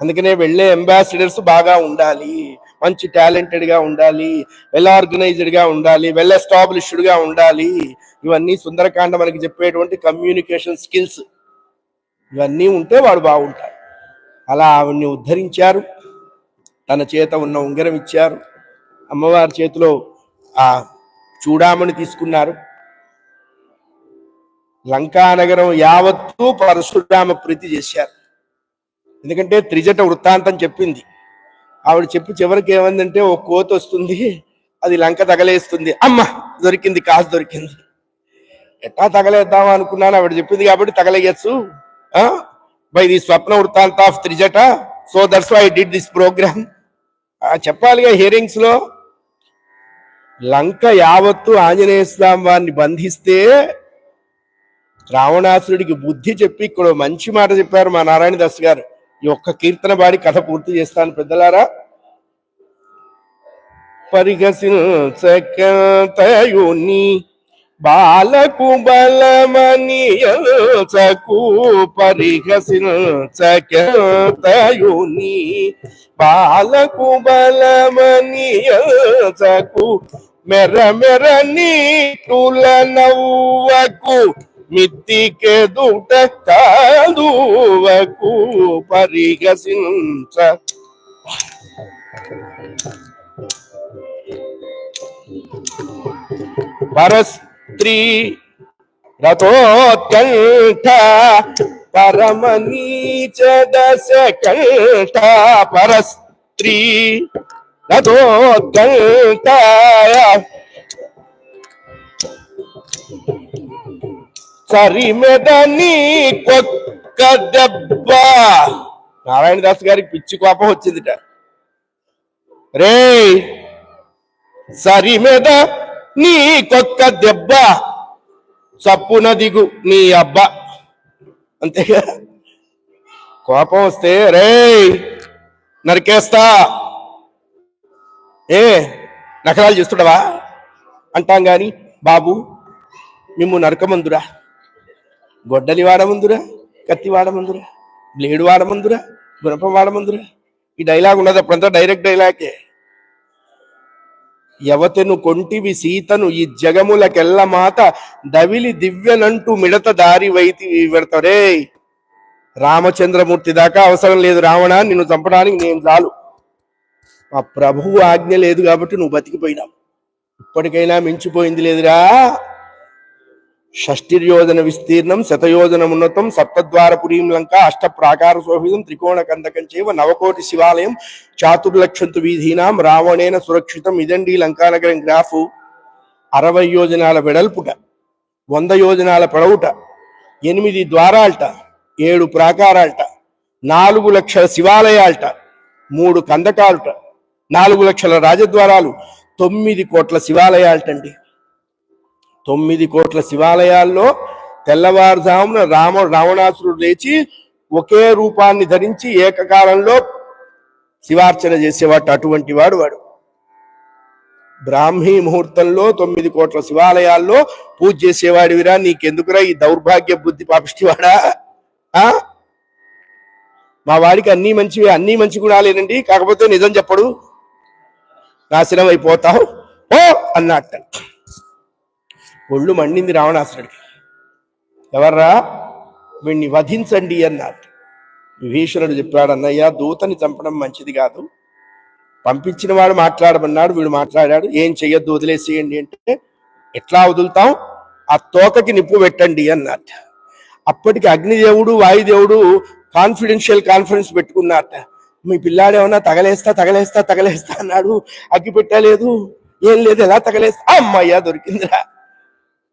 అందుకనే వెళ్ళే అంబాసిడర్స్ బాగా ఉండాలి, మంచి టాలెంటెడ్ గా ఉండాలి, వెల్ ఆర్గనైజ్డ్ గా ఉండాలి, వెల్ ఎస్టాబ్లిష్డ్ గా ఉండాలి. ఇవన్నీ సుందరకాండ మనకి చెప్పేటువంటి కమ్యూనికేషన్ స్కిల్స్. ఇవన్నీ ఉంటే వాడు బాగుంటాడు. అలా ఆవిడ్ని ఉద్ధరించారు. తన చేత ఉన్న ఉంగరం ఇచ్చారు. అమ్మవారి చేతిలో ఆ చూడామణి తీసుకున్నారు. లంకానగరం యావత్తూ పరశురామ ప్రీతి చేశారు. ఎందుకంటే త్రిజట వృత్తాంతం చెప్పింది. ఆవిడ చెప్పి చివరికి ఏమందంటే, ఓ కోతి వస్తుంది, అది లంక తగలేస్తుంది. అమ్మ దొరికింది, కాసు దొరికింది. ఎట్టా తగలేద్దామా అనుకున్నాను, ఆవిడ చెప్పింది కాబట్టి తగలేయచ్చు బై ది స్వప్న వృత్తాంత of Trijata. So that's why I did this programme. చెప్పాలిగా హియరింగ్స్ లో. లంక యావత్తు ఆంజనేయ స్వామి వారిని బంధిస్తే రావణాసురుడికి బుద్ధి చెప్పి ఇక్కడ మంచి మాట చెప్పారు మా నారాయణ దాస్ గారు. ఈ ఒక్క కీర్తన బాడి కథ పూర్తి చేస్తాను పెద్దలారా. పరిహసించకతయుని బాలకు బలమనియచకు, పరిహసించకతయుని బాలకు బలమనియచకు, మెర మెర నీటుల నవ్వకు, మిత్తికెదుట కాదువకు, పరిహసించ. పరస్త్రీ రథోత్కంఠ పరమనీచ దశ కంఠ, పరస్త్రీ రథోత్కంఠ సరిమెదని కొక్క దెబ్బ. నారాయణ దాస్ గారికి పిచ్చి కోపం వచ్చిందిట. రే సరిమెద నీకొక్క దెబ్బ, చప్పున దిగు నీ అబ్బా. అంతేగా, కోపం వస్తే రే నరికేస్తా, ఏ నకరాలు చేస్తుండవా అంటాం గాని, బాబు మిమ్ము నరకమందురా, గొడ్డలి వాడమందురా, కత్తి వాడమందురా, బ్లేడు వాడమందురా, గుణపం వాడమందురా. ఈ డైలాగ్ ఉన్నది అప్పుడంతా డైరెక్ట్ డైలాగే. యవతెను కొంటివి సీతను ఈ జగములకెల్ల మాత, దవిలి దివ్యనంటూ మిడత దారి వైతి పెడతారే. రామచంద్రమూర్తి దాకా అవసరం లేదు రావణ, నిన్ను చంపడానికి నేను చాలు. మా ప్రభువు ఆజ్ఞ లేదు కాబట్టి నువ్వు బతికిపోయినావు. ఇప్పటికైనా మించిపోయింది లేదురా. షష్ఠిర్యోజన విస్తీర్ణం శతయోజనమున్నతం సప్తద్వారపురీం లంక అష్ట ప్రాకార శోభితం త్రికోణ కందకం చేవ నవకోటి శివాలయం చాతుర్లక్షంతు వీధీనాం రావణేన సురక్షితం. ఇదండి లంకానగరం గ్రాఫు. 60 యోజనాల వెడల్పుట, 100 యోజనాల పొడవుట, 8 ద్వారాలట, 7 ప్రాకారాలట, 4 లక్షల శివాలయాలట, 3 కందకాలుట, 4 లక్షల రాజద్వారాలు, 9 కోట్ల శివాలయాలటండి. 9 కోట్ల శివాలయాల్లో తెల్లవారుజామున రావణాసురుడు లేచి ఒకే రూపాన్ని ధరించి ఏకకాలంలో శివార్చన చేసేవాడు. అటువంటి వాడు వాడు. బ్రాహ్మీ ముహూర్తంలో 9 కోట్ల శివాలయాల్లో పూజ చేసేవాడివిరా. నీకెందుకురా ఈ దౌర్భాగ్య బుద్ధి పాపిష్టివాడా? మా వాడికి అన్నీ మంచివి, అన్నీ మంచి గుణాలేనండి, కాకపోతే నిజం చెప్పడు, నాశనం అయిపోతావు ఓ అన్నట్ట. ఒళ్ళు మండింది రావణాసురుడికి. ఎవర్రా వీణ్ణి వధించండి అన్నట్టు. విభీషణుడు చెప్పాడు, అన్నయ్య దూతని చంపడం మంచిది కాదు, పంపించిన వాడు మాట్లాడమన్నాడు, వీడు మాట్లాడాడు. ఏం చెయ్యొద్దు, వదిలేసేయండి అంటే, ఎట్లా వదులుతాం, ఆ తోకకి నిప్పు పెట్టండి అన్నట్ట. అప్పటికి అగ్నిదేవుడు వాయుదేవుడు కాన్ఫిడెన్షియల్ కాన్ఫరెన్స్ పెట్టుకున్నట్ట. మీ పిల్లాడేమన్నా తగలేస్తా అన్నాడు, అగ్గి పెట్టలేదు, ఏం లేదు, ఎలా తగలేస్తా, అమ్మయ్యా దొరికిందిరా,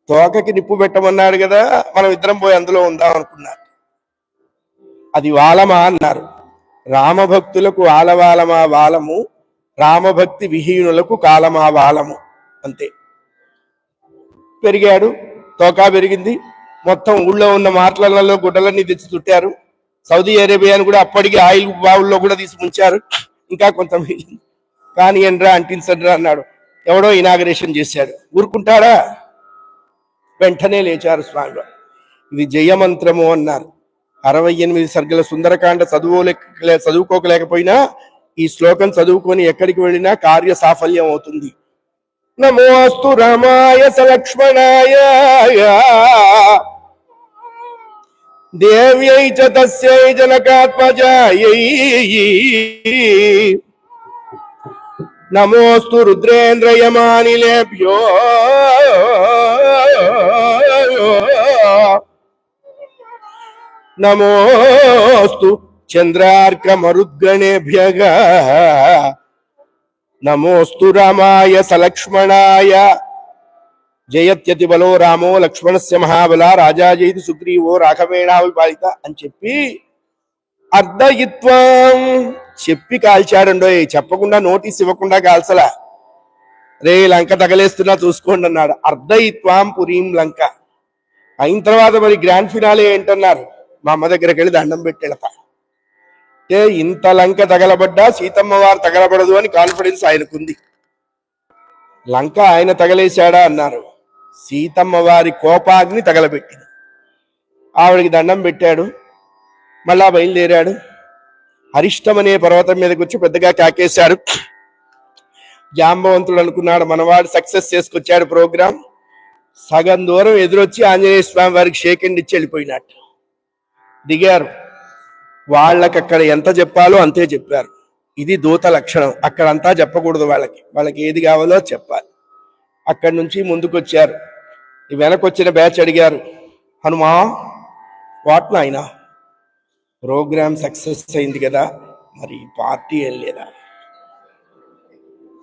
తోకకి నిప్పు పెట్టమన్నాడు కదా, మనం ఇద్దరం పోయి అందులో ఉందాం అనుకున్నారు. అది వాలమా అన్నారు. రామభక్తులకు ఆలవాలమా వాలము, రామభక్తి విహీనులకు కాలమా వాలము, అంతే. పెరిగాడు, తోకా పెరిగింది, మొత్తం ఊళ్ళో ఉన్న మాటలలో గుడ్డలన్నీ తెచ్చి చుట్టారు. సౌదీ అరేబియాను కూడా అప్పటికి ఆయిల్ బావుల్లో కూడా తీసి ముంచారు. ఇంకా కొంత మిగిలింది, కానీ ఎండ్రా అంటించండ్రా అన్నాడు. ఎవడో ఇనాగరేషన్ చేశాడు, ఊరుకుంటాడా? వెంటనే లేచారు స్వామి. ఇది జయమంత్రము అన్నారు. 68 సర్గల సుందరకాండ చదువుకోలేకపోయినా ఈ శ్లోకం చదువుకొని ఎక్కడికి వెళ్ళినా కార్య సాఫల్యం అవుతుంది. నమోస్తు రామాయ సలక్ష్మణాయ దేవ్యై చ తస్యై జనకాత్మజాయై నమోస్తు రుద్రేంద్రయమానిలేభ్యో నమోస్తు చంద్రార్క మరుద్గణేభ్యః నమోస్తు రామాయ సలక్ష్మణాయ జయత్యతి బలో రామో లక్ష్మణస్య మహాబల రాజా జయతి సుగ్రీవో రాఘవేణావిపాలిత అని చెప్పి అర్ధయిత్వం చెప్పి కాల్చాడండో. చెప్పకుండా నోటీస్ ఇవ్వకుండా కాల్చలా. రే లంక తగలేస్తున్నా చూసుకోండి అన్నాడు. అర్ధయిత్వాం పురీం లంక. అయిన తర్వాత మరి గ్రాండ్ ఫినాలే ఏంటన్నారు, మా అమ్మ దగ్గరికి వెళ్ళి దండం పెట్టెడతా అంటే, ఇంత లంక తగలబడ్డా సీతమ్మ వారు తగలబడదు అని కాన్ఫిడెన్స్ ఆయనకుంది. లంక ఆయన తగలేశాడా అన్నారు. సీతమ్మ వారి కోపాగ్ని తగలబెట్టింది. ఆవిడికి దండం పెట్టాడు, మళ్ళా బయలుదేరాడు. అరిష్టం అనే పర్వతం మీదకి వచ్చి పెద్దగా కాకేశాడు. జాంబవంతుడు అనుకున్నాడు మనవాడు సక్సెస్ చేసుకొచ్చాడు ప్రోగ్రాం. సగం దూరం ఎదురొచ్చి ఆంజనేయ స్వామి వారికి షేక్ హ్యాండ్ ఇచ్చి వెళ్ళిపోయినట్టు దిగారు. వాళ్ళకి అక్కడ ఎంత చెప్పాలో అంతే చెప్పారు. ఇది దూత లక్షణం. అక్కడంతా చెప్పకూడదు, వాళ్ళకి ఏది కావాలో చెప్పాలి. అక్కడి నుంచి ముందుకొచ్చారు. వెనకొచ్చిన బ్యాచ్ అడిగారు, హనుమా వాట్ నాయనా, ప్రోగ్రామ్ సక్సెస్ అయింది కదా, మరి పార్టీ ఏం లేదా?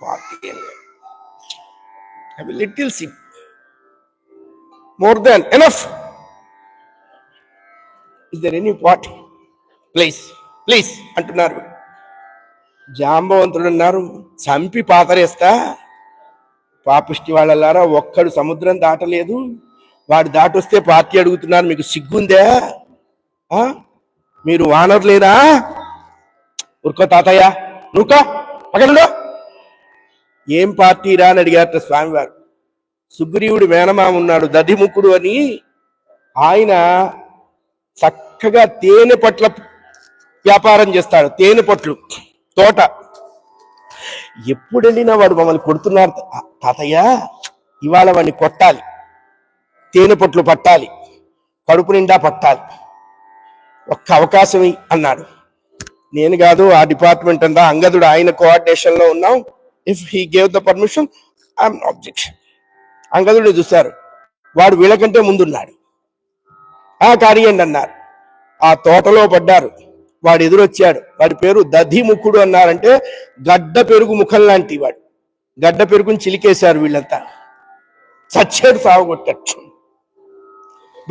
పార్టీ ఏం లేదు, little sip, more than enough, is there any party, please please అంటున్నారు. జాంబవంతుడు అన్నారు, చంపి పాతరేస్తా. పాపిష్టి వాళ్ళలారా, ఒక్కడు సముద్రం దాటలేదు, వాడు దాటొస్తే పార్టీ అడుగుతున్నారు, మీకు సిగ్గుందా? మీరు వానర్ లేదా? ఉరుకో తాతయ్య, నువ్వుకో పక్కనుండో. ఏం పార్టీ రా అని అడిగారట స్వామివారు. సుగ్రీవుడు మేనమామ ఉన్నాడు దధిముఖుడు అని, ఆయన చక్కగా తేనె పట్ల వ్యాపారం చేస్తాడు. తేనె పట్లు తోట. ఎప్పుడు వెళ్ళినా వాడు మమ్మల్ని కొడుతున్నారు తాతయ్య, ఇవాళ వాడిని కొట్టాలి, తేనె పట్లు పట్టాలి, కడుపు నిండా పట్టాలి, ఒక్క అవకాశం అన్నాడు. నేను కాదు, ఆ డిపార్ట్మెంట్ అంతా అంగదుడు, ఆయన కోఆర్డినేషన్ లో ఉన్నాం. If he gave the permission I'm objection. అంగదుడు చూశారు, వాడు వీళ్ళకంటే ముందున్నాడు. కానియండి అన్నారు. ఆ తోటలో పడ్డారు. వాడు ఎదురొచ్చాడు. వాడి పేరు దధిముఖుడు అన్నారంటే గడ్డ పెరుగు ముఖం లాంటి వాడు. గడ్డ పెరుగుని చిలికేశారు వీళ్ళంతా. చచ్చాడు, సావగొట్టచ్చు.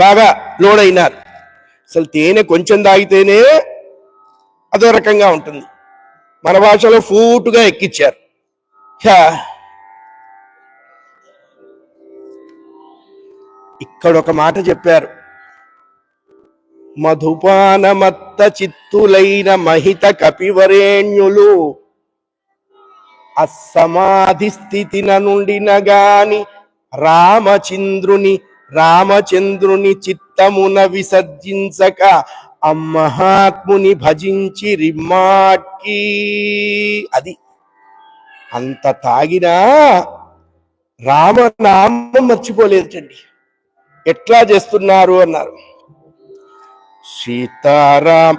బాగా లోడ్ అయినారు. అసలు తేనె కొంచెం తాగితేనే అదో రకంగా ఉంటుంది. మన భాషలో ఫూటుగా ఎక్కిచ్చారు. ఇక్కడ ఒక మాట చెప్పారు, మధుపానమత్త చిత్తులైన మహిత కపివరేణ్యులు అసమాధి స్థితిన నుండిన గాని రామచంద్రుని చిత్తమున విసర్జించక అమ్మహాత్ముని భజించి రిమ్మాట్కి. అది అంత తాగినా రామనామం మర్చిపోలేదండి. ఎట్లా చేస్తున్నారు అన్నారు. సీతారామ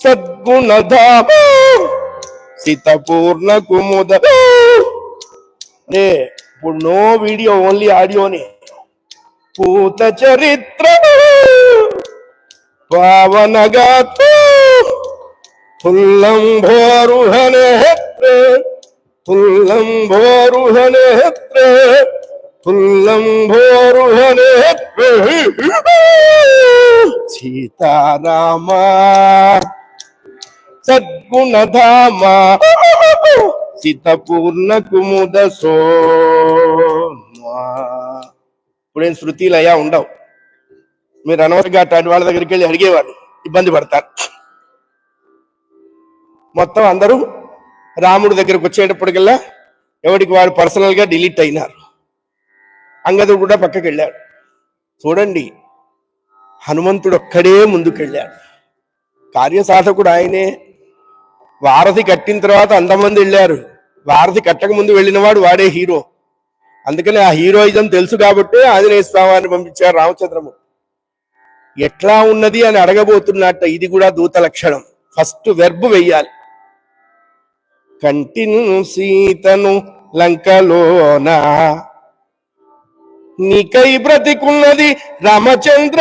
సద్గుణధామ సితపూర్ణ కుముద ఇప్పుడు నో వీడియో ఓన్లీ ఆడియోనే. పూత చరిత్ర పావనగాత్ర ఫుల్లంభోరుహనేత్రే ఫుల్లంభోరుహనేత్రే ఫుల్లంభోరుహనేత్రే సీతారామ సద్గుణధామ సితపూర్ణ కుముద సోమ. ఇప్పుడేం శృతిలు అయ్యా ఉండవు. మీరు అనవసరంగా అట్లాంటి వాళ్ళ దగ్గరికి వెళ్ళి అడిగేవాళ్ళు ఇబ్బంది పడతారు. మొత్తం అందరూ రాముడి దగ్గరకు వచ్చేటప్పటికల్లా ఎవరికి వాడు పర్సనల్ గా డిలీట్ అయినారు. అంగదుడు కూడా పక్కకి వెళ్ళాడు. చూడండి, హనుమంతుడు ఒక్కడే ముందుకెళ్ళాడు. కార్యసాధకుడు ఆయనే. వారధి కట్టిన తర్వాత అంతమంది వెళ్ళారు. వారధి కట్టక ముందు వెళ్ళిన వాడు వాడే హీరో. అందుకని ఆ హీరోయిజం తెలుసు కాబట్టి ఆంజనేయ స్వామిని పంపించారు రామచంద్రమూర్తి. ఎట్లా ఉన్నది అని అడగబోతున్నట్ట. ఇది కూడా దూత లక్షణం. ఫస్ట్ వెర్బ్ వెయ్యాలి. కంటిన్ సీతను లంకలోన నీకై బ్రతికున్నది రామచంద్ర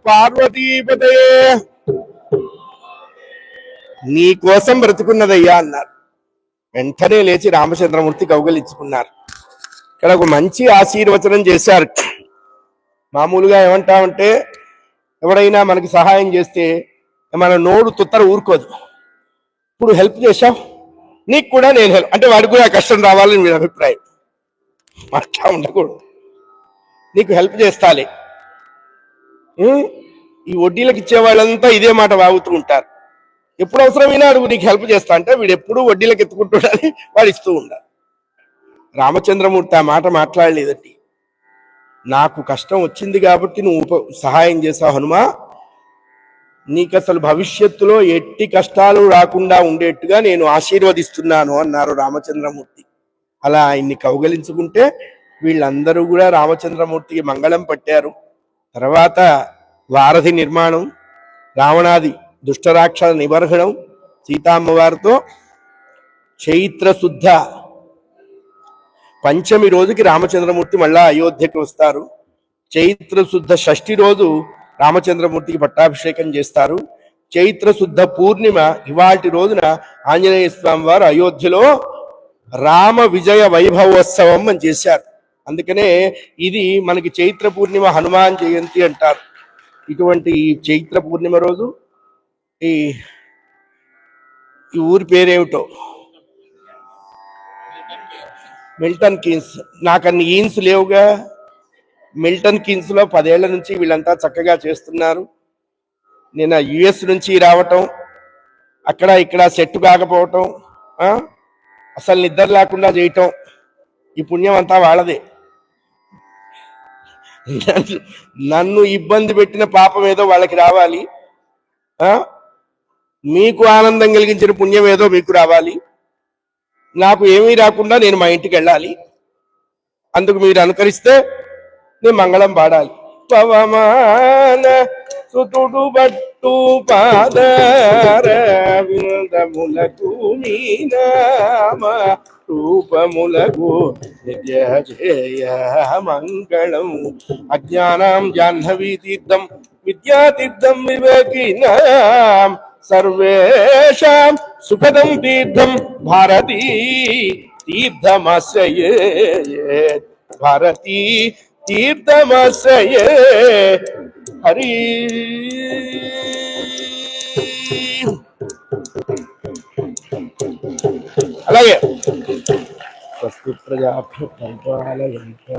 పార్వతీపతే, నీ కోసం బ్రతుకున్నదయ్యా అన్నారు. వెంటనే లేచి రామచంద్రమూర్తి కౌగలించుకున్నారు. ఇక్కడ ఒక మంచి ఆశీర్వచనం చేశారు. మామూలుగా ఏమంటామంటే, ఎవడైనా మనకి సహాయం చేస్తే మన నోరు తుత్తర ఊరుకోదు. ఇప్పుడు హెల్ప్ చేశావు, నీకు కూడా నేను హెల్ప్ అంటే వాడికి కూడా కష్టం రావాలని మీ అభిప్రాయం. అట్లా ఉండకూడదు. నీకు హెల్ప్ చేస్తాలే. ఈ వడ్డీలకు ఇచ్చే వాళ్ళంతా ఇదే మాట వాగుతూ ఉంటారు. ఎప్పుడు అవసరమైనా అడుగు, నీకు హెల్ప్ చేస్తా అంటే వీడు ఎప్పుడు వడ్డీలకు ఎత్తుకుంటుండాలి, వాడు ఇస్తూ ఉండాలి. రామచంద్రమూర్తి ఆ మాట మాట్లాడలేదండి. నాకు కష్టం వచ్చింది కాబట్టి నువ్వు సహాయం చేసావు హనుమా, నీకు అసలు భవిష్యత్తులో ఎట్టి కష్టాలు రాకుండా ఉండేట్టుగా నేను ఆశీర్వదిస్తున్నాను అన్నారు రామచంద్రమూర్తి. అలా ఆయన్ని కౌగలించుకుంటే వీళ్ళందరూ కూడా రామచంద్రమూర్తికి మంగళం పట్టారు. తర్వాత వారధి నిర్మాణం, రావణాది దుష్టరాక్షల నిబర్హణం, సీతామ్మవారితో చైత్ర శుద్ధ పంచమి రోజుకి రామచంద్రమూర్తి మళ్ళా అయోధ్యకి వస్తారు. చైత్ర శుద్ధ షష్ఠి రోజు రామచంద్రమూర్తికి పట్టాభిషేకం చేస్తారు. చైత్ర శుద్ధ పూర్ణిమ ఇవాటి రోజున ఆంజనేయ స్వామి వారు అయోధ్యలో రామ విజయ వైభవోత్సవం అని చేశారు. అందుకనే ఇది మనకి చైత్ర పూర్ణిమ హనుమాన్ జయంతి అంటారు. ఇటువంటి చైత్ర పూర్ణిమ రోజు ఈ ఊరి పేరేమిటో, మిల్టన్ కీన్స్. నాకు అన్ని ఈన్స్ లేవుగా. మిల్టన్ కీన్స్ లో 10 ఏళ్ల నుంచి వీళ్ళంతా చక్కగా చేస్తున్నారు. నేను యుఎస్ నుంచి రావటం, అక్కడ ఇక్కడ సెట్ కాకపోవటం, అసలు నిద్ర లేకుండా చేయటం, ఈ పుణ్యం అంతా వాళ్ళదే. నన్ను ఇబ్బంది పెట్టిన పాపం ఏదో వాళ్ళకి రావాలి, మీకు ఆనందం కలిగించిన పుణ్యం ఏదో మీకు రావాలి. నాకు ఏమీ రాకుండా నేను మా ఇంటికి వెళ్ళాలి. అందుకు మీరు అనుకరిస్తే నేను మంగళం పాడాలి. పవమాన సుతుడు బట్టు పాదరవిందములకు మీ నామ రూపములకు నిత్య జయ మంగళం. అజ్ఞానం జాహ్నవీ తీర్థం విద్యాతీర్థం వివేకినాం సర్వేషాం సుఖదం తీర్థం భారతీ తీర్థమాశ్రయే భారతీ తీర్థమాశ్రయే. హరి అలాగే స్వస్తి ప్రజాభ్య పరిపాలయంతా.